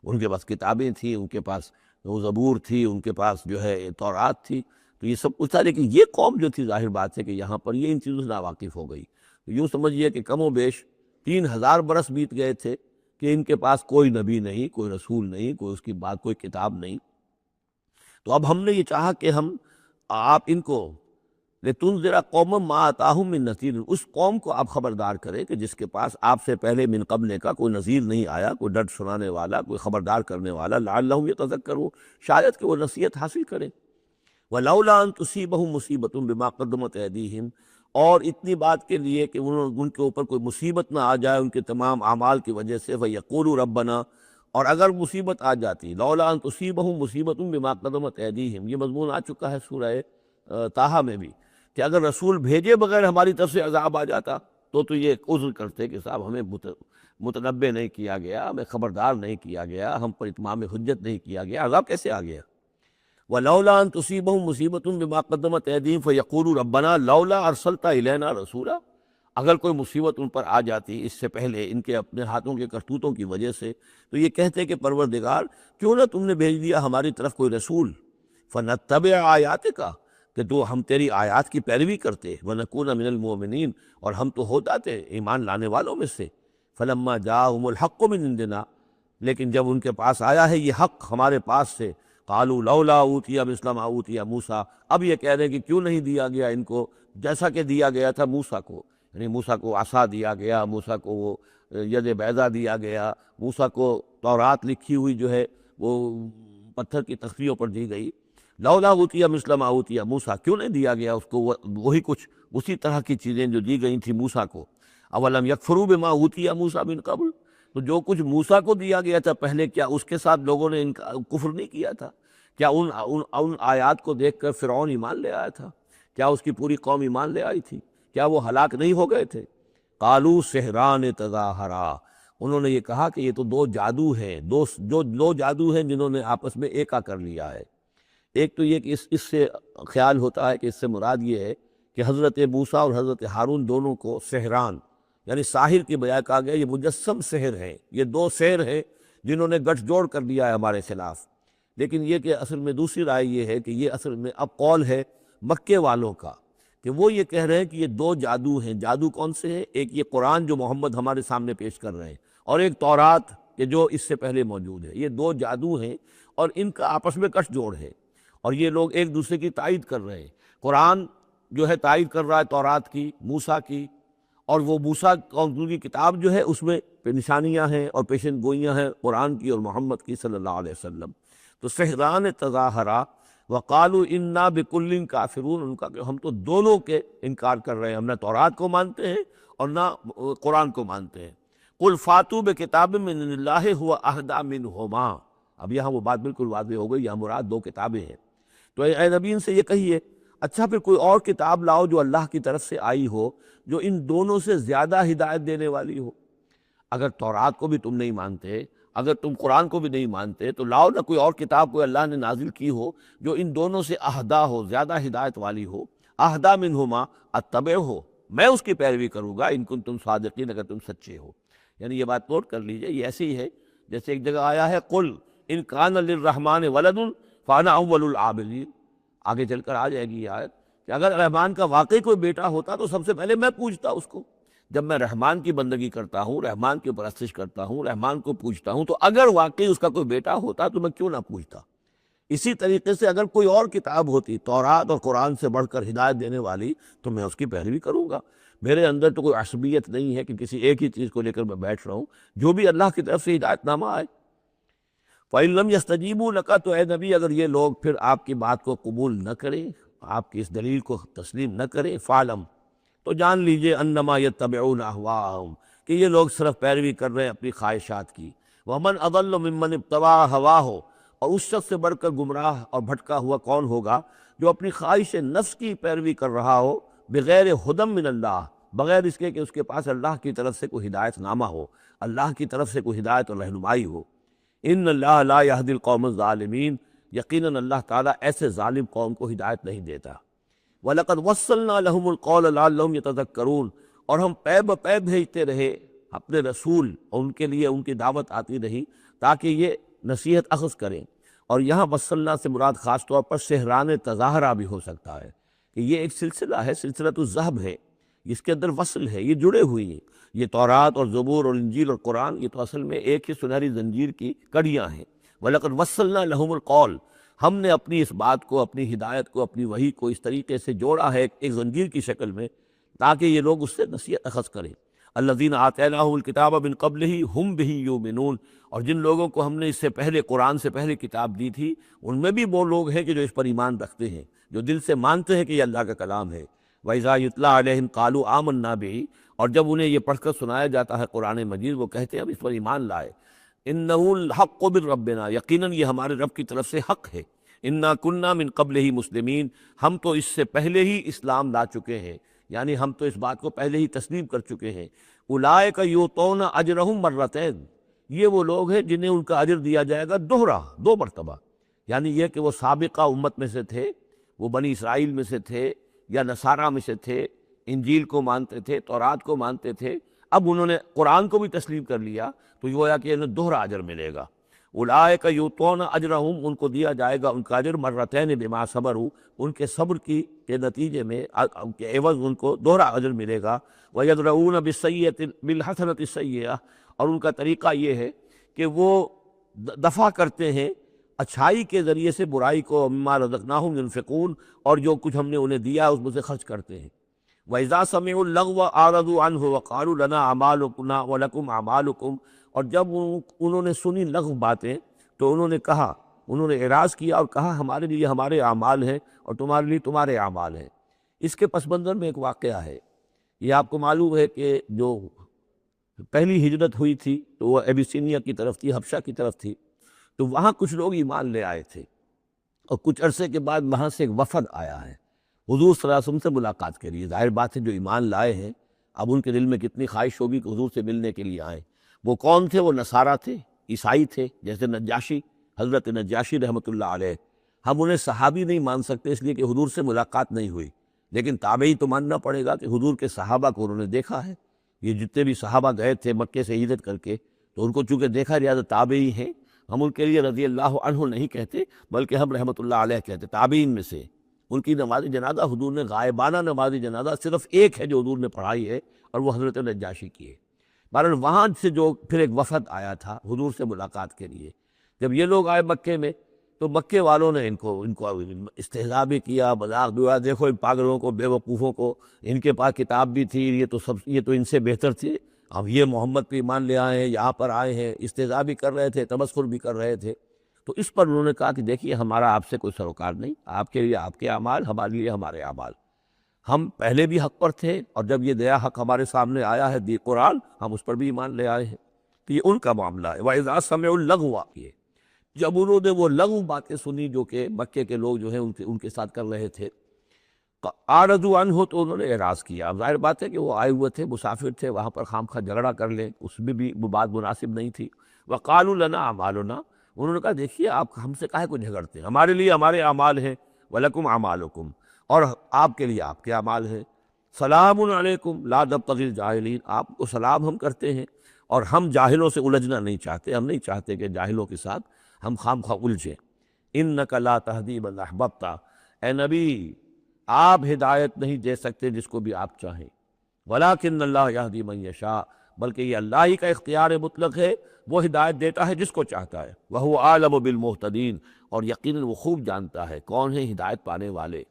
ان کے پاس کتابیں تھیں، ان کے پاس وہ زبور تھی، ان کے پاس جو ہے تورات تھی، تو یہ سب کچھ تھا، لیکن یہ قوم جو تھی ظاہر بات ہے کہ یہاں پر یہ ان چیزوں سے ناواقف ہو گئی، تو یوں سمجھیے کہ کم و بیش 3000 برس بیت گئے تھے کہ ان کے پاس کوئی نبی نہیں، کوئی رسول نہیں، کوئی اس کی بات کوئی کتاب نہیں۔ تو اب ہم نے یہ چاہا کہ ہم آپ ان کو لِتُنذِرَ قَوْمًا مَا آتَاهُم مِّن نَذِيرٍ، اس قوم کو آپ خبردار کریں کہ جس کے پاس آپ سے پہلے من قبل کا کوئی نذیر نہیں آیا، کوئی ڈر سنانے والا، کوئی خبردار کرنے والا، لعلہم یتذکرون، شاید کہ وہ نصیحت حاصل کریں۔ وَلَوْلَا أَن تُصِيبَهُم مُّصِيبَةٌ بِمَا قَدَّمَتْ أَيْدِيهِمْ، اور اتنی بات کے لیے کہ ان کے اوپر کوئی مصیبت نہ آ جائے ان کے تمام اعمال کی وجہ سے، فَيَقُولُوا رَبَّنَا، اور اگر مصیبت آ جاتی، لولا ان تصیبہم مصیبت بما قدمت ایدیہم، یہ مضمون آ چکا ہے سورہ طٰہٰ میں بھی، کہ اگر رسول بھیجے بغیر ہماری طرف سے عذاب آ جاتا تو یہ عذر کرتے کہ صاحب ہمیں متنبع نہیں کیا گیا، ہمیں خبردار نہیں کیا گیا، ہم پر اتمام حجت نہیں کیا گیا، عذاب کیسے آ گیا؟ وَلَوْلَا أَن تُصِيبَهُم مُّصِيبَةٌ بِمَا قَدَّمَتْ أَيْدِيهِمْ فَيَقُولُوا رَبَّنَا لَوْلَا أَرْسَلْتَ إِلَيْنَا رَسُولًا، اگر کوئی مصیبت ان پر آ جاتی اس سے پہلے ان کے اپنے ہاتھوں کے کرتوتوں کی وجہ سے، تو یہ کہتے کہ پروردگار کیوں نہ تم نے بھیج دیا ہماری طرف کوئی رسول، فَنَتَّبِعَ آیَاتِکَ، کہ تو ہم تیری آیات کی پیروی کرتے، وَنَكُونَ مِنَ الْمُؤْمِنِينَ، اور ہم تو ہو جاتے ایمان لانے والوں میں سے۔ فَلَمَّا جَاءَهُمُ الْحَقُّ مِنْ عِنْدِنَا، لیکن جب ان کے پاس آیا ہے یہ حق ہمارے پاس سے، قالوا لولا اوتي مثل ما اوتي موسیٰ، اب یہ کہہ رہے ہیں کہ کیوں نہیں دیا گیا ان کو جیسا کہ دیا گیا تھا موسیٰ کو، یعنی موسیٰ کو عصا دیا گیا، موسیٰ کو وہ ید بیضا دیا گیا، موسیٰ کو تورات لکھی ہوئی جو ہے وہ پتھر کی تختیوں پر دی گئی، لولا اوتي مثل ما اوتي موسیٰ، کیوں نہیں دیا گیا اس کو وہی کچھ اسی طرح کی چیزیں جو دی گئی تھی موسیٰ کو؟ اولم یکفروا بما اوتي موسیٰ من قبل، تو جو کچھ موسیٰ کو دیا گیا تھا پہلے، کیا اس کے ساتھ لوگوں نے کفر نہیں کیا تھا؟ کیا ان آیات کو دیکھ کر فرعون ایمان لے آیا تھا؟ کیا اس کی پوری قوم ایمان لے آئی تھی؟ کیا وہ ہلاک نہیں ہو گئے تھے؟ قالوا سحران تظاہرا، انہوں نے یہ کہا کہ یہ تو دو جادو ہیں، دو جادو ہیں جنہوں نے آپس میں ایکا کر لیا ہے۔ ایک تو یہ کہ اس سے خیال ہوتا ہے کہ اس سے مراد یہ ہے کہ حضرت موسیٰ اور حضرت ہارون دونوں کو سحران، یعنی ساحر کی بجائے کہا گیا یہ مجسم سحر ہیں، یہ دو سحر ہیں جنہوں نے گٹھ جوڑ کر دیا ہے ہمارے خلاف۔ لیکن یہ کہ اصل میں دوسری رائے یہ ہے کہ یہ اصل میں اب قول ہے مکے والوں کا، کہ وہ یہ کہہ رہے ہیں کہ یہ دو جادو ہیں۔ جادو کون سے ہیں؟ ایک یہ قرآن جو محمد ہمارے سامنے پیش کر رہے ہیں، اور ایک تورات کہ جو اس سے پہلے موجود ہے، یہ دو جادو ہیں اور ان کا آپس میں گٹھ جوڑ ہے، اور یہ لوگ ایک دوسرے کی تائید کر رہے ہیں۔ قرآن جو ہے تائید کر رہا ہے تورات کی، موسیٰ کی، اور وہ موسیٰ کی کتاب جو ہے اس میں نشانیاں ہیں اور پیشن گوئیاں ہیں قرآن کی اور محمد کی صلی اللہ علیہ وسلم۔ تو سحران تظاہرا وقالوا انا بکل کافرون، ان کا کہ ہم تو دونوں کے انکار کر رہے ہیں، ہم نہ تورات کو مانتے ہیں اور نہ قرآن کو مانتے ہیں۔ قل فاتوا بکتاب من اللہ هو اہدی منہما، اب یہاں وہ بات بالکل واضح ہو گئی، یہاں مراد دو کتابیں ہیں۔ تو اے نبی ان سے یہ کہیے اچھا پھر کوئی اور کتاب لاؤ جو اللہ کی طرف سے آئی ہو، جو ان دونوں سے زیادہ ہدایت دینے والی ہو۔ اگر تورات کو بھی تم نہیں مانتے، اگر تم قرآن کو بھی نہیں مانتے، تو لاؤ نہ کوئی اور کتاب کوئی اللہ نے نازل کی ہو جو ان دونوں سے اہدا ہو، زیادہ ہدایت والی ہو۔ اہدا منہما اتبع ہو، میں اس کی پیروی کروں گا ان کنتم صادقین، اگر تم سچے ہو۔ یعنی یہ بات نوٹ کر لیجئے، یہ ایسی ہے جیسے ایک جگہ آیا ہے قل ان کان للرحمن ولد فانا اول العابدین، آگے چل کر آ جائے گی یہ آیت کہ اگر رحمان کا واقعی کوئی بیٹا ہوتا تو سب سے پہلے میں پوچھتا اس کو۔ جب میں رحمان کی بندگی کرتا ہوں، رحمان کی پرستش کرتا ہوں، رحمان کو پوچھتا ہوں، تو اگر واقعی اس کا کوئی بیٹا ہوتا تو میں کیوں نہ پوچھتا۔ اسی طریقے سے اگر کوئی اور کتاب ہوتی تورات اور قرآن سے بڑھ کر ہدایت دینے والی تو میں اس کی پیروی کروں گا۔ میرے اندر تو کوئی عصبیت نہیں ہے کہ کسی ایک ہی چیز کو لے کر میں بیٹھ رہا ہوں، جو بھی اللہ کی طرف سے ہدایت نامہ آئے۔ فَإِن لَمْ يَسْتَجِيبُوا لَكَ، تو اے نبی اگر یہ لوگ پھر آپ کی بات کو قبول نہ کریں، آپ کی اس دلیل کو تسلیم نہ کریں، فعلم، تو جان لیجئے انما یتبعون اہواءہم، کہ یہ لوگ صرف پیروی کر رہے ہیں اپنی خواہشات کی، ومن اضل ممن ابتغى ہواہ، اور اس شخص سے بڑھ کر گمراہ اور بھٹکا ہوا کون ہوگا جو اپنی خواہش نفس کی پیروی کر رہا ہو، بغیر ہدی من اللہ، بغیر اس کے کہ اس کے پاس اللہ کی طرف سے کوئی ہدایت نامہ ہو، اللہ کی طرف سے کوئی ہدایت اور رہنمائی ہو۔ ان اللہ لا یہدی القوم الظالمین، یقیناً اللہ تعالیٰ ایسے ظالم قوم کو ہدایت نہیں دیتا۔ وَلَقَدْ وَصَّلْنَا لَهُمُ الْقَوْلَ لَعَلَّهُمْ يَتَذَكَّرُونَ، اور ہم پے بپے بھیجتے رہے اپنے رسول، اور ان کے لیے ان کی دعوت آتی رہی تاکہ یہ نصیحت اخذ کریں۔ اور یہاں وصلنا سے مراد خاص طور پر سہران تظاہرہ بھی ہو سکتا ہے، کہ یہ ایک سلسلہ ہے، سلسلۃ الذہب ہے، اس کے اندر وصل ہے، یہ جڑے ہوئی ہیں، یہ تورات اور زبور اور انجیل اور قرآن، یہ تو اصل میں ایک ہی سنہری زنجیر کی کڑیاں ہیں۔ وَلَقَدْ وَصَّلْنَا لَهُمُ الْقَوْلَ، ہم نے اپنی اس بات کو، اپنی ہدایت کو، اپنی وحی کو اس طریقے سے جوڑا ہے ایک زنجیر کی شکل میں، تاکہ یہ لوگ اس سے نصیحت اخذ کریں۔ الذین آتیناہم الکتاب من قبلہ ہم بہ یؤمنون، اور جن لوگوں کو ہم نے اس سے پہلے، قرآن سے پہلے کتاب دی تھی، ان میں بھی وہ لوگ ہیں کہ جو اس پر ایمان رکھتے ہیں، جو دل سے مانتے ہیں کہ یہ اللہ کا کلام ہے۔ وَإِذَا يُتْلَىٰ عَلَيْهِمْ قَالُوا آمَنَّا بِهِ، اور جب انہیں یہ پڑھ کر سنایا جاتا ہے قرآن مجید، وہ کہتے ہیں ہم اس پر ایمان لائے۔ إِنَّهُ الْحَقُّ مِن رَّبِّنَا، یقیناً یہ ہمارے رب کی طرف سے حق ہے۔ إِنَّا كُنَّا مِن قَبْلِهِ مُسْلِمِينَ، ہم تو اس سے پہلے ہی اسلام لا چکے ہیں، یعنی ہم تو اس بات کو پہلے ہی تسلیم کر چکے ہیں۔ أُولَٰئِكَ يُؤْتَوْنَ أَجْرَهُم مَّرَّتَيْنِ، یہ وہ لوگ ہیں جنہیں ان کا اجر دیا جائے گا دوہرا، دو مرتبہ، یعنی یہ کہ وہ سابقہ امت میں سے تھے، وہ بنی اسرائیل میں سے تھے یا نصارہ میں سے تھے، انجیل کو مانتے تھے، تورات کو مانتے تھے، اب انہوں نے قرآن کو بھی تسلیم کر لیا، تو گویا کہ انہیں دوہرا اجر ملے گا۔ اولئک یؤتون اجرہم، ان کو دیا جائے گا ان کا اجر مرتین بما صبروا، ان کے صبر کے نتیجے میں، ان کے عوض ان کو دوہرا اجر ملے گا۔ وَيَدْرَؤُونَ بِالْحَسَنَةِ السَّيِّئَةَ، اور ان کا طریقہ یہ ہے کہ وہ دفع کرتے ہیں اچھائی کے ذریعے سے برائی کو، مما رزقناہم ينفقون، اور جو کچھ ہم نے انہیں دیا اس میں سے خرچ کرتے ہیں۔ وَإِذَا سَمِعُوا اللَّغْوَ أَعْرَضُوا عَنْهُ وَقَالُوا لَنَا أَعْمَالُنَا وَلَكُمْ أَعْمَالُكُمْ، اور جب انہوں نے سنی لغو باتیں تو انہوں نے کہا، انہوں نے اعراض کیا اور کہا ہمارے لیے ہمارے اعمال ہیں اور تمہارے لیے تمہارے اعمال ہیں۔ اس کے پس منظر میں ایک واقعہ ہے، یہ آپ کو معلوم ہے کہ جو پہلی ہجرت ہوئی تھی تو وہ ایبیسینیا کی طرف تھی، حبشہ کی طرف تھی، تو وہاں کچھ لوگ ایمان لے آئے تھے، اور کچھ عرصے کے بعد وہاں سے ایک وفد آیا ہے حضور صلی اللہ علیہ وسلم سے ملاقات کے لیے۔ ظاہر بات ہے جو ایمان لائے ہیں اب ان کے دل میں کتنی خواہش ہوگی کہ حضور سے ملنے کے لیے آئیں۔ وہ کون تھے؟ وہ نصارہ تھے، عیسائی تھے، جیسے نجاشی، حضرت نجاشی رحمۃ اللہ علیہ۔ ہم انہیں صحابی نہیں مان سکتے اس لیے کہ حضور سے ملاقات نہیں ہوئی، لیکن تابعی تو ماننا پڑے گا کہ حضور کے صحابہ کو انہوں نے دیکھا ہے۔ یہ جتنے بھی صحابہ گئے تھے مکے سے ہجرت کر کے، تو ان کو چونکہ دیکھا، لہٰذا تابعی ہیں، ہم ان کے لیے رضی اللہ عنہ نہیں کہتے بلکہ ہم رحمۃ اللہ علیہ کہتے، تابعین میں سے۔ ان کی نماز جنازہ حضور نے، غائبانہ نماز جنازہ صرف ایک ہے جو حضور نے پڑھائی ہے، اور وہ حضرت نجاشی کی ہے۔ بہرحال وہاں سے جو پھر ایک وفد آیا تھا حضور سے ملاقات کے لیے، جب یہ لوگ آئے مکے میں تو مکے والوں نے ان کو استہزاء بھی کیا، مذاق بھی ہوا، دیکھو ان پاگلوں کو، بے وقوفوں کو، ان کے پاس کتاب بھی تھی، یہ تو ان سے بہتر تھے، اب یہ محمد پہ ایمان لے آئے ہیں، یہاں پر آئے ہیں، استہزاء بھی کر رہے تھے، تمسخر بھی کر رہے تھے۔ تو اس پر انہوں نے کہا کہ دیکھیے ہمارا آپ سے کوئی سروکار نہیں، آپ کے لیے آپ کے اعمال، ہمارے لیے ہمارے اعمال، ہم پہلے بھی حق پر تھے، اور جب یہ نیا حق ہمارے سامنے آیا ہے دی قرآن، ہم اس پر بھی ایمان لے آئے ہیں۔ تو یہ ان کا معاملہ ہے۔ وَإِذَا سَمِعُوا اللَّغْوَ، یہ جب انہوں نے وہ لغو باتیں سنی جو کہ مکے کے لوگ جو ہیں ان کے ساتھ کر رہے تھے، أَعْرَضُوا عَنْهُ، تو انہوں نے اعراض کیا۔ اب ظاہر بات ہے کہ وہ آئے ہوئے تھے، مسافر تھے، وہاں پر خام خواہ جھگڑا کر لیں، اس میں بھی وہ بات مناسب نہیں تھی۔ وَقَالُوا لَنَا أَعْمَالُنَا، انہوں نے کہا دیکھیے آپ ہم سے کاہے کو جھگڑتے ہیں، ہمارے لیے ہمارے اعمال ہیں، وَلَكُمْ أَعْمَالُكُمْ، اور آپ کے لیے آپ کے اعمال ہیں۔ سلام علیکم لا نبتغی الجاہلین، آپ کو سلام ہم کرتے ہیں، اور ہم جاہلوں سے الجھنا نہیں چاہتے، ہم نہیں چاہتے کہ جاہلوں کے ساتھ ہم خام خواہ الجھیں۔ انک لا تہدی من احببت، اے نبی آپ ہدایت نہیں دے سکتے جس کو بھی آپ چاہیں، ولکن اللہ یہدی من یشاء، بلکہ یہ اللہ ہی کا اختیار مطلق ہے، وہ ہدایت دیتا ہے جس کو چاہتا ہے۔ وہو اعلم بالمہتدین، اور یقیناً وہ خوب جانتا ہے کون ہیں ہدایت پانے والے،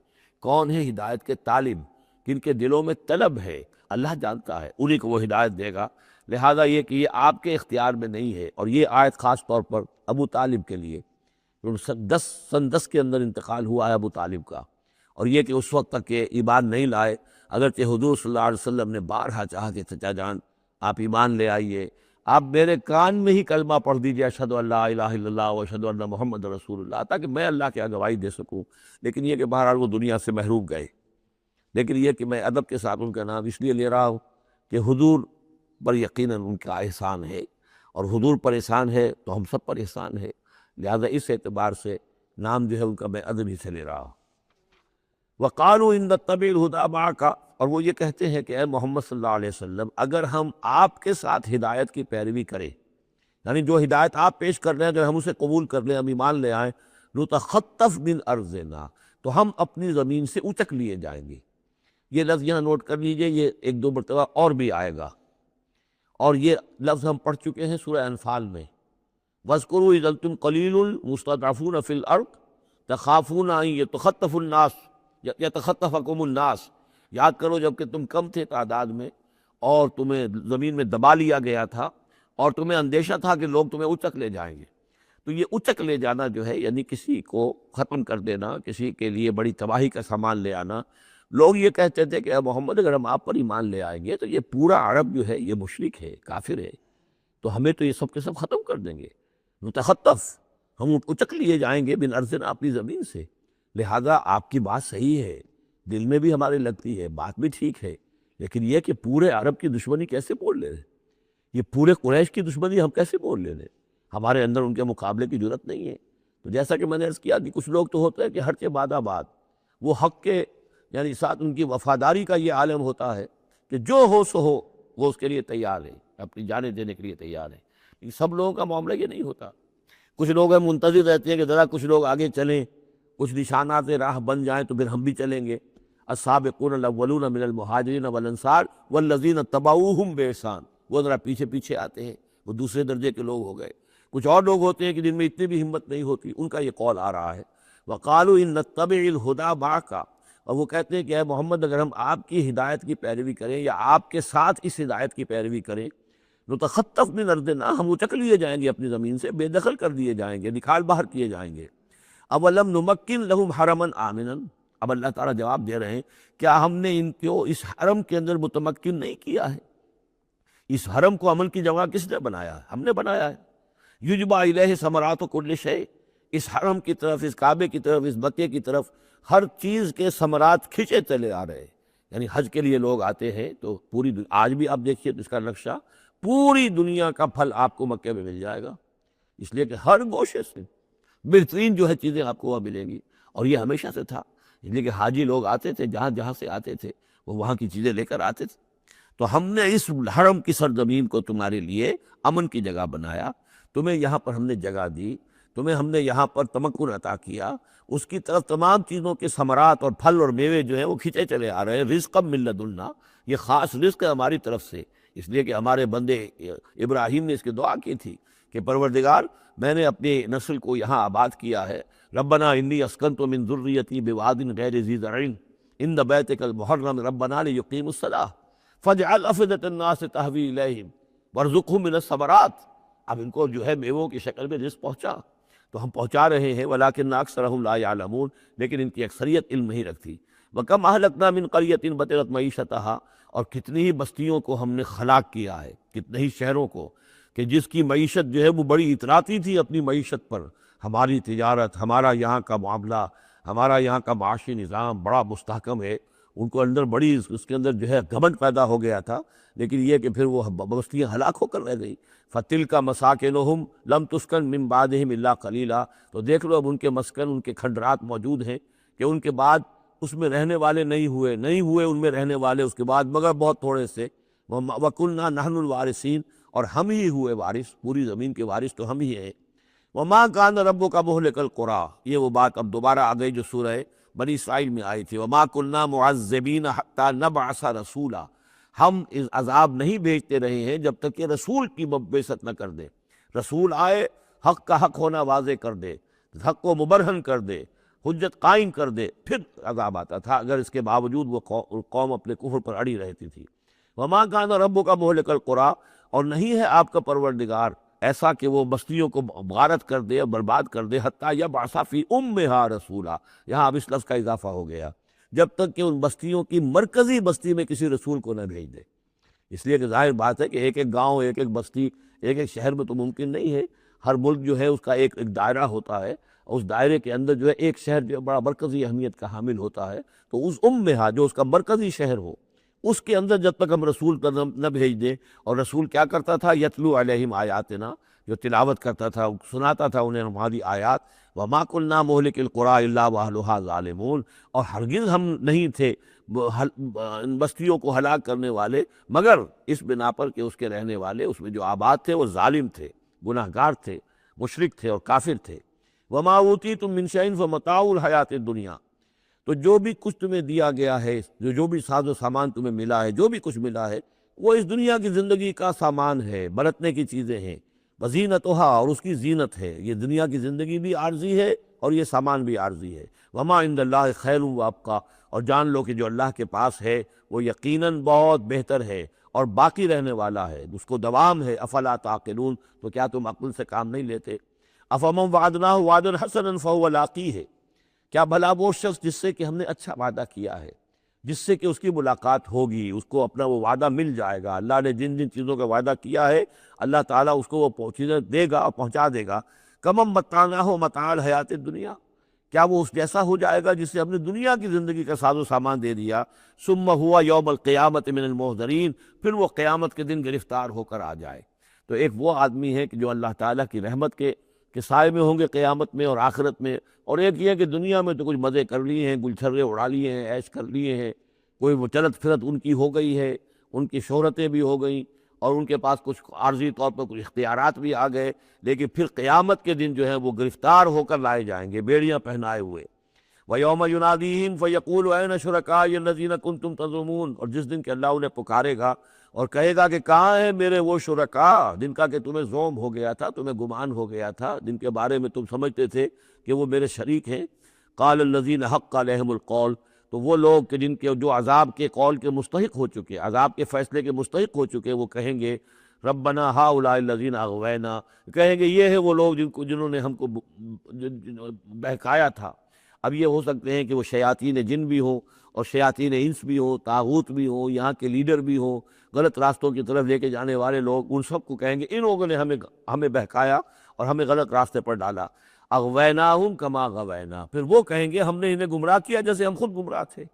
کون ہیں ہدایت کے طالب، جن کے دلوں میں طلب ہے، اللہ جانتا ہے، انہی کو وہ ہدایت دے گا۔ لہٰذا یہ کہ یہ آپ کے اختیار میں نہیں ہے، اور یہ آیت خاص طور پر ابو طالب کے لیے، سن 10 کے اندر انتقال ہوا ہے ابو طالب کا، اور یہ کہ اس وقت تک کہ ایمان نہیں لائے، اگرچہ حضور صلی اللہ علیہ وسلم نے بارہا چاہا کہ چچا جان آپ ایمان لے آئیے، آپ میرے کان میں ہی کلمہ پڑھ دیجیے اشہد ان لا الہ الا اللہ و اشہد ان محمد رسول اللہ، تاکہ میں اللہ کی گواہی دے سکوں۔ لیکن یہ کہ بہرحال وہ دنیا سے محروم گئے۔ لیکن یہ کہ میں ادب کے ساتھ ان کا نام اس لیے لے رہا ہوں کہ حضور پر یقیناً ان کا احسان ہے، اور حضور پر احسان ہے تو ہم سب پر احسان ہے، لہذا اس اعتبار سے نام جو ہے ان کا میں ادب ہی سے لے رہا ہوں۔ وقالوا ان نتبع الہدی معک، اور وہ یہ کہتے ہیں کہ اے محمد صلی اللہ علیہ وسلم اگر ہم آپ کے ساتھ ہدایت کی پیروی کریں، یعنی جو ہدایت آپ پیش کر رہے ہیں اگر ہم اسے قبول کر لیں، ہم ایمان لے آئیں، نتخطف من ارضنا، تو ہم اپنی زمین سے اچک لیے جائیں گے۔ یہ لفظ یہاں نوٹ کر لیجئے، یہ ایک دو مرتبہ اور بھی آئے گا، اور یہ لفظ ہم پڑھ چکے ہیں سورہ انفال میں۔ وَاذْكُرُوا إِذْ أَنْتُمْ قَلِيلٌ مُسْتَضْعَفُونَ فِي الْأَرْضِ تَخَافُونَ أَنْ يَتَخَطَّفَكُمُ النَّاسُ، یاد کرو جب کہ تم کم تھے تعداد میں اور تمہیں زمین میں دبا لیا گیا تھا، اور تمہیں اندیشہ تھا کہ لوگ تمہیں اچک لے جائیں گے۔ تو یہ اچک لے جانا جو ہے یعنی کسی کو ختم کر دینا، کسی کے لیے بڑی تباہی کا سامان لے آنا۔ لوگ یہ کہتے تھے کہ اے محمد اگر ہم آپ پر ایمان لے آئیں گے تو یہ پورا عرب جو ہے یہ مشرک ہے، کافر ہے، تو ہمیں تو یہ سب کے سب ختم کر دیں گے، متخطف، ہم اچک لیے جائیں گے بن ارضنا، اپنی زمین سے۔ لہذا آپ کی بات صحیح ہے، دل میں بھی ہمارے لگتی ہے، بات بھی ٹھیک ہے، لیکن یہ کہ پورے عرب کی دشمنی کیسے بول لے رہے، یہ پورے قریش کی دشمنی ہم کیسے بول لے رہے، ہمارے اندر ان کے مقابلے کی جرت نہیں ہے۔ تو جیسا کہ میں نے عرض کیا کہ کچھ لوگ تو ہوتے ہیں کہ ہر کے بعد آباد، وہ حق کے یعنی ساتھ ان کی وفاداری کا یہ عالم ہوتا ہے کہ جو ہو سو ہو، وہ اس کے لیے تیار ہے، اپنی جانیں دینے کے لیے تیار ہے۔ لیکن سب لوگوں کا معاملہ یہ نہیں ہوتا، کچھ لوگ ہیں منتظر رہتے ہیں کہ ذرا کچھ لوگ آگے چلیں، کچھ نشانات راہ بن جائیں تو پھر ہم بھی چلیں گے۔ السابقون الاولون من المہاجرین والانصار والذین اتبعوہم باحسان، وہ ذرا پیچھے پیچھے آتے ہیں، وہ دوسرے درجے کے لوگ ہو گئے۔ کچھ اور لوگ ہوتے ہیں کہ جن میں اتنی بھی ہمت نہیں ہوتی، ان کا یہ قول آ رہا ہے وقالوا ان نتبع الہدی معک، اور وہ کہتے ہیں کہ اے محمد اگر ہم آپ کی ہدایت کی پیروی کریں یا آپ کے ساتھ اس ہدایت کی پیروی کریں، نتخطف من ارضنا، ہم اچک لیے جائیں گے اپنی زمین سے، بے دخل کر دیے جائیں گے، نکال باہر کیے جائیں گے۔ اولم نمکن لہم حرما آمنا، اب اللہ تعالیٰ جواب دے رہے ہیں کیا ہم نے ان کو اس حرم کے اندر متمکن نہیں کیا ہے؟ اس حرم کو عمل کی جگہ کس نے بنایا ہے؟ ہم نے بنایا ہے۔ یجبا الیہ ثمرات کل شیء، اس حرم کی طرف، اس کعبے کی طرف، اس مکے کی طرف ہر چیز کے ثمرات کھنچے چلے آ رہے ہیں۔ یعنی حج کے لیے لوگ آتے ہیں تو پوری آج بھی آپ دیکھیے اس کا نقشہ، پوری دنیا کا پھل آپ کو مکے میں مل جائے گا، اس لیے کہ ہر گوشے سے بہترین جو ہے چیزیں آپ کو وہاں ملیں گی، اور یہ ہمیشہ سے تھا، اس لیے کہ حاجی لوگ آتے تھے، جہاں جہاں سے آتے تھے وہ وہاں کی چیزیں لے کر آتے تھے۔ تو ہم نے اس حرم کی سرزمین کو تمہارے لیے امن کی جگہ بنایا، تمہیں یہاں پر ہم نے جگہ دی، تمہیں ہم نے یہاں پر تمکن عطا کیا، اس کی طرف تمام چیزوں کے ثمرات اور پھل اور میوے جو ہیں وہ کھنچے چلے آ رہے ہیں۔ رزقا من لدنا، یہ خاص رزق ہے ہماری طرف سے، اس لیے کہ ہمارے بندے ابراہیم نے اس کی دعا کی تھی کہ پروردگار میں نے اپنی نسل کو یہاں آباد کیا ہے، ربنا انی اسکنت من ذریتی بواد غیر ذی زرع عند بیتک المحرم ربنا لیقیموا الصلاۃ فاجعل افئدۃ الناس تہوی الیہم وارزقہم من الثمرات۔ اب ان کو جو ہے میووں کی شکل میں رزق پہنچا تو ہم پہنچا رہے ہیں، ولکن اکثرہم لا یعلمون، لیکن ان کی اکثریت علم نہیں رکھتی۔ وکم اہلکنا من قریۃ بطرت معیشتہا، اور کتنی ہی بستیوں کو ہم نے ہلاک کیا ہے، کتنے ہی شہروں کو کہ جس کی معیشت جو ہے وہ بڑی اتراتی تھی اپنی معیشت پر، ہماری تجارت، ہمارا یہاں کا معاملہ، ہمارا یہاں کا معاشی نظام بڑا مستحکم ہے، ان کو اندر بڑی اس کے اندر جو ہے گھمنڈ پیدا ہو گیا تھا، لیکن یہ کہ پھر وہ بستیاں ہلاک ہو کر رہ گئی۔ فَتِلْكَ مَسَاكِنُهُمْ لَمْ تُسْكَنْ مِنْ بَعْدِهِمْ إِلَّا قَلِيلًا، تو دیکھ لو اب ان کے مسکن، ان کے کھنڈرات موجود ہیں کہ ان کے بعد اس میں رہنے والے نہیں ہوئے ان میں رہنے والے اس کے بعد مگر بہت تھوڑے سے۔ وَكُنَّا نَحْنُ الْوَارِثِينَ، اور ہم ہی ہوئے وارث، پوری زمین کے وارث تو ہم ہی ہیں۔ وَمَا كَانَ رَبُّكَ مُهْلِكَ الْقُرَىٰ، یہ وہ بات اب دوبارہ آ گئی جو سورہ بنی اسرائیل میں آئی تھی، وَمَا كُنَّا مُعَذِّبِينَ حَتَّىٰ نَبْعَثَ رَسُولًا، ہم اس عذاب نہیں بھیجتے رہے ہیں جب تک کہ رسول کی بعثت نہ کر دے، رسول آئے حق کا حق ہونا واضح کر دے، حق کو مبرہن کر دے، حجت قائم کر دے، پھر عذاب آتا تھا، اگر اس کے باوجود وہ قوم اپنے کفر پر اڑی رہتی تھی۔ وَمَا كَانَ رَبُّكَ مُهْلِكَ الْقُرَىٰ، اور نہیں ہے آپ کا پروردگار ایسا کہ وہ بستیوں کو غارت کر دے، برباد کر دے، حتیٰ یبعث فی امہا رسولا، یہاں اب اس لفظ کا اضافہ ہو گیا جب تک کہ ان بستیوں کی مرکزی بستی میں کسی رسول کو نہ بھیج دے۔ اس لیے کہ ظاہر بات ہے کہ ایک ایک گاؤں، ایک ایک بستی، ایک ایک شہر میں تو ممکن نہیں ہے۔ ہر ملک جو ہے اس کا ایک دائرہ ہوتا ہے، اور اس دائرے کے اندر جو ہے ایک شہر جو بڑا مرکزی اہمیت کا حامل ہوتا ہے، تو اس میں جو اس کا مرکزی شہر ہو، اس کے اندر جب تک ہم رسول کا نہ بھیج دیں۔ اور رسول کیا کرتا تھا؟ یتلو علیہم آیاتنا، جو تلاوت کرتا تھا، سناتا تھا انہیں ہماری آیات۔ وما کنا مہلک القری الا واہلھا ظالمون، اور ہرگز ہم نہیں تھے ان بستیوں کو ہلاک کرنے والے مگر اس بنا پر کہ اس کے رہنے والے، اس میں جو آباد تھے وہ ظالم تھے، گناہ گار تھے، مشرک تھے اور کافر تھے۔ وما اوتیتم من شیء فمتاع الحیات الدنیا، تو جو بھی کچھ تمہیں دیا گیا ہے، جو بھی ساز و سامان تمہیں ملا ہے، جو بھی کچھ ملا ہے، وہ اس دنیا کی زندگی کا سامان ہے، برتنے کی چیزیں ہیں۔ وزینتھا، اور اس کی زینت ہے۔ یہ دنیا کی زندگی بھی عارضی ہے اور یہ سامان بھی عارضی ہے۔ وما عند اللہ خیر وابقیٰ، اور جان لو کہ جو اللہ کے پاس ہے وہ یقیناً بہت بہتر ہے اور باقی رہنے والا ہے، اس کو دوام ہے۔ افلا تعقلون، تو کیا تم عقل سے کام نہیں لیتے؟ افمن وعدناہ وعدا حسنا فہو لاقیہ، کیا بھلا وہ شخص جس سے کہ ہم نے اچھا وعدہ کیا ہے، جس سے کہ اس کی ملاقات ہوگی، اس کو اپنا وہ وعدہ مل جائے گا۔ اللہ نے جن جن چیزوں کا وعدہ کیا ہے اللہ تعالیٰ اس کو وہ چیزیں دے گا اور پہنچا دے گا۔ کمم متعناہ متاع الحیات الدنیا، کیا وہ اس جیسا ہو جائے گا جسے ہم نے دنیا کی زندگی کا ساز و سامان دے دیا؟ ثم ہوا یوم القیامت من المحضرین، پھر وہ قیامت کے دن گرفتار ہو کر آ جائے۔ تو ایک وہ آدمی ہے کہ جو اللہ تعالیٰ کی رحمت کے سائے میں ہوں گے قیامت میں اور آخرت میں، اور ایک یہ کہ دنیا میں تو کچھ مزے کر لیے ہیں، گل چھرے اڑا لیے ہیں، عیش کر لیے ہیں، کوئی وہ چلت پھرت ان کی ہو گئی ہے، ان کی شہرتیں بھی ہو گئیں اور ان کے پاس کچھ عارضی طور پر کچھ اختیارات بھی آ گئے، لیکن پھر قیامت کے دن جو ہے وہ گرفتار ہو کر لائے جائیں گے بیڑیاں پہنائے ہوئے۔ وَيَوْمَ يُنَادِيهِمْ فَيَقُولُ أَيْنَ شُرَكَائِيَ الَّذِينَ كُنتُمْ تَزْعُمُونَ، اور جس دن کہ اللہ انہیں پکارے گا اور کہے گا کہ کہاں ہیں میرے وہ شرکاء جن کا کہ تمہیں زوم ہو گیا تھا، تمہیں گمان ہو گیا تھا، جن کے بارے میں تم سمجھتے تھے کہ وہ میرے شریک ہیں۔ قال الذین حق علیہم القول، تو وہ لوگ کہ جن کے جو عذاب کے قول کے مستحق ہو چکے، عذاب کے فیصلے کے مستحق ہو چکے، وہ کہیں گے ربنا ہؤلاء الذین اغوینا، کہیں گے یہ ہے وہ لوگ جنہوں نے ہم کو بہکایا تھا۔ اب یہ ہو سکتے ہیں کہ وہ شیاطین جن بھی ہوں اور شیاطین انس بھی ہوں، طاغوت بھی ہوں، یہاں کے لیڈر بھی ہوں، غلط راستوں کی طرف لے کے جانے والے لوگ، ان سب کو کہیں گے ان لوگوں نے ہمیں بہکایا اور ہمیں غلط راستے پر ڈالا۔ اغویناہم کما غوینا، پھر وہ کہیں گے ہم نے انہیں گمراہ کیا جیسے ہم خود گمراہ تھے،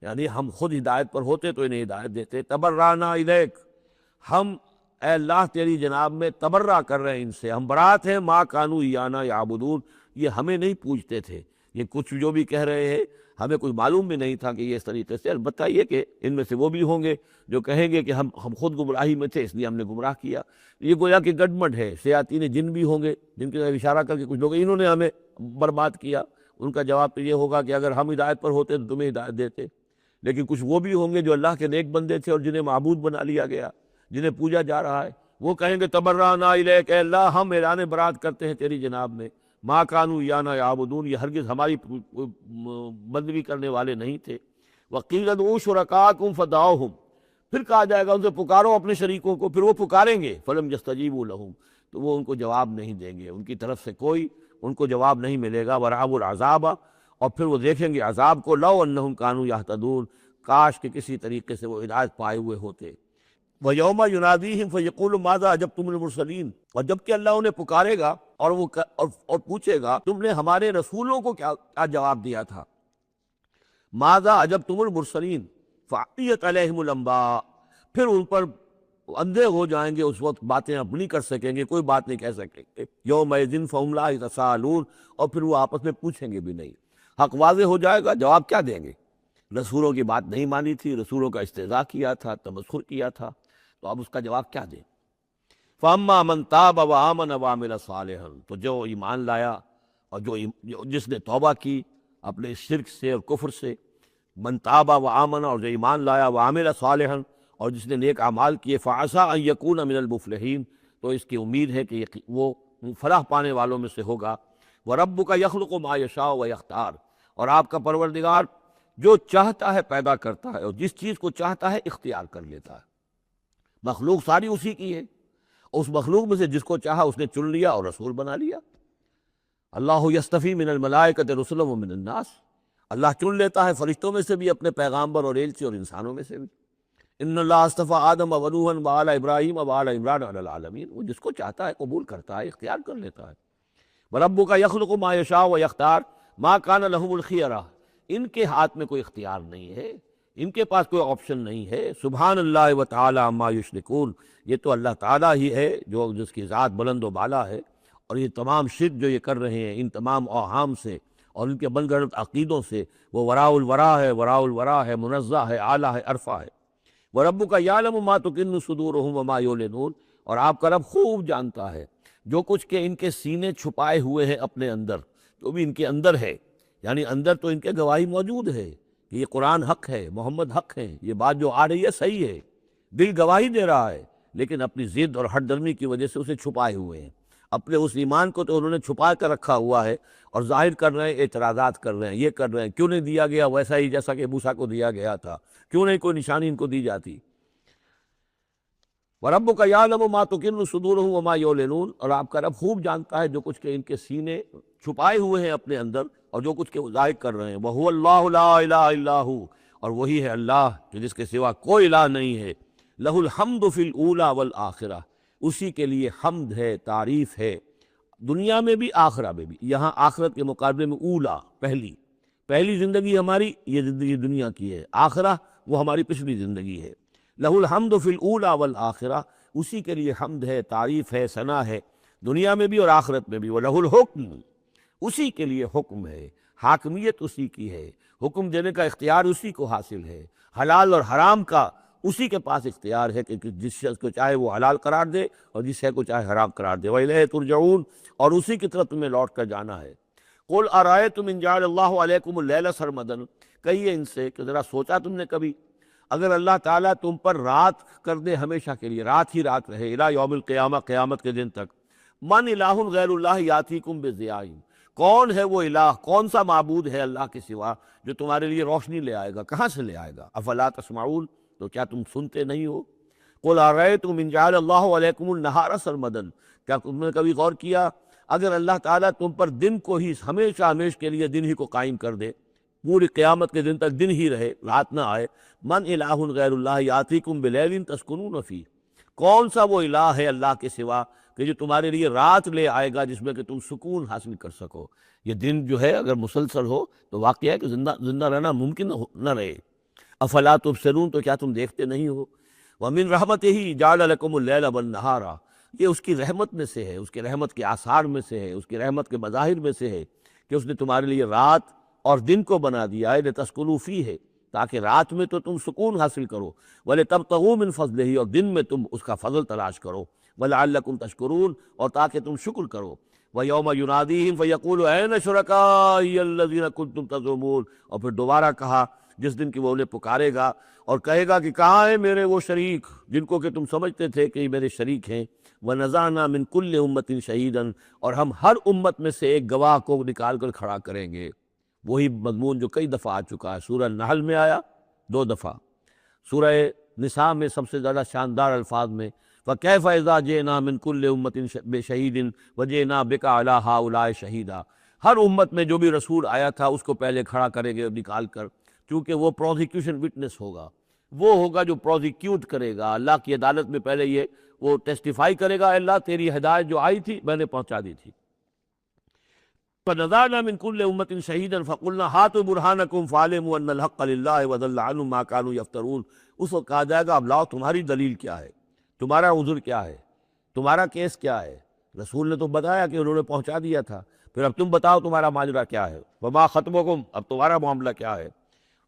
یعنی ہم خود ہدایت پر ہوتے تو انہیں ہدایت دیتے۔ تبرأنا الیک، ہم اے اللہ تیری جناب میں تبرہ کر رہے ہیں ان سے، ہم برات ہیں، ما کانوا ایانا یعبدون، یہ ہمیں نہیں پوجتے تھے، یہ کچھ جو بھی کہہ رہے ہیں ہمیں کچھ معلوم بھی نہیں تھا کہ یہ اس طریقے سے، البتہ یہ کہ ان میں سے وہ بھی ہوں گے جو کہیں گے کہ ہم خود گمراہی میں تھے اس لیے ہم نے گمراہ کیا۔ یہ گویا کہ گڈمڈ ہے، شیاطین جن بھی ہوں گے جن کی طرف اشارہ کر کے کچھ لوگ انہوں نے ہمیں برباد کیا، ان کا جواب تو یہ ہوگا کہ اگر ہم ہدایت پر ہوتے تو تمہیں ہدایت دیتے۔ لیکن کچھ وہ بھی ہوں گے جو اللہ کے نیک بندے تھے اور جنہیں معبود بنا لیا گیا، جنہیں پوجا جا رہا ہے، وہ کہیں گے تبرأنا الیک، اے اللہ ہم اعلان برات کرتے ہیں تیری جناب میں، ما کانوا ایانا یعبدون، یہ ہرگز ہماری بندگی کرنے والے نہیں تھے۔ وقیل ادعوا شرکاءکم فدعوہم، پھر کہا جائے گا ان سے پکارو اپنے شریکوں کو، پھر وہ پکاریں گے، فلم یستجیبوا لہم، تو وہ ان کو جواب نہیں دیں گے، ان کی طرف سے کوئی ان کو جواب نہیں ملے گا۔ ورأوا العذاب، اور پھر وہ دیکھیں گے عذاب کو، لو انہم کانوا یہتدون، کاش کہ کسی طریقے سے وہ ہدایت پائے ہوئے ہوتے۔ وَيَوْمَ يُنَادِيهِمْ فَيَقُولُ مَاذَا أَجَبْتُمُ الْمُرْسَلِينَ، اور جب کہ اللہ انہیں پکارے گا اور پوچھے گا تم نے ہمارے رسولوں کو کیا جواب دیا تھا۔ مَاذَا أَجَبْتُمُ الْمُرْسَلِينَ فَعَمِيَتْ عَلَيْهِمُ الْأَنْبَاءُ، پھر ان پر اندھے ہو جائیں گے، اس وقت باتیں اب نہیں کر سکیں گے، کوئی بات نہیں کہہ سکیں گے۔ یومئذ فَهُمْ لَا يَتَسَاءَلُونَ، اور پھر وہ آپس میں پوچھیں گے بھی نہیں، حق واضح ہو جائے گا، جواب کیا دیں گے؟ رسولوں کی بات نہیں مانی تھی، رسولوں کا استہزاء کیا تھا، تمسخر کیا تھا، تو اب اس کا جواب کیا دیں؟ فَأَمَّا مَن تَابَ وَآمَنَ وَعَمِلَ صَالِحًا، تو جو ایمان لایا اور جس نے توبہ کی اپنے شرک سے اور کفر سے، من تاب وآمن، اور جو ایمان لایا، وعمل صالحا، اور جس نے نیک اعمال کیے، فعسیٰ ان یکون من المفلحین، تو اس کی امید ہے کہ وہ فلاح پانے والوں میں سے ہوگا۔ وربک یخلق ما یشاء ویختار، اور آپ کا پروردگار جو چاہتا ہے پیدا کرتا ہے اور جس چیز کو چاہتا ہے اختیار کر لیتا ہے۔ مخلوق ساری اسی کی ہے، اس مخلوق میں سے جس کو چاہا اس نے چن لیا اور رسول بنا لیا۔ اللہ یصطفی من الملائکۃ رسلا ومن الناس، اللہ چن لیتا ہے فرشتوں میں سے بھی اپنے پیغامبر اور ایلچی اور انسانوں میں سے بھی۔ ان اللہ اصطفیٰ آدم و نوحا و آل ابراہیم و آل عمران علی العالمین، وہ جس کو چاہتا ہے قبول کرتا ہے، اختیار کر لیتا ہے۔ وَرَبُّكَ يَخْلُقُ مَا يَشَاءُ وَيَخْتَارُ مَا كَانَ لَهُمُ الْخِيَرَةُ، ان کے ہاتھ میں کوئی اختیار نہیں ہے، ان کے پاس کوئی آپشن نہیں ہے۔ سبحان اللہ و تعالی عما یشرکون، یہ تو اللہ تعالیٰ ہی ہے جو جس کی ذات بلند و بالا ہے، اور یہ تمام شرک جو یہ کر رہے ہیں ان تمام اوہام سے اور ان کے من گھڑت عقیدوں سے، وہ وراء الورا ہے، وراء الورا ہے، منزہ ہے، اعلیٰ ہے، عرفہ ہے۔ وَرَبُّكَ يَعْلَمُ مَا تُكِنُّ صُدُورُهُمْ وَمَا يُعْلِنُونَ، اور آپ کا رب خوب جانتا ہے جو کچھ کہ ان کے سینے چھپائے ہوئے ہیں اپنے اندر، جو بھی ان کے اندر ہے، یعنی اندر تو ان کے گواہی موجود ہے کہ یہ قرآن حق ہے، محمد حق ہے، یہ بات جو آ رہی ہے صحیح ہے، دل گواہی دے رہا ہے، لیکن اپنی ضد اور ہٹ درمی کی وجہ سے اسے چھپائے ہوئے ہیں۔ اپنے اس ایمان کو تو انہوں نے چھپا کر رکھا ہوا ہے اور ظاہر کر رہے ہیں، اعتراضات کر رہے ہیں، یہ کر رہے ہیں کیوں نہیں دیا گیا ویسا ہی جیسا کہ موسیٰ کو دیا گیا تھا، کیوں نہیں کوئی نشانی ان کو دی جاتی۔ وَرَبُّكَ يَعْلَمُ مَا تُكِنُّ صُدُورُهُمْ وَمَا يُعْلِنُونَ، اور آپ کا رب خوب جانتا ہے جو کچھ کہ ان کے سینے چھپائے ہوئے ہیں اپنے اندر اور جو کچھ کہ وہ ظاہر کر رہے ہیں۔ وَهُوَ اللَّهُ لَا إِلَٰهَ إِلَّا هُوَ، اور وہی ہے اللہ کہ جس کے سوا کوئی الہ نہیں ہے۔ لَهُ الْحَمْدُ فِي الْأُولَىٰ وَالْآخِرَةِ، اسی کے لیے حمد ہے، تعریف ہے، دنیا میں بھی آخرہ میں بھی۔ یہاں آخرت کے مقابلے میں اولا، پہلی زندگی ہماری یہ زندگی دنیا کی ہے، آخرہ وہ ہماری پچھلی زندگی ہے۔ لَهُ الْحَمْدُ فِي الْأُولَىٰ وَالْآخِرَةِ، اسی کے لیے حمد ہے، تعریف ہے، ثنا ہے، دنیا میں بھی اور آخرت میں بھی۔ وَلَهُ الْحُكْمُ، اسی کے لیے حکم ہے، حاکمیت اسی کی ہے، حکم دینے کا اختیار اسی کو حاصل ہے، حلال اور حرام کا اسی کے پاس اختیار ہے کہ جس شخص کو چاہے وہ حلال قرار دے اور جس شخص کو چاہے حرام قرار دے۔ وَإِلَيْهِ تُرْجَعُونَ، اور اسی کی طرف تمہیں لوٹ کر جانا ہے۔ قُلْ أَرَأَيْتُمْ إِنْ جَعَلَ اللَّهُ عَلَيْكُمُ اللَّيْلَ سَرْمَدًا، کہیے ان سے کہ ذرا سوچا تم نے کبھی اگر اللہ تعالیٰ تم پر رات کر دے ہمیشہ کے لیے، رات ہی رات رہے، الی یوم القیامہ، قیامت کے دن تک، من الہ غیر اللہ یاتیکم بضیاء، کون ہے وہ الہ، کون سا معبود ہے اللہ کے سوا جو تمہارے لیے روشنی لے آئے گا، کہاں سے لے آئے گا؟ افلا تسمعون، تو کیا تم سنتے نہیں ہو؟ قل ارأیتم ان جعل اللہ علیکم النہار سرمدا، کیا تم نے کبھی غور کیا اگر اللہ تعالیٰ تم پر دن کو ہی ہمیشہ ہمیش کے لیے دن ہی کو قائم کر دے، پوری قیامت کے دن تک دن ہی رہے، رات نہ آئے، من الہ غیر اللہ یاتیکم بلیل تسکنون فیہ، کون سا وہ الہ ہے اللہ کے سوا کہ جو تمہارے لیے رات لے آئے گا جس میں کہ تم سکون حاصل کر سکو؟ یہ دن جو ہے اگر مسلسل ہو تو واقعہ ہے کہ زندہ رہنا ممکن نہ رہے۔ افلا تبصرون، تو کیا تم دیکھتے نہیں ہو؟ وَمِن رحمتہ جعل لکم اللیل والنہار، یہ اس کی رحمت میں سے ہے، اس کے رحمت کے آثار میں سے ہے، اس کی رحمت کے مظاہر میں سے ہے کہ اس نے تمہارے لیے رات اور دن کو بنا دیا ہے، لتسکنوا فیہ، تاکہ رات میں تو تم سکون حاصل کرو، وَلِتَبْتَغُوا مِن فَضْلِهِ، اور دن میں تم اس کا فضل تلاش کرو، وَلَعَلَّكُمْ تَشْكُرُونَ، اور تاکہ تم شکر کرو۔ وَيَوْمَ يُنَادِيهِمْ فَيَقُولُ أَيْنَ شُرَكَائِيَ الَّذِينَ كُنتُمْ تَزْعُمُونَ، اور پھر دوبارہ کہا جس دن کہ وہ انہیں پکارے گا اور کہے گا کہ کہاں ہیں میرے وہ شریک جن کو کہ تم سمجھتے تھے کہ یہ میرے شریک ہیں۔ وَنَزَعْنَا مِن كُلِّ أُمَّةٍ شَهِيدًا، اور ہم ہر امت میں سے ایک گواہ کو نکال کر کھڑا کریں گے۔ وہی مضمون جو کئی دفعہ آ چکا ہے، سورہ نحل میں آیا 2 دفعہ، سورہ نساء میں سب سے زیادہ شاندار الفاظ میں فَكَيْفَ إِذَا جِئْنَا مِن كُلِّ أُمَّةٍ بِشَهِيدٍ وَجِئْنَا بِكَ عَلَىٰ هَٰؤُلَاءِ شَهِيدًا، ہر امت میں جو بھی رسول آیا تھا اس کو پہلے کھڑا کریں گے نکال کر، کیونکہ وہ پروزیکیوشن وٹنس ہوگا، وہ ہوگا جو پروزیکیوٹ کرے گا اللہ کی عدالت میں، پہلے یہ وہ ٹیسٹیفائی کرے گا، اللہ تیری ہدایت جو آئی تھی میں نے پہنچا دی تھی۔ فَنَزَعْنَا مِن كُلِّ أُمَّةٍ شَهِيدًا فَقُلْنَا هَاتُوا بُرْهَانَكُمْ فَعَلِمُوا أَنَّ الْحَقَّ لِلَّهِ وَضَلَّ عَنْهُم مَّا كَانُوا يَفْتَرُونَ، اس وقت کہا جائے گا اب لاؤ تمہاری دلیل کیا ہے، تمہارا عذر کیا ہے، تمہارا کیس کیا ہے؟ رسول نے تو بتایا کہ انہوں نے پہنچا دیا تھا، پھر اب تم بتاؤ تمہارا ماجرا کیا ہے، وَمَا خَطْبُكُمْ، اب تمہارا معاملہ کیا ہے؟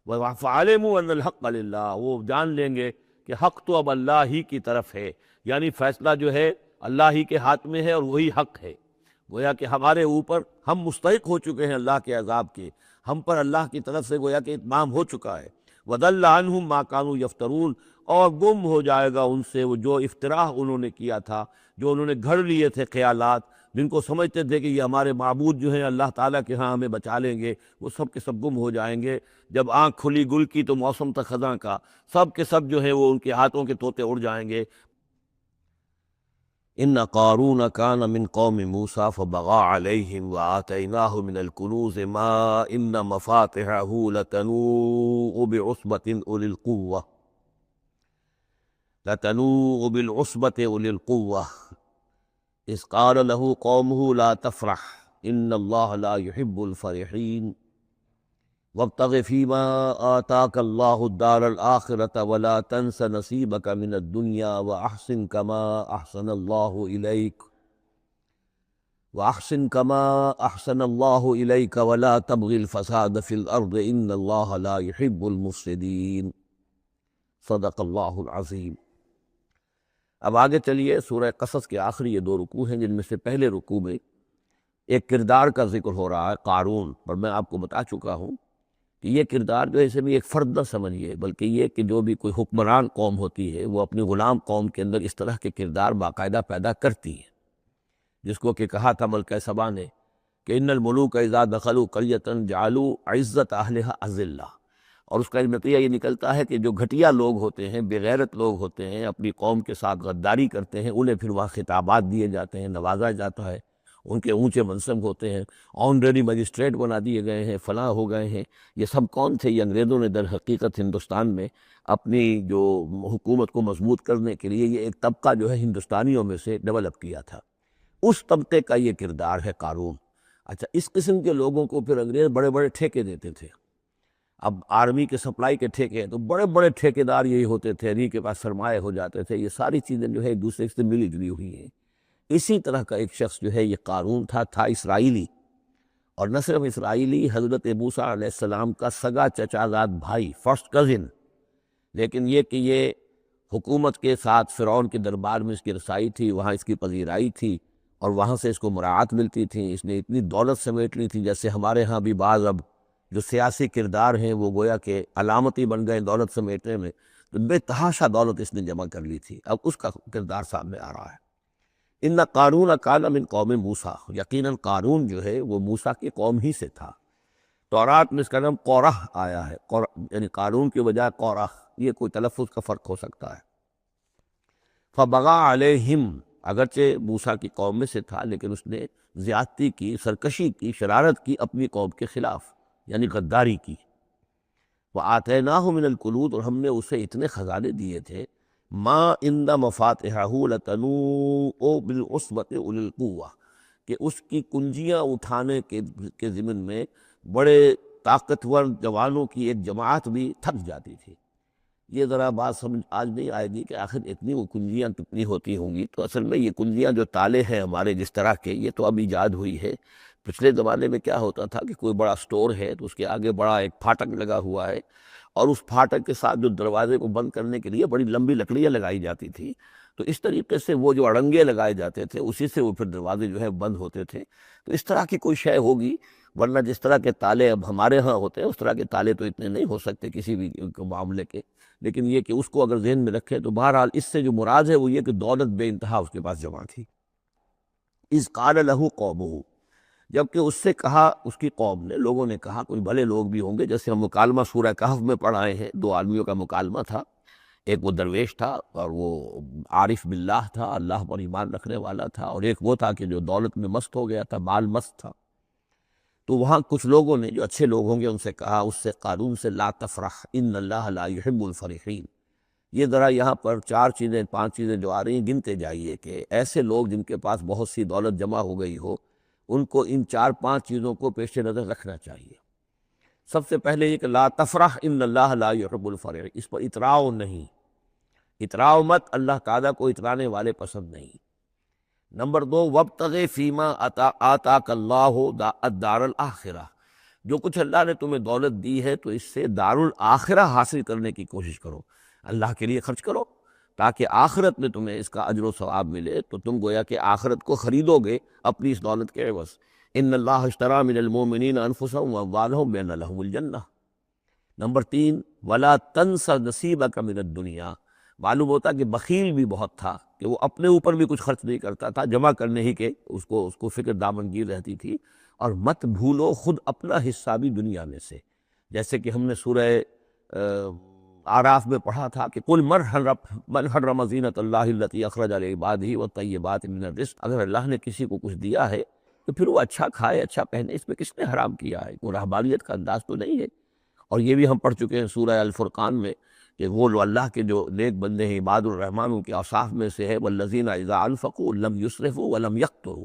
فَعَلِمُوا أَنَّ الْحَقَّ لِلَّهِ، وہ جان لیں گے کہ حق تو اب اللہ ہی کی طرف ہے، یعنی فیصلہ جو ہے اللہ ہی کے ہاتھ میں ہے اور وہی حق ہے۔ گویا کہ ہمارے اوپر ہم مستحق ہو چکے ہیں اللہ کے عذاب کے، ہم پر اللہ کی طرف سے گویا کہ اتمام ہو چکا ہے۔ وَضَلَّ عَنْهُم مَّا كَانُوا يَفْتَرُونَ، اور گم ہو جائے گا ان سے وہ جو افتراء انہوں نے کیا تھا، جو انہوں نے گھڑ لیے تھے خیالات، جن کو سمجھتے تھے کہ یہ ہمارے معبود جو ہیں اللہ تعالیٰ کے ہاں ہمیں بچا لیں گے، وہ سب کے سب گم ہو جائیں گے۔ جب آنکھ کھلی گل کی تو موسم تھا خزاں کا، سب کے سب جو ہے وہ ان کے ہاتھوں کے طوطے اڑ جائیں گے۔ ان قارون کان من قوم موسیٰ فبغى علیہم وآتیناہ من الکنوز ما ان مفاتحہ لتنوء بعصبة اولی القوة اولی القوة اذ قال له قومه لا تفرح ان اللہ لا يحب الفرحین وابتغ فیما آتاک اللہ الدار الآخرۃ ولا تنس نصیبک من الدنیا وأحسن کما أحسن اللہ الیک ولا تبغ الفساد فی الارض ان اللہ لا يحب المفسدین۔ صدق اللہ العظیم۔ اب آگے چلیے، سورہ قصص کے آخری یہ دو رکوع ہیں، جن میں سے پہلے رکوع میں ایک کردار کا ذکر ہو رہا ہے، قارون، پر میں آپ کو بتا چکا ہوں کہ یہ کردار جو ہے اسے بھی ایک فرد نہ سمجھیے، بلکہ یہ کہ جو بھی کوئی حکمران قوم ہوتی ہے وہ اپنی غلام قوم کے اندر اس طرح کے کردار باقاعدہ پیدا کرتی ہے، جس کو کہ کہا تھا ملکہ سبا نے کہ ان الملوک اذا دخلوا قریۃ جعلوا عزت اہلھا اذلہ، اور اس کا نتیجہ یہ نکلتا ہے کہ جو گھٹیا لوگ ہوتے ہیں، بے غیرت لوگ ہوتے ہیں، اپنی قوم کے ساتھ غداری کرتے ہیں، انہیں پھر وہاں خطابات دیے جاتے ہیں، نوازا جاتا ہے، ان کے اونچے منصب ہوتے ہیں، آنریری مجسٹریٹ بنا دیے گئے ہیں، فلاں ہو گئے ہیں۔ یہ سب کون تھے؟ یہ انگریزوں نے در حقیقت ہندوستان میں اپنی جو حکومت کو مضبوط کرنے کے لیے یہ ایک طبقہ جو ہے ہندوستانیوں میں سے ڈیولپ کیا تھا، اس طبقے کا یہ کردار ہے قارون۔ اچھا، اس قسم کے لوگوں کو پھر انگریز بڑے بڑے ٹھیکے دیتے تھے۔ اب آرمی کے سپلائی کے ٹھیکے ہیں تو بڑے بڑے ٹھیکیدار یہی ہوتے تھے، انہی کے پاس سرمایہ ہو جاتے تھے۔ یہ ساری چیزیں جو ہے ایک دوسرے سے ملی جلی ہوئی ہیں۔ اسی طرح کا ایک شخص جو ہے یہ قارون تھا اسرائیلی، اور نہ صرف اسرائیلی، حضرت موسیٰ علیہ السلام کا سگا چچا زاد بھائی، فرسٹ کزن، لیکن یہ کہ یہ حکومت کے ساتھ فرعون کے دربار میں اس کی رسائی تھی، وہاں اس کی پذیرائی تھی، اور وہاں سے اس کو مراعات ملتی تھی۔ اس نے اتنی دولت سمیٹ لی تھی، جیسے ہمارے ہاں بھی بعض اب جو سیاسی کردار ہیں وہ گویا کہ علامتی بن گئے دولت سمیٹنے میں، تو بے تحاشا دولت اس نے جمع کر لی تھی۔ اب اس کا کردار سامنے آ رہا ہے۔ ان قارون کان من قوم موسیٰ، یقیناً قارون جو ہے وہ موسیٰ کی قوم ہی سے تھا۔ تورات میں اس کا نام قورہ آیا ہے، یعنی قارون کی بجائے قورہ، یہ کوئی تلفظ کا فرق ہو سکتا ہے۔ فبغى علیہم، اگرچہ موسیٰ کی قوم میں سے تھا لیکن اس نے زیادتی کی، سرکشی کی، شرارت کی اپنی قوم کے خلاف، یعنی غداری کی۔ وآتیناہ من الکنوز، اور ہم نے اسے اتنے خزانے دیے تھے، ما ان مفاتحہ لتنوء بالعصبۃ اولی القوہ، کہ اس کی کنجیاں اٹھانے کے ضمن میں بڑے طاقتور جوانوں کی ایک جماعت بھی تھک جاتی تھی۔ یہ ذرا بات سمجھ آج نہیں آئے گی کہ آخر اتنی وہ کنجیاں کتنی ہوتی ہوں گی، تو اصل میں یہ کنجیاں جو تالے ہیں ہمارے جس طرح کے، یہ تو اب ایجاد ہوئی ہے۔ پچھلے زمانے میں کیا ہوتا تھا کہ کوئی بڑا سٹور ہے تو اس کے آگے بڑا ایک پھاٹک لگا ہوا ہے، اور اس پھاٹک کے ساتھ جو دروازے کو بند کرنے کے لیے بڑی لمبی لکڑیاں لگائی جاتی تھی، تو اس طریقے سے وہ جو اڑنگے لگائے جاتے تھے اسی سے وہ پھر دروازے جو ہے بند ہوتے تھے۔ تو اس طرح کی کوئی شے ہوگی، ورنہ جس طرح کے تالے اب ہمارے ہاں ہوتے ہیں اس طرح کے تالے تو اتنے نہیں ہو سکتے کسی بھی معاملے کے، لیکن یہ کہ اس کو اگر ذہن میں رکھیں تو بہرحال اس سے جو مراد ہے وہ یہ کہ دولت بے انتہا اس کے پاس جمع تھی۔ اذ قال له قومه، جبکہ اس سے کہا اس کی قوم نے، لوگوں نے کہا، کوئی بھلے لوگ بھی ہوں گے، جیسے ہم مکالمہ سورہ کہف میں پڑھ آئے ہیں، دو آدمیوں کا مکالمہ تھا، ایک وہ درویش تھا اور وہ عارف باللہ تھا، اللہ پر ایمان رکھنے والا تھا، اور ایک وہ تھا کہ جو دولت میں مست ہو گیا تھا، مال مست تھا۔ تو وہاں کچھ لوگوں نے جو اچھے لوگ ہوں گے ان سے کہا، اس سے قارون سے، لا تفرح ان اللہ لا يحب الفرحین۔ یہ ذرا یہاں پر چار چیزیں، پانچ چیزیں جو آ رہی ہیں گنتے جائیے کہ ایسے لوگ جن کے پاس بہت سی دولت جمع ہو گئی ہو، ان کو ان چار پانچ چیزوں کو پیش نظر رکھنا چاہیے۔ سب سے پہلے یہ کہ لا تفرح ان اللہ لا يحب الفرح، اس پر اتراؤ نہیں، اتراؤ مت، اللہ تعالیٰ کو اترانے والے پسند نہیں۔ نمبر دو، وابتغ فیما آتاک اللہ الدار الآخرہ، جو کچھ اللہ نے تمہیں دولت دی ہے تو اس سے دار الآخرہ حاصل کرنے کی کوشش کرو، اللہ کے لیے خرچ کرو تاکہ آخرت میں تمہیں اس کا اجر و ثواب ملے، تو تم گویا کہ آخرت کو خریدو گے اپنی اس دولت کے عوض۔ ان اللہ اشتری من المؤمنین انفسهم واموالهم بان لهم الجنہ۔ نمبر تین، ولا تنس نصیبک من الدنیا، معلوم ہوتا کہ بخیل بھی بہت تھا، کہ وہ اپنے اوپر بھی کچھ خرچ نہیں کرتا تھا، جمع کرنے ہی کے اس کو فکر دامنگیر رہتی تھی۔ اور مت بھولو خود اپنا حصہ بھی دنیا میں سے، جیسے کہ ہم نے سورہ آراف میں پڑھا تھا کہ کل من حرم زینت اللہ التی اخرج لعبادہ والطیبات من الرزق، اگر اللہ نے کسی کو کچھ دیا ہے تو پھر وہ اچھا کھائے اچھا پہنے، اس میں کس نے حرام کیا ہے؟ وہ رہبانیت کا انداز تو نہیں ہے۔ اور یہ بھی ہم پڑھ چکے ہیں سورہ الفرقان میں کہ وہ اللہ کے جو نیک بندے ہیں عباد الرحمن، ان کے اوصاف میں سے ہے والذین اذا انفقوا لم یسرفوا ولم یقتروا،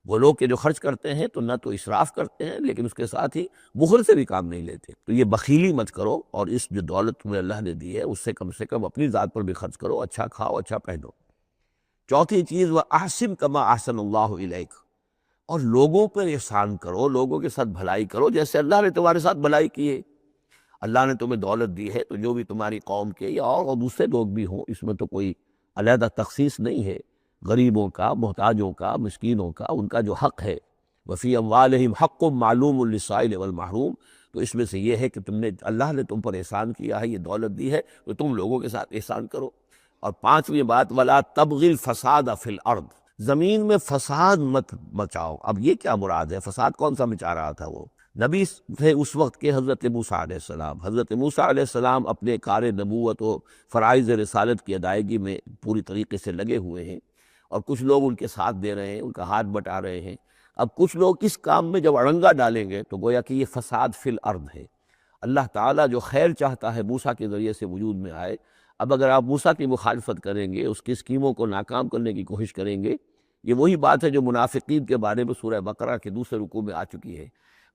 وہ لوگ کہ جو خرچ کرتے ہیں تو نہ تو اسراف کرتے ہیں لیکن اس کے ساتھ ہی بخل سے بھی کام نہیں لیتے۔ تو یہ بخیلی مت کرو، اور اس جو دولت تمہیں اللہ نے دی ہے اس سے کم اپنی ذات پر بھی خرچ کرو، اچھا کھاؤ اچھا پہنو۔ چوتھی چیز وَأَحْسِنْ كَمَا أَحْسَنَ اللَّهُ إِلَيْكَ، اور لوگوں پر احسان کرو، لوگوں کے ساتھ بھلائی کرو جیسے اللہ نے تمہارے ساتھ بھلائی کی ہے۔ اللہ نے تمہیں دولت دی ہے تو جو بھی تمہاری قوم کے یا اور دوسرے لوگ بھی ہوں، اس میں تو کوئی علیحدہ تخصیص نہیں ہے، غریبوں کا، محتاجوں کا، مسکینوں کا، ان کا جو حق ہے وفی اموالہم حق معلوم للسائل والمحروم، تو اس میں سے یہ ہے کہ اللہ نے تم پر احسان کیا ہے، یہ دولت دی ہے تو تم لوگوں کے ساتھ احسان کرو۔ اور پانچویں بات ولا تبغی الفساد فی الارض، زمین میں فساد مت مچاؤ۔ اب یہ کیا مراد ہے؟ فساد کون سا مچا رہا تھا؟ وہ نبی تھے اس وقت کے حضرت موسیٰ علیہ السلام۔ حضرت موسیٰ علیہ السلام اپنے کار نبوت و فرائض رسالت کی ادائیگی میں پوری طریقے سے لگے ہوئے ہیں، اور کچھ لوگ ان کے ساتھ دے رہے ہیں، ان کا ہاتھ بٹا رہے ہیں۔ اب کچھ لوگ اس کام میں جب اڑنگا ڈالیں گے تو گویا کہ یہ فساد فی الارض ہے۔ اللہ تعالیٰ جو خیر چاہتا ہے موسیٰ کے ذریعے سے وجود میں آئے، اب اگر آپ موسیٰ کی مخالفت کریں گے، اس کی اسکیموں کو ناکام کرنے کی کوشش کریں گے، یہ وہی بات ہے جو منافقین کے بارے میں سورہ بقرہ کے دوسرے رکوع میں آ چکی ہے۔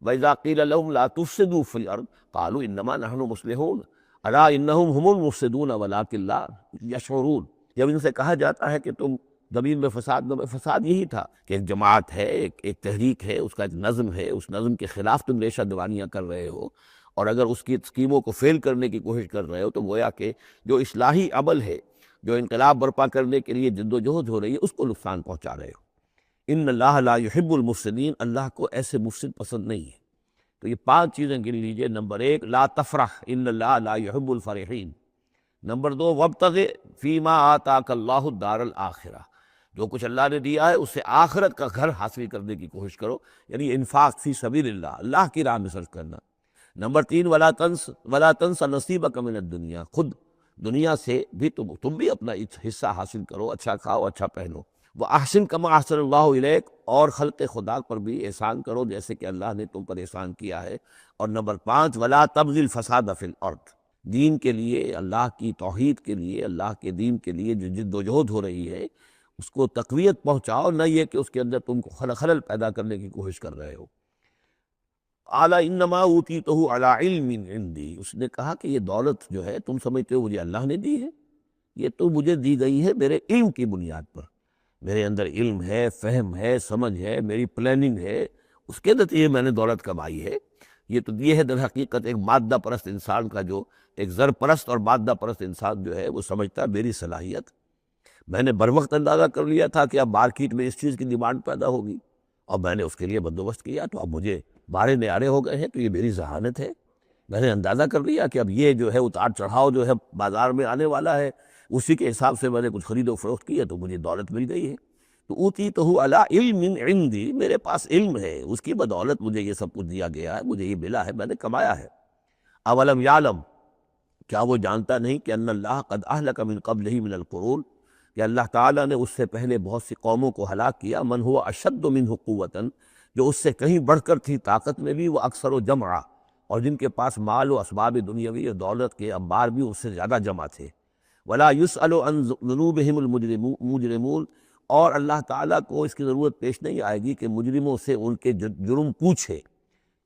وَإِذَا قِيلَ لَهُمْ لَا تُفْسِدُوا فِي الْأَرْضِ قَالُوا إِنَّمَا نَحْنُ مُصْلِحُونَ أَلَا إِنَّهُمْ هُمُ الْمُفْسِدُونَ وَلَٰكِن لَا يَشْعُرُونَ، جب ان سے کہا جاتا ہے کہ تم زمین میں فساد یہی تھا کہ ایک جماعت ہے، ایک تحریک ہے، اس کا ایک نظم ہے، اس نظم کے خلاف تم ریشہ دوانیاں کر رہے ہو، اور اگر اس کی اسکیموں کو فیل کرنے کی کوشش کر رہے ہو تو گویا کہ جو اصلاحی عمل ہے، جو انقلاب برپا کرنے کے لیے جد و جہد ہو رہی ہے، اس کو نقصان پہنچا رہے ہو۔ ان اللہ لا يحب المفسدین، اللہ کو ایسے مفسد پسند نہیں ہے۔ تو یہ پانچ چیزیں گن لیجئے۔ نمبر ایک لا تفرح ان اللہ لا يحب الفرحین۔ نمبر دو وابتغ فیما آتاک اللہ الدار الآخرہ، جو کچھ اللہ نے دیا ہے اس سے آخرت کا گھر حاصل کرنے کی کوشش کرو، یعنی انفاق فی سبیل اللہ، اللہ کی راہ میں صرف کرنا۔ نمبر تین ولا تنس نصیبک من الدنیا، خود دنیا سے بھی تم بھی اپنا حصہ حاصل کرو، اچھا کھاؤ اچھا پہنو۔ وَأَحْسِن كَمَا أَحْسَنَ اللَّهُ إِلَيْكَ، اور خلق خدا پر بھی احسان کرو جیسے کہ اللہ نے تم پر احسان کیا ہے۔ اور نمبر پانچ وَلَا تَبْغِ الْفَسَادَ فِي الْأَرْضِ، دین کے لیے، اللہ کی توحید کے لیے، اللہ کے دین کے لیے جو جد و جہد ہو رہی ہے اس کو تقویت پہنچاؤ، نہ یہ کہ اس کے اندر تم کو خلل پیدا کرنے کی کوشش کر رہے ہو۔ اعلیٰ انما اوتیتہ علی علم عندی، اس نے کہا کہ یہ دولت جو ہے تم سمجھتے ہو مجھے اللہ نے دی ہے، یہ تو مجھے دی گئی ہے میرے علم کی بنیاد پر، میرے اندر علم ہے، فہم ہے، سمجھ ہے، میری پلاننگ ہے، اس کے نتیجے میں نے دولت کمائی ہے۔ یہ تو یہ ہے در حقیقت ایک مادہ پرست انسان کا، جو ایک زر پرست اور مادہ پرست انسان جو ہے وہ سمجھتا ہے میری صلاحیت، میں نے بر وقت اندازہ کر لیا تھا کہ اب مارکیٹ میں اس چیز کی ڈیمانڈ پیدا ہوگی اور میں نے اس کے لیے بندوبست کیا، تو اب مجھے بارے نیارے ہو گئے ہیں، تو یہ میری ذہانت ہے، میں نے اندازہ کر لیا کہ اب یہ جو ہے اتار چڑھاؤ جو ہے بازار میں آنے والا ہے، اسی کے حساب سے میں نے کچھ خرید و فروخت کی ہے تو مجھے دولت مل گئی ہے۔ تو اوتیتہ علی علم عندی، میرے پاس علم ہے، اس کی بدولت مجھے یہ سب کچھ دیا گیا ہے، مجھے یہ ملا ہے، میں نے کمایا ہے۔ اولم یعلم، کیا وہ جانتا نہیں کہ ان اللہ قد اہلک من قبلہ من القرون، کہ اللہ تعالیٰ نے اس سے پہلے بہت سی قوموں کو ہلاک کیا، من ہوا اشد منہ قوۃ، جو اس سے کہیں بڑھ کر تھی طاقت میں بھی، وہ اکثر و جمعا، اور جن کے پاس مال و اسباب دنیاوی اور دولت کے انبار بھی اس سے زیادہ جمع تھے۔ ولا یسأل عن ذنوبہم المجرمون، اور اللہ تعالیٰ کو اس کی ضرورت پیش نہیں آئے گی کہ مجرموں سے ان کے جرم پوچھے،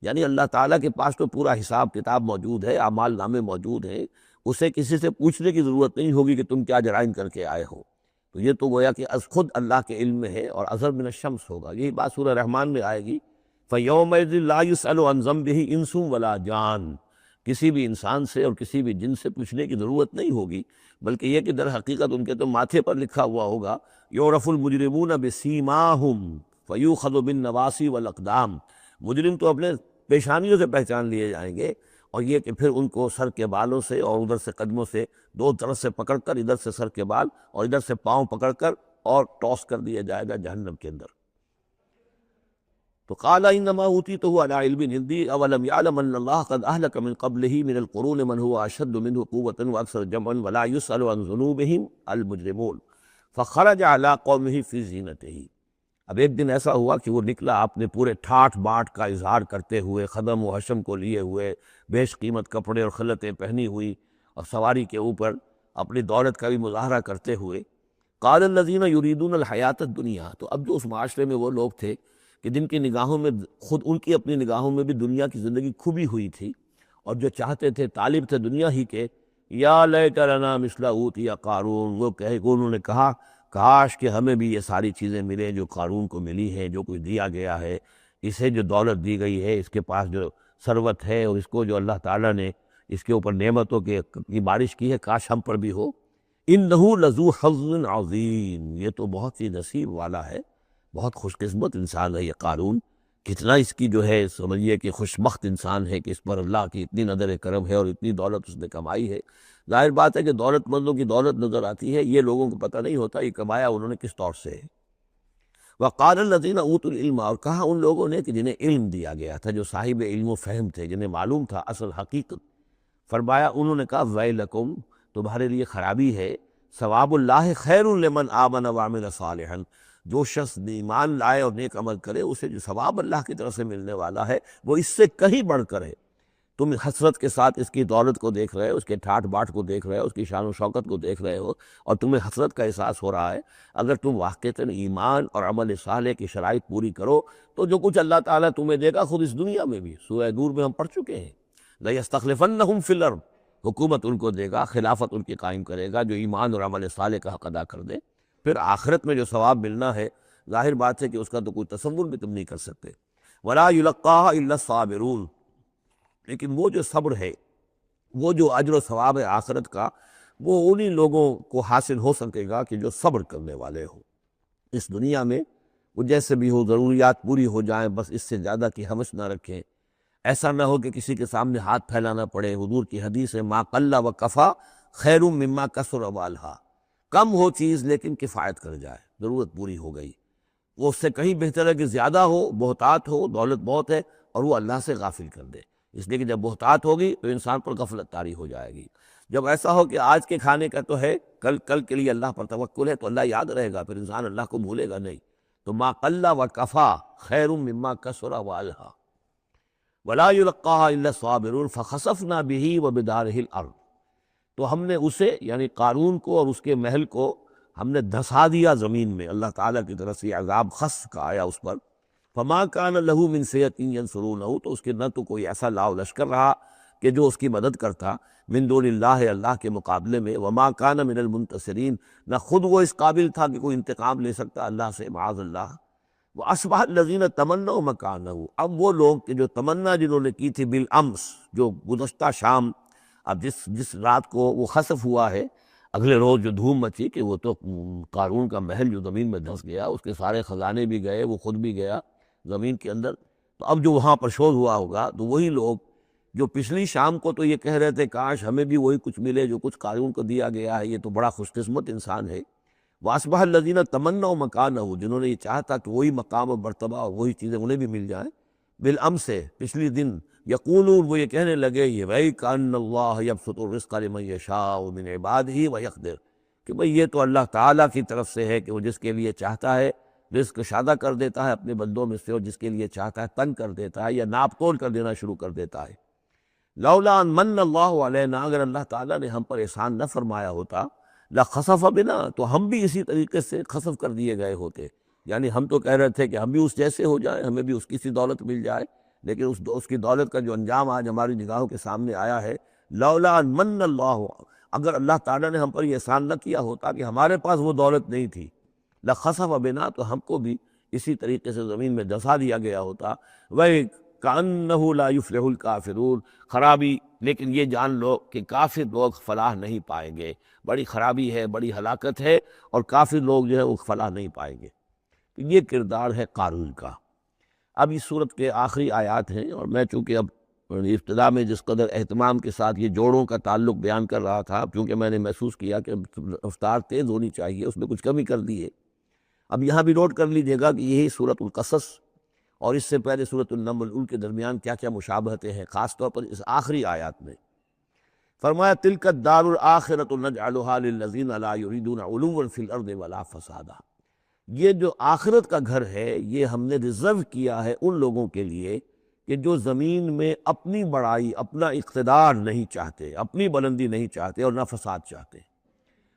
یعنی اللہ تعالیٰ کے پاس تو پورا حساب کتاب موجود ہے، اعمال نامے موجود ہیں، اسے کسی سے پوچھنے کی ضرورت نہیں ہوگی کہ تم کیا جرائم کر کے آئے ہو۔ تو یہ تو گویا کہ از خود اللہ کے علم میں ہے، اور اظہر من الشمس ہوگا، یہی بات سورہ رحمان میں آئے گی فَيَوْمَئِذٍ لَا يُسْأَلُ عَنْ ذَنبِهِ إِنسٌ وَلَا جان، کسی بھی انسان سے اور کسی بھی جن سے پوچھنے کی ضرورت نہیں ہوگی، بلکہ یہ کہ در حقیقت ان کے تو ماتھے پر لکھا ہوا ہوگا یعرف المجرمون بسیماہم فیؤخذ بالنواصی والاقدام، مجرم تو اپنے پیشانیوں سے پہچان لیے جائیں گے، اور یہ کہ پھر ان کو سر کے بالوں سے اور ادھر سے قدموں سے دو طرف سے پکڑ کر، ادھر سے سر کے بال اور ادھر سے پاؤں پکڑ کر اور ٹاس کر دیا جائے گا جہنم کے اندر۔ تو قال انما اوتیتہ علی علم عندی اولم یعلم ان اللہ قد اہلک من قبلہ من القرون من هو اشد منہ قوۃ واکثر جمعا ولا یسأل عن ذنوبہم المجرمون فخرج علی قومہ فی زینتہ۔ اب ایک دن ایسا ہوا کہ وہ نکلا اپنے پورے ٹھاٹ باٹ کا اظہار کرتے ہوئے، خدم و حشم کو لیے ہوئے، بیش قیمت کپڑے اور خلعتیں پہنی ہوئی، اور سواری کے اوپر اپنی دولت کا بھی مظاہرہ کرتے ہوئے۔ قال الذین یریدون الحیات الدنیا، تو اب جو اس معاشرے میں وہ لوگ تھے کہ جن کی نگاہوں میں خود ان کی اپنی نگاہوں میں بھی دنیا کی زندگی کھبی ہوئی تھی، اور جو چاہتے تھے، طالب تھے دنیا ہی کے، یا لیت لنا مثل اوتی قارون، وہ انہوں نے کہا کاش کہ ہمیں بھی یہ ساری چیزیں ملیں جو قارون کو ملی ہیں، جو کچھ دیا گیا ہے، اسے جو دولت دی گئی ہے، اس کے پاس جو ثروت ہے، اور اس کو جو اللہ تعالیٰ نے اس کے اوپر نعمتوں کی بارش کی ہے، کاش ہم پر بھی ہو۔ انہ لذو حظ عظیم، یہ تو بہت ہی نصیب والا ہے، بہت خوش قسمت انسان ہے یہ قارون، کتنا اس کی جو ہے سمجھیے کہ خوش بخت انسان ہے کہ اس پر اللہ کی اتنی نظر کرم ہے اور اتنی دولت اس نے کمائی ہے۔ ظاہر بات ہے کہ دولت مندوں کی دولت نظر آتی ہے، یہ لوگوں کو پتہ نہیں ہوتا یہ کمایا انہوں نے کس طور سے ہے۔ وقال الذین اوتوا العلم، اور کہا ان لوگوں نے کہ جنہیں علم دیا گیا تھا، جو صاحب علم و فہم تھے، جنہیں معلوم تھا اصل حقیقت، فرمایا انہوں نے کہا ویلکم، تمہارے لیے خرابی ہے، ثواب اللہ خیر لمن آمن وعمل صالحا، جو شخص ایمان لائے اور نیک عمل کرے اسے جو ثواب اللہ کی طرف سے ملنے والا ہے وہ اس سے کہیں بڑھ کر ہے۔ تم حسرت کے ساتھ اس کی دولت کو دیکھ رہے ہو، اس کے ٹھاٹ باٹ کو دیکھ رہے ہو، اس کی شان و شوکت کو دیکھ رہے ہو، اور تمہیں حسرت کا احساس ہو رہا ہے۔ اگر تم واقعتاً ایمان اور عمل صالح کی شرائط پوری کرو تو جو کچھ اللہ تعالیٰ تمہیں دے گا خود اس دنیا میں بھی، سورہ نور میں ہم پڑھ چکے ہیں، لَيَسْتَخْلِفَنَّهُمْ فِي الْأَرْضِ، حکومت ان کو دے گا، خلافت ان کی قائم کرے گا جو ایمان اور عمل صالح کا حق ادا کر دے۔ پھر آخرت میں جو ثواب ملنا ہے، ظاہر بات ہے کہ اس کا تو کوئی تصور بھی تم نہیں کر سکتے۔ وَلَا يُلَقَّاهَا إِلَّا الصَّابِرُونَ، لیکن وہ جو صبر ہے، وہ جو اجر و ثواب ہے آخرت کا، وہ انہی لوگوں کو حاصل ہو سکے گا کہ جو صبر کرنے والے ہوں۔ اس دنیا میں وہ جیسے بھی ہو، ضروریات پوری ہو جائیں، بس اس سے زیادہ کی ہوس نہ رکھیں، ایسا نہ ہو کہ کسی کے سامنے ہاتھ پھیلانا پڑے۔ حضور کی حدیث ہے ما قل و کفا خیر مما کثر و الہا، کم ہو چیز لیکن کفایت کر جائے، ضرورت پوری ہو گئی، وہ اس سے کہیں بہتر ہے کہ زیادہ ہو، بہتات ہو، دولت بہت ہے اور وہ اللہ سے غافل کر دے، اس لیے کہ جب بہتات ہوگی تو انسان پر غفلت طاری ہو جائے گی۔ جب ایسا ہو کہ آج کے کھانے کا تو ہے، کل کے لیے اللہ پر توکل ہے تو اللہ یاد رہے گا، پھر انسان اللہ کو بھولے گا نہیں۔ تو ما قل و کفا خیر مما کثر و الہا ولا یلقاها الا الصابرون فخسفنا به وبداره الارض، تو ہم نے اسے یعنی قارون کو اور اس کے محل کو ہم نے دھسا دیا زمین میں، اللہ تعالیٰ کی طرف سے عذاب خسف کا آیا اس پر۔ فما کان له من فئۃ ینصرونہ، تو اس کے نہ تو کوئی ایسا لاؤ لشکر رہا کہ جو اس کی مدد کرتا من دون اللہ، اللہ کے مقابلے میں، وما کان من المنتصرین، نہ خود وہ اس قابل تھا کہ کوئی انتقام لے سکتا اللہ سے، معاذ اللہ۔ وَأَصْبَحَ الَّذِينَ تَمَنَّوْا مَكَانَهُ، اب وہ لوگ کہ جو تمنا جنہوں نے کی تھی بالامس، جو گزشتہ شام، اب جس رات کو وہ خسف ہوا ہے، اگلے روز جو دھوم مچی کہ وہ تو قارون کا محل جو زمین میں دھس گیا، اس کے سارے خزانے بھی گئے، وہ خود بھی گیا زمین کے اندر، تو اب جو وہاں پر شور ہوا ہوگا تو وہی لوگ جو پچھلی شام کو تو یہ کہہ رہے تھے کاش ہمیں بھی وہی کچھ ملے جو کچھ قارون کو دیا گیا ہے، یہ تو بڑا خوش قسمت انسان ہے۔ وَأَصْبَحَ الَّذِينَ تَمَنَّوْا مَكَانَهُ، جنہوں نے یہ چاہا تھا کہ وہی مقام و مرتبہ اور وہی چیزیں انہیں بھی مل جائیں، بالامس سے پچھلی دن، یقولون، وہ یہ کہنے لگے یہ بھائی کأن اللہ یبسط الرزق لمن یشاء من عبادہ ویقدر، کہ بھئی یہ تو اللہ تعالیٰ کی طرف سے ہے کہ وہ جس کے لیے چاہتا ہے رزق شادہ کر دیتا ہے اپنے بندوں میں سے، اور جس کے لیے چاہتا ہے تنگ کر دیتا ہے یا ناپ تول کر دینا شروع کر دیتا ہے۔ لولا ان من اللہ علینا، اگر اللہ تعالیٰ نے ہم پر احسان نہ فرمایا ہوتا، لخسف بنا، تو ہم بھی اسی طریقے سے خسف کر دیے گئے ہوتے، یعنی ہم تو کہہ رہے تھے کہ ہم بھی اس جیسے ہو جائیں، ہمیں بھی اس کی سی دولت مل جائے، لیکن اس کی دولت کا جو انجام آج ہماری نگاہوں کے سامنے آیا ہے، لولا ان من اللہ، اگر اللہ تعالیٰ نے ہم پر یہ احسان نہ کیا ہوتا کہ ہمارے پاس وہ دولت نہیں تھی، لخسف بنا، تو ہم کو بھی اسی طریقے سے زمین میں دھسا دیا گیا ہوتا۔ وَكَأَنَّهُ لَا يُفْلِحُ الْكَافِرُونَ، خرابی، لیکن یہ جان لو کہ کافر لوگ فلاح نہیں پائیں گے، بڑی خرابی ہے، بڑی ہلاکت ہے، اور کافر لوگ جو ہے وہ فلاح نہیں پائیں گے۔ تو یہ کردار ہے قارون کا۔ اب اس صورت کے آخری آیات ہیں، اور میں چونکہ اب ابتدا میں جس قدر اہتمام کے ساتھ یہ جوڑوں کا تعلق بیان کر رہا تھا، کیونکہ میں نے محسوس کیا کہ رفتار تیز ہونی چاہیے، اس میں کچھ کمی کر دی ہے۔ اب یہاں بھی نوٹ کر لیجیے گا کہ یہی سورۃ القصص اور اس سے پہلے سورۃ النمل، ان کے درمیان کیا کیا مشابہتیں ہیں، خاص طور پر اس آخری آیات میں فرمایا تلک الدار الآخرۃ نجعلھا للذین لا یریدون علوا فی الارض ولا فسادا، یہ جو آخرت کا گھر ہے یہ ہم نے ریزرو کیا ہے ان لوگوں کے لیے کہ جو زمین میں اپنی بڑائی، اپنا اقتدار نہیں چاہتے، اپنی بلندی نہیں چاہتے اور نہ فساد چاہتے۔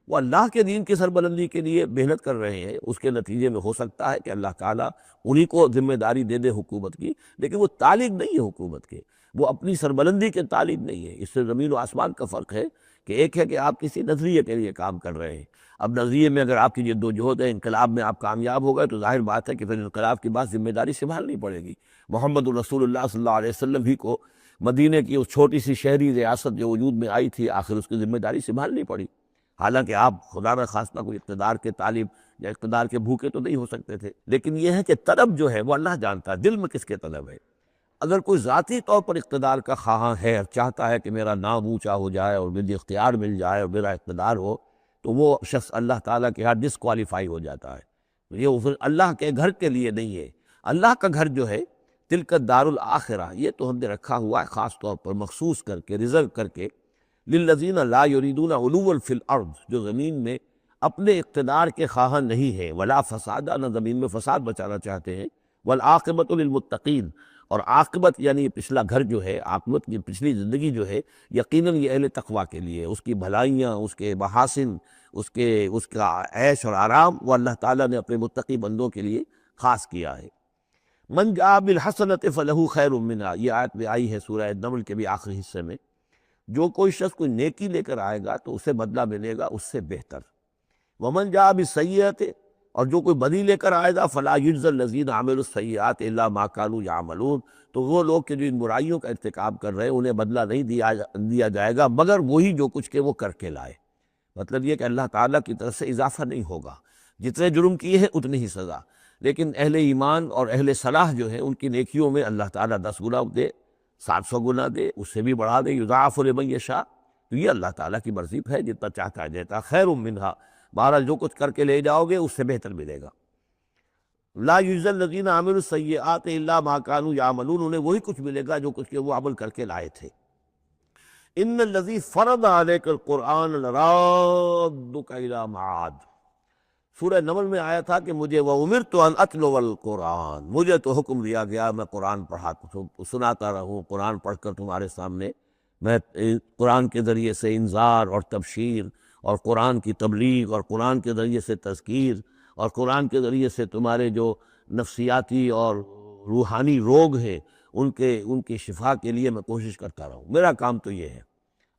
وہ اللہ کے دین کی سربلندی کے لیے محنت کر رہے ہیں، اس کے نتیجے میں ہو سکتا ہے کہ اللہ تعالیٰ انہی کو ذمہ داری دے دے حکومت کی، لیکن وہ طالب نہیں ہے حکومت کے، وہ اپنی سربلندی کے طالب نہیں ہے۔ اس سے زمین و آسمان کا فرق ہے کہ ایک ہے کہ آپ کسی نظریے کے لیے کام کر رہے ہیں، اب نظریے میں اگر آپ کی جد و جہد ہے، انقلاب میں آپ کامیاب ہو گئے تو ظاہر بات ہے کہ پھر انقلاب کے بعد ذمہ داری سنبھالنی پڑے گی۔ محمد الرسول اللہ صلی اللہ علیہ وسلم ہی کو مدینے کی اس چھوٹی سی شہری ریاست جو وجود میں آئی تھی، آخر اس کی ذمہ داری سنبھالنی پڑی، حالانکہ آپ خدا نہ خواستہ کوئی اقتدار کے طالب یا اقتدار کے بھوکے تو نہیں ہو سکتے تھے، لیکن یہ ہے کہ طلب جو ہے وہ اللہ جانتا ہے دل میں کس کے طلب ہے۔ اگر کوئی ذاتی طور پر اقتدار کا خواہاں ہے اور چاہتا ہے کہ میرا نام اونچا ہو جائے اور مجھے اختیار مل جائے اور میرا اقتدار ہو، تو وہ شخص اللہ تعالیٰ کے ہاں ڈسکوالیفائی ہو جاتا ہے۔ یہ پھر اللہ کے گھر کے لیے نہیں ہے۔ اللہ کا گھر جو ہے تلک الدار الآخرہ، یہ تو ہم نے رکھا ہوا ہے خاص طور پر مخصوص کر کے، ریزرو کر کے، للذین لا یریدون علوا فی الارض، جو زمین میں اپنے اقتدار کے خواہاں نہیں ہیں، ولا فسادا، نہ زمین میں فساد بچانا چاہتے ہیں، والعاقبۃ للمتقین، اور عاقبت یعنی پچھلا گھر جو ہے، عاقبت کی پچھلی زندگی جو ہے یقیناً یہ اہل تقویٰ کے لیے، اس کی بھلائیاں، اس کے محاسن، اس کا عیش اور آرام وہ اللہ تعالیٰ نے اپنے متقی بندوں کے لیے خاص کیا ہے۔ من جاء بالحسنۃ فلہ خیر منہا، یہ آیت میں آئی ہے سورہ نمل کے بھی آخری حصے میں، جو کوئی شخص کوئی نیکی لے کر آئے گا تو اسے بدلہ ملے گا اس سے بہتر۔ ومن جاء بالسیئۃ، اور جو کوئی بدی لے کر آئے گا فلا یجزی الذین عملوا السیئات الا ما كانوا یعملون، تو وہ لوگ کہ جو ان برائیوں کا ارتکاب کر رہے ہیں انہیں بدلہ نہیں دیا جائے گا مگر وہی جو کچھ کہ وہ کر کے لائے۔ مطلب یہ کہ اللہ تعالیٰ کی طرف سے اضافہ نہیں ہوگا، جتنے جرم کیے ہیں اتنی ہی سزا، لیکن اہل ایمان اور اہل صلاح جو ہیں ان کی نیکیوں میں اللہ تعالیٰ 10 گنا دے، 700 گنا دے، اس سے بھی بڑھا دے، یضاعف لمن یشاء، تو یہ اللہ تعالیٰ کی مرضی ہے، جتنا چاہتا ہے دیتا، خیر منہا، بہرحال جو کچھ کر کے لے جاؤ گے اس سے بہتر ملے گا۔ لا یجزی الذین عملوا السیئات الا ما كانوا یعملون، انہیں وہی کچھ ملے گا جو کچھ کہ وہ عمل کر کے لائے تھے۔ ان الذی فرض علیک القرآن لرادک الی معاد، سورہ نمل میں آیا تھا کہ مجھے وَأُمِرْتُ أَنْ أَتْلُوَ الْقُرْآنَ، مجھے تو حکم دیا گیا میں قرآن سناتا رہوں، قرآن پڑھ کر تمہارے سامنے میں قرآن کے ذریعے سے انذار اور تبشیر اور قرآن کی تبلیغ اور قرآن کے ذریعے سے تذکیر اور قرآن کے ذریعے سے تمہارے جو نفسیاتی اور روحانی روگ ہیں ان کی شفا کے لیے میں کوشش کرتا رہوں، میرا کام تو یہ ہے۔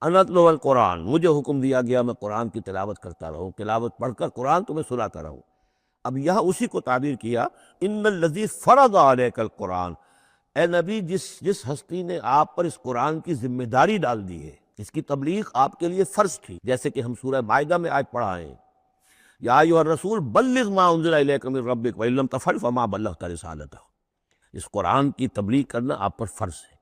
ان اتلو القرآن، مجھے حکم دیا گیا میں قرآن کی تلاوت کرتا رہوں، تلاوت پڑھ کر قرآن تمہیں سناتا رہوں۔ اب یہاں اسی کو تعبیر کیا، ان الذی فرض علیک القرآن، اے نبی جس ہستی نے آپ پر اس قرآن کی ذمہ داری ڈال دی ہے، اس کی تبلیغ آپ کے لیے فرض تھی، جیسے کہ ہم سورہ مائدہ میں آج پڑھا ہے، یا ایھا الرسول بلغ ما انزل الیک من ربک وان لم تفعل فما بلغت رسالتہ، اس قرآن کی تبلیغ کرنا آپ پر فرض ہے۔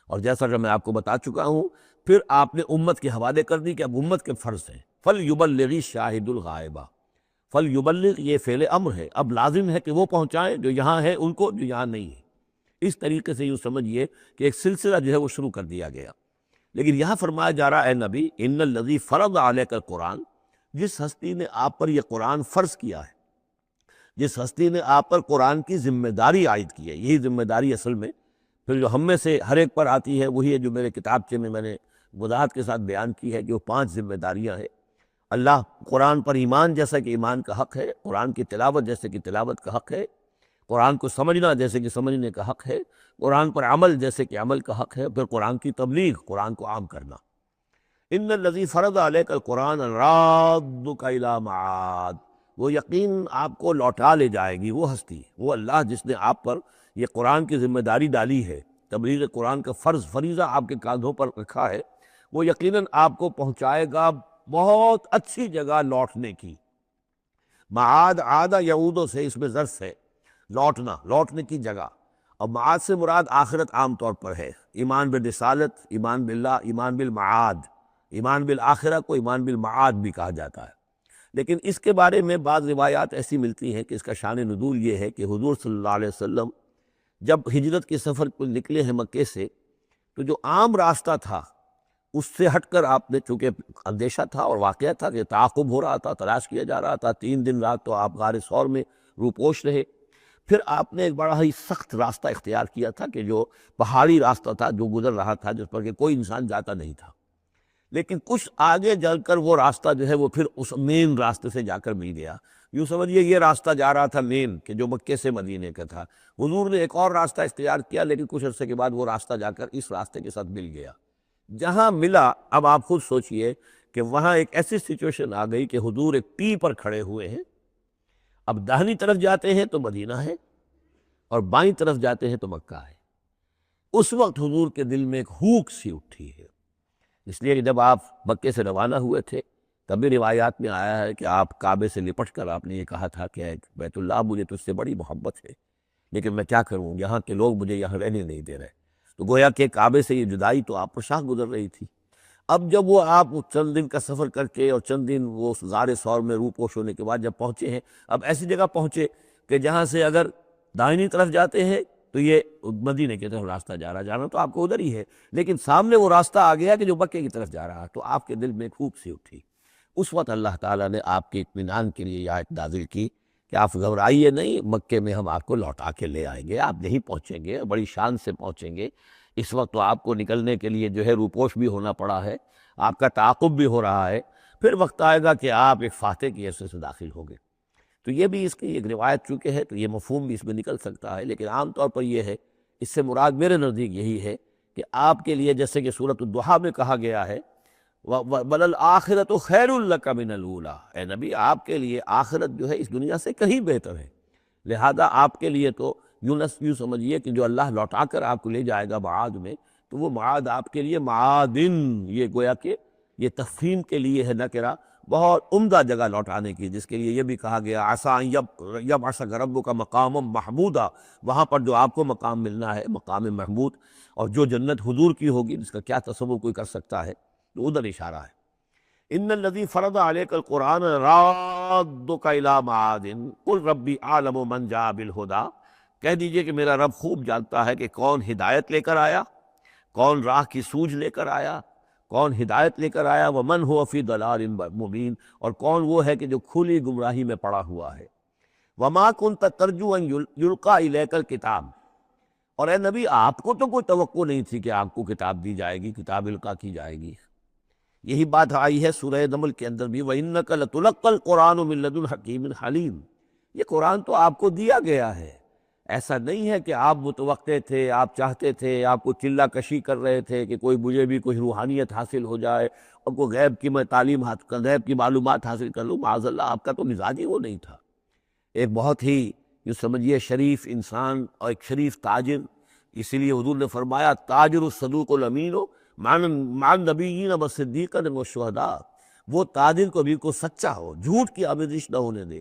اور جیسا کہ میں آپ کو بتا چکا ہوں، پھر آپ نے امت کے حوالے کر دی کہ اب امت کے فرض ہیں، فَلْيُبَلِّغِ الشَّاهِدُ الْغَائِبَ، فَلْيُبَلِّغ یہ فعل امر ہے، اب لازم ہے کہ وہ پہنچائیں جو یہاں ہے ان کو، جو یہاں نہیں ہے۔ اس طریقے سے یوں سمجھیے کہ ایک سلسلہ جو ہے وہ شروع کر دیا گیا، لیکن یہاں فرمایا جا رہا ہے، اے نبی ان الذی فرض علیک القرآن، جس ہستی نے آپ پر یہ قرآن فرض کیا ہے، جس ہستی نے آپ پر قرآن کی ذمہ داری عائد کی ہے، یہی ذمہ داری اصل میں پھر جو ہم میں سے ہر ایک پر آتی ہے وہی ہے جو میرے کتابچے میں نے وضاحت کے ساتھ بیان کی ہے، جو 5 ذمہ داریاں ہیں۔ اللہ قرآن پر ایمان جیسا کہ ایمان کا حق ہے، قرآن کی تلاوت جیسے کہ تلاوت کا حق ہے، قرآن کو سمجھنا جیسے کہ سمجھنے کا حق ہے، قرآن پر عمل جیسے کہ عمل کا حق ہے، پھر قرآن کی تبلیغ، قرآن کو عام کرنا۔ ان الذی فرض علیک القرآن لرادک الی معاد، وہ یقین آپ کو لوٹا لے جائے گی، وہ ہستی، وہ اللہ جس نے آپ پر یہ قرآن کی ذمہ داری ڈالی ہے، تبلیغ قرآن کا فریضہ آپ کے کاندھوں پر رکھا ہے، وہ یقیناً آپ کو پہنچائے گا بہت اچھی جگہ لوٹنے کی۔ معاد، عادہ یعودو سے، اس میں ظرف ہے، لوٹنا، لوٹنے کی جگہ، اور معاد سے مراد آخرت عام طور پر ہے، ایمان بالرسالت، ایمان باللہ، ایمان بالمعاد، ایمان بالآخرہ کو ایمان بالمعاد بھی کہا جاتا ہے۔ لیکن اس کے بارے میں بعض روایات ایسی ملتی ہیں کہ اس کا شان نزول یہ ہے کہ حضور صلی اللہ علیہ وسلم جب ہجرت کے سفر کو نکلے ہیں مکے سے، تو جو عام راستہ تھا اس سے ہٹ کر آپ نے، چونکہ اندیشہ تھا اور واقعہ تھا کہ تعاقب ہو رہا تھا، تلاش کیا جا رہا تھا، 3 دن رات تو آپ غار ثور میں روپوش رہے، پھر آپ نے ایک بڑا ہی سخت راستہ اختیار کیا تھا کہ جو پہاڑی راستہ تھا جو گزر رہا تھا، جس پر کہ کوئی انسان جاتا نہیں تھا، لیکن کچھ آگے جل کر وہ راستہ جو ہے وہ پھر اس مین راستے سے جا کر مل گیا۔ یوں سمجھیے یہ راستہ جا رہا تھا مین، کہ جو مکے سے مدینے کا تھا، حضور نے ایک اور راستہ اختیار کیا، لیکن کچھ عرصے کے بعد وہ راستہ جا کر اس راستے کے ساتھ مل گیا۔ جہاں ملا، اب آپ خود سوچئے کہ وہاں ایک ایسی سچویشن آ گئی کہ حضور ایک پی پر کھڑے ہوئے ہیں، اب داہنی طرف جاتے ہیں تو مدینہ ہے اور بائیں طرف جاتے ہیں تو مکہ ہے۔ اس وقت حضور کے دل میں ایک ہوک سی اٹھی ہے، اس لیے کہ جب آپ مکے سے روانہ ہوئے تھے تب بھی روایات میں آیا ہے کہ آپ کعبے سے لپٹ کر آپ نے یہ کہا تھا کہ اے بیت اللہ، مجھے تجھ سے بڑی محبت ہے، لیکن میں کیا کروں، یہاں کے لوگ مجھے یہاں رہنے نہیں دے رہے۔ تو گویا کہ کعبے سے یہ جدائی تو آپ پر شاہ گزر رہی تھی۔ اب جب وہ آپ چند دن کا سفر کر کے اور چند دن وہ غار ثور میں روپوش ہونے کے بعد جب پہنچے ہیں، اب ایسی جگہ پہنچے کہ جہاں سے اگر دائنی طرف جاتے ہیں تو یہ مدینے کی طرف راستہ جانا تو آپ کو ادھر ہی ہے، لیکن سامنے وہ راستہ آ گیا کہ جو مکے کی طرف جا رہا، تو آپ کے دل میں ایک پھونک سی اٹھی۔ اس وقت اللہ تعالیٰ نے آپ کے اطمینان کے لیے یہ آیت نازل کی کہ آپ گھبرائیے نہیں، مکے میں ہم آپ کو لوٹا کے لے آئیں گے، آپ یہیں پہنچیں گے، بڑی شان سے پہنچیں گے۔ اس وقت تو آپ کو نکلنے کے لیے جو ہے روپوش بھی ہونا پڑا ہے، آپ کا تعاقب بھی ہو رہا ہے، پھر وقت آئے گا کہ آپ ایک فاتح کی حیثیت سے داخل ہوں گے۔ تو یہ بھی اس کی ایک روایت چونکہ ہے تو یہ مفہوم بھی اس میں نکل سکتا ہے، لیکن عام طور پر یہ ہے، اس سے مراد میرے نزدیک یہی ہے کہ آپ کے لیے جیسے کہ سورۃ الضحیٰ میں کہا گیا ہے وَلَلْآخِرَةُ خَيْرٌ لَكَ مِنَ الْأُولَىٰ، اے نبی آپ کے لیے آخرت جو ہے اس دنیا سے کہیں بہتر ہے، لہذا آپ کے لیے تو یوں سمجھیے کہ جو اللہ لوٹا کر آپ کو لے جائے گا معاد میں، تو وہ معاد آپ کے لیے معادن، یہ گویا کہ یہ تفہیم کے لیے ہے نکرہ، بہت عمدہ جگہ لوٹانے کی، جس کے لیے یہ بھی کہا گیا عسیٰ ان یبعثک ربک مقاما محمودا، وہاں پر جو آپ کو مقام ملنا ہے مقام محمود، اور جو جنت حضور کی ہوگی جس کا کیا تصور کوئی کر سکتا ہے، تو ادھر اشارہ ہے۔ ان الذی فرض علیک القرآن رادک الی معاد قل ربی اعلم من جاء بالہدی، کہہ دیجئے کہ میرا رب خوب جانتا ہے کہ کون ہدایت لے کر آیا، کون راہ کی سوجھ لے کر آیا، کون ہدایت لے کر آیا، ومن هو فی ضلال مبین، اور کون وہ ہے کہ جو کھلی گمراہی میں پڑا ہوا ہے۔ وما کنت ترجو ان یلقی الیک الکتاب، اور اے نبی آپ کو تو کوئی توقع نہیں تھی کہ آپ کو کتاب دی جائے گی، کتاب القا کی جائے گی۔ یہی بات آئی ہے سورہ نمل کے اندر بھی وَإِنَّكَ لَتُلَقَّى الْقُرْآنُ مِن لَدُنْ حَكِيمٍ حَلِيمٍ، یہ قرآن تو آپ کو دیا گیا ہے، ایسا نہیں ہے کہ آپ متوقع تھے، آپ چاہتے تھے، آپ کو چلہ کشی کر رہے تھے کہ کوئی مجھے بھی کوئی روحانیت حاصل ہو جائے اور کوئی غیب کی میں تعلیم غیب کی معلومات حاصل کر لوں، معاذ اللہ آپ کا تو مزاج ہی وہ نہیں تھا۔ ایک بہت ہی جو سمجھیے شریف انسان اور ایک شریف تاجر، اسی لیے حضور نے فرمایا تاجر الصدوق الامین مع النبیین والصدیقین والشہداء، وہ تاجر کو بھی کو سچا ہو، جھوٹ کی آمیزش نہ ہونے دے،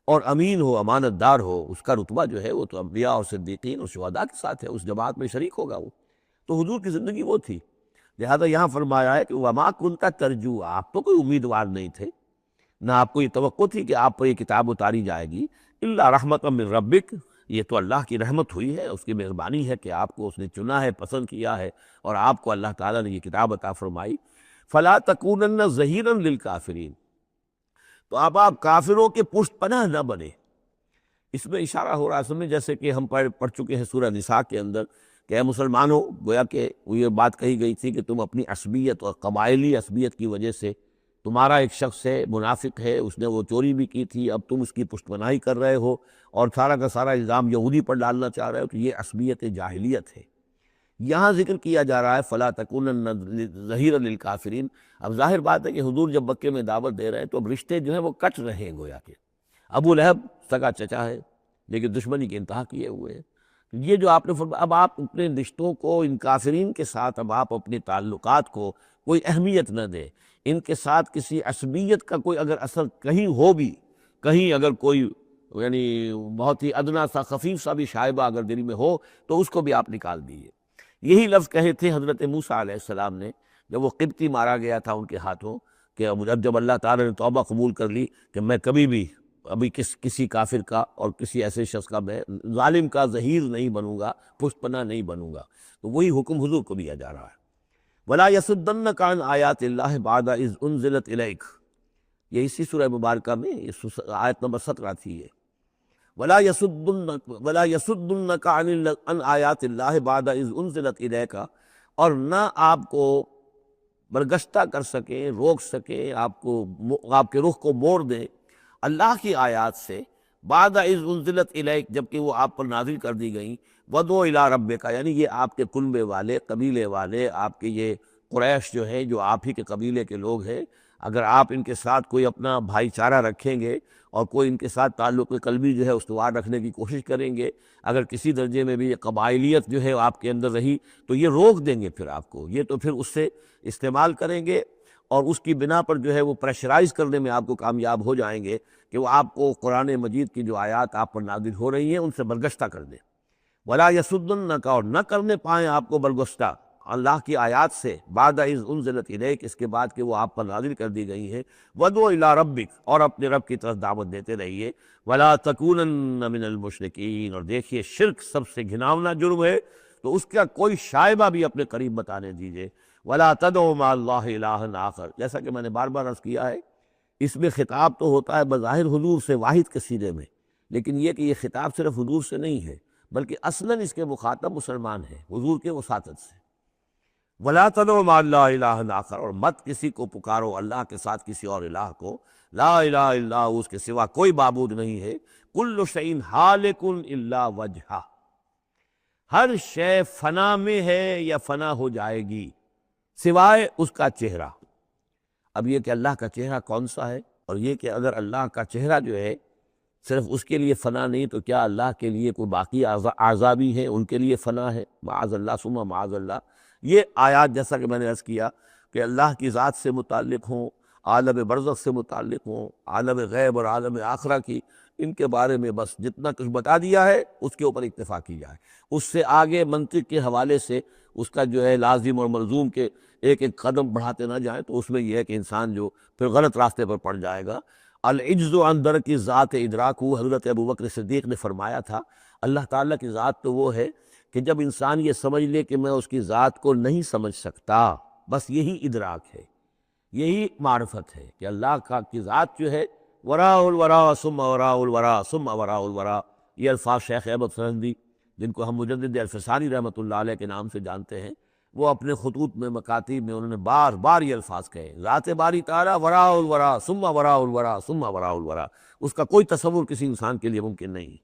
اور امین ہو، امانت دار ہو، اس کا رتبہ جو ہے وہ تو انبیاء اور صدیقین اور شہداء کے ساتھ ہے، اس جماعت میں شریک ہوگا وہ۔ تو حضور کی زندگی وہ تھی، لہذا یہاں فرمایا ہے کہ وما کنت ترجو، آپ تو کوئی امیدوار نہیں تھے، نہ آپ کو یہ توقع تھی کہ آپ پر یہ کتاب اتاری جائے گی، الا رحمۃ من ربک، یہ تو اللہ کی رحمت ہوئی ہے، اس کی مہربانی ہے کہ آپ کو اس نے چنا ہے، پسند کیا ہے، اور آپ کو اللہ تعالیٰ نے یہ کتاب عطا فرمائی۔ فلا تکونن ظہیرا للکافرین، تو اب آپ کافروں کے پشت پناہ نہ بنے۔ اس میں اشارہ ہو رہا ہے اصل میں، جیسے کہ ہم پڑھ چکے ہیں سورہ نساء کے اندر کہ اے مسلمانوں، گویا کہ یہ بات کہی گئی تھی کہ تم اپنی عصبیت اور قبائلی عصبیت کی وجہ سے، تمہارا ایک شخص ہے منافق ہے، اس نے وہ چوری بھی کی تھی، اب تم اس کی پشت پناہی کر رہے ہو اور سارا کا سارا الزام یہودی پر ڈالنا چاہ رہے ہو، تو یہ عصبیت جاہلیت ہے۔ یہاں ذکر کیا جا رہا ہے فلا تکونن ظہیرا للکافرین۔ اب ظاہر بات ہے کہ حضور جب مکے میں دعوت دے رہے ہیں تو اب رشتے جو ہیں وہ کٹ رہے ہیں، گویا کہ ابو لہب سگا چچا ہے لیکن دشمنی کی انتہا کیے ہوئے ہیں۔ یہ جو آپ نے فرمایا، اب آپ اپنے رشتوں کو ان کافرین کے ساتھ، اب آپ اپنے تعلقات کو کوئی اہمیت نہ دیں، ان کے ساتھ کسی عصبیت کا کوئی اگر اثر کہیں ہو بھی، کہیں اگر کوئی یعنی بہت ہی ادنا سا خفیف سا بھی شائبہ اگر دل میں ہو تو اس کو بھی آپ نکال دیجیے۔ یہی لفظ کہے تھے حضرت موسیٰ علیہ السلام نے جب وہ قبطی مارا گیا تھا ان کے ہاتھوں، کہ جب اللہ تعالیٰ نے توبہ قبول کر لی کہ میں کبھی بھی ابھی کسی کافر کا اور کسی ایسے شخص کا میں ظالم کا ظہیر نہیں بنوں گا، پشت پناہ نہیں بنوں گا۔ تو وہی حکم حضور کو دیا جا رہا ہے۔ وَلَا يَصُدَّنَّكَ عَنْ آيَاتِ اللَّهِ بَعْدَ إِذْ أُنزِلَتْ إِلَيْكَ، یہ اسی سورہ مبارکہ میں آیت نمبر 17 تھی یہ۔ وَلَا يَصُدُّنَّكَ عَنْ آيَاتِ اللَّهِ بَعْدَ إِذْ أُنزِلَتْ إِلَيْكَ، اور نہ آپ کو برگشتہ کر سکیں، روک سکیں، آپ کے رخ کو موڑ دیں اللہ کی آیات سے، بعد اذ انزلت الیک، جبکہ وہ آپ پر نازل کر دی گئیں، ودعو الی ربک، یعنی یہ آپ کے کنبے والے، قبیلے والے، آپ کے یہ قریش جو ہے، جو آپ ہی کے قبیلے کے لوگ ہیں، اگر آپ ان کے ساتھ کوئی اپنا بھائی چارہ رکھیں گے اور کوئی ان کے ساتھ تعلق قلبی جو ہے استوار رکھنے کی کوشش کریں گے، اگر کسی درجے میں بھی یہ قبائلیت جو ہے آپ کے اندر رہی تو یہ روک دیں گے پھر آپ کو، یہ تو پھر اس سے استعمال کریں گے اور اس کی بنا پر جو ہے وہ پریشرائز کرنے میں آپ کو کامیاب ہو جائیں گے کہ وہ آپ کو قرآن مجید کی جو آیات آپ پر نازل ہو رہی ہیں ان سے برگشتہ کر دیں۔ وَلَا يَصُدُّنَّكَ، اور نہ کرنے پائیں آپ کو برگشتہ اللہ کی آیات سے، بعد اذ انزلت الیک، اس کے بعد کہ وہ آپ پر نازل کر دی گئی ہیں، وَدْعُ إِلَىٰ رَبِّكَ، اور اپنے رب کی طرف دعوت دیتے رہیے، وَلَا تَكُونَنَّ مِنَ الْمُشْرِكِينَ، اور دیکھیے شرک سب سے گھناؤنا جرم ہے، تو اس کا کوئی شائبہ بھی اپنے قریب بتانے دیجیے۔ وَلَا تَدْعُ مَعَ اللَّهِ إِلَٰهًا آخَرَ، جیسا کہ میں نے بار بار عرض کیا ہے، اس میں خطاب تو ہوتا ہے بظاہر حضور سے واحد کے سیرے میں، لیکن یہ کہ یہ خطاب صرف حضور سے نہیں ہے بلکہ اصلاً اس کے مخاطب مسلمان ہیں، حضور کے وساطت سے۔ وَلَا تَدْعُ مَعَ اللَّهِ إِلَٰهًا آخَرَ، اور مت کسی کو پکارو اللہ کے ساتھ کسی اور الہ کو، لا الہ الا ہو، اس کے سوا کوئی معبود نہیں ہے، کل شیء ہالک الا وجہہ، ہر شے فنا میں ہے یا فنا ہو جائے گی سوائے اس کا چہرہ۔ اب یہ کہ اللہ کا چہرہ کون سا ہے، اور یہ کہ اگر اللہ کا چہرہ جو ہے صرف اس کے لیے فنا نہیں تو کیا اللہ کے لیے کوئی باقی اعضاء بھی ہیں، ان کے لیے فنا ہے؟ معاذ اللہ ثم معاذ اللہ۔ یہ آیات جیسا کہ میں نے عرض کیا کہ اللہ کی ذات سے متعلق ہوں، عالم برزخ سے متعلق ہوں، عالم غیب اور عالم آخرہ کی، ان کے بارے میں بس جتنا کچھ بتا دیا ہے اس کے اوپر اکتفا کی جائے، اس سے آگے منطق کے حوالے سے اس کا جو ہے لازم اور ملزوم کے ایک ایک قدم بڑھاتے نہ جائیں، تو اس میں یہ ہے کہ انسان جو پھر غلط راستے پر پڑ جائے گا۔ العجز عن درک ذات ادراک، حضرت ابوبکر صدیق نے فرمایا تھا اللہ تعالیٰ کی ذات تو وہ ہے کہ جب انسان یہ سمجھ لے کہ میں اس کی ذات کو نہیں سمجھ سکتا، بس یہی ادراک ہے، یہی معرفت ہے کہ اللہ کی ذات جو ہے وراء الورا ثم وراء الورا ثم وراء الورا۔ یہ الفاظ شیخ احمد فرہندی، جن کو ہم مجدد الفسانی رحمۃ اللہ علیہ کے نام سے جانتے ہیں، وہ اپنے خطوط میں مکاتیب میں انہوں نے بار بار یہ الفاظ کہے، ذات باری تعالیٰ وراء الورا ثم وراء الورا ثم وراء الورا، اس کا کوئی تصور کسی انسان کے لیے ممکن نہیں،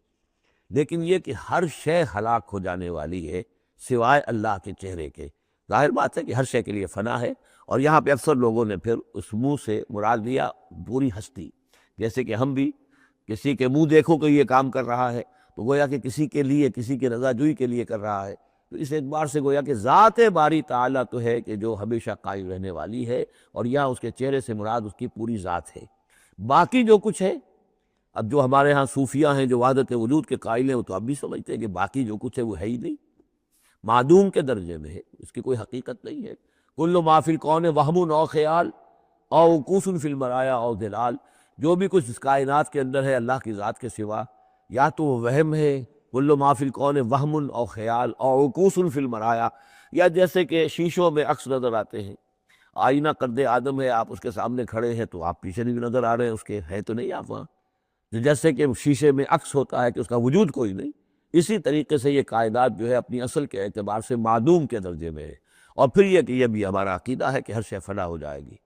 لیکن یہ کہ ہر شے ہلاک ہو جانے والی ہے سوائے اللہ کے چہرے کے۔ ظاہر بات ہے کہ ہر شے کے لیے فنا ہے، اور یہاں پہ اکثر لوگوں نے پھر اس منہ سے مراد لیا پوری ہستی، جیسے کہ ہم بھی کسی کے منہ دیکھو کہ یہ کام کر رہا ہے تو گویا کہ کسی کے لیے، کسی کے رضا جوئی کے لیے کر رہا ہے، تو اس اعتبار سے گویا کہ ذات باری تعالیٰ تو ہے کہ جو ہمیشہ قائم رہنے والی ہے، اور یہاں اس کے چہرے سے مراد اس کی پوری ذات ہے۔ باقی جو کچھ ہے، اب جو ہمارے ہاں صوفیہ ہیں جو وحدت وجود کے قائل ہیں، وہ تو اب بھی سمجھتے ہیں کہ باقی جو کچھ ہے وہ ہے ہی نہیں، معدوم کے درجے میں ہے، اس کی کوئی حقیقت نہیں ہے۔ کل ما فی الکون وہم او خیال او وقوف فی المرایا او دلال، جو بھی کچھ اس کائنات کے اندر ہے اللہ کی ذات کے سوا یا تو وہ وہم ہے، کل ما فی الکون وہم او خیال او وقوف فی المرایا، یا جیسے کہ شیشوں میں عکس نظر آتے ہیں، آئینہ قد آدم ہے، آپ اس کے سامنے کھڑے ہیں تو آپ پیچھے نہیں نظر آ رہے ہیں اس کے، ہے تو نہیں آپ وہاں، جیسے کہ شیشے میں عکس ہوتا ہے کہ اس کا وجود کوئی نہیں، اسی طریقے سے یہ کائنات جو ہے اپنی اصل کے اعتبار سے معدوم کے درجے میں ہے، اور پھر یہ کہ یہ بھی ہمارا عقیدہ ہے کہ ہر شے فنا ہو جائے گی۔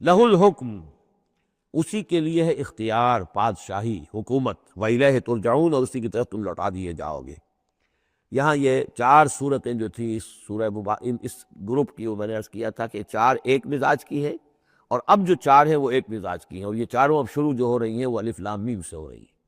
لہ الحکم، اسی کے لیے ہے اختیار، بادشاہی، حکومت، وَإِلَيْهِ تُرْجَعُونَ، اور اسی کی طرف تم لوٹا دیے جاؤ گے۔ یہاں یہ 4 صورتیں جو تھیں اس سورہ اس گروپ کی، وہ میں نے عرض کیا تھا کہ 4 ایک مزاج کی ہے، اور اب جو 4 ہیں وہ ایک مزاج کی ہیں، اور یہ چاروں اب شروع جو ہو رہی ہیں وہ الف لام میم سے ہو رہی ہیں۔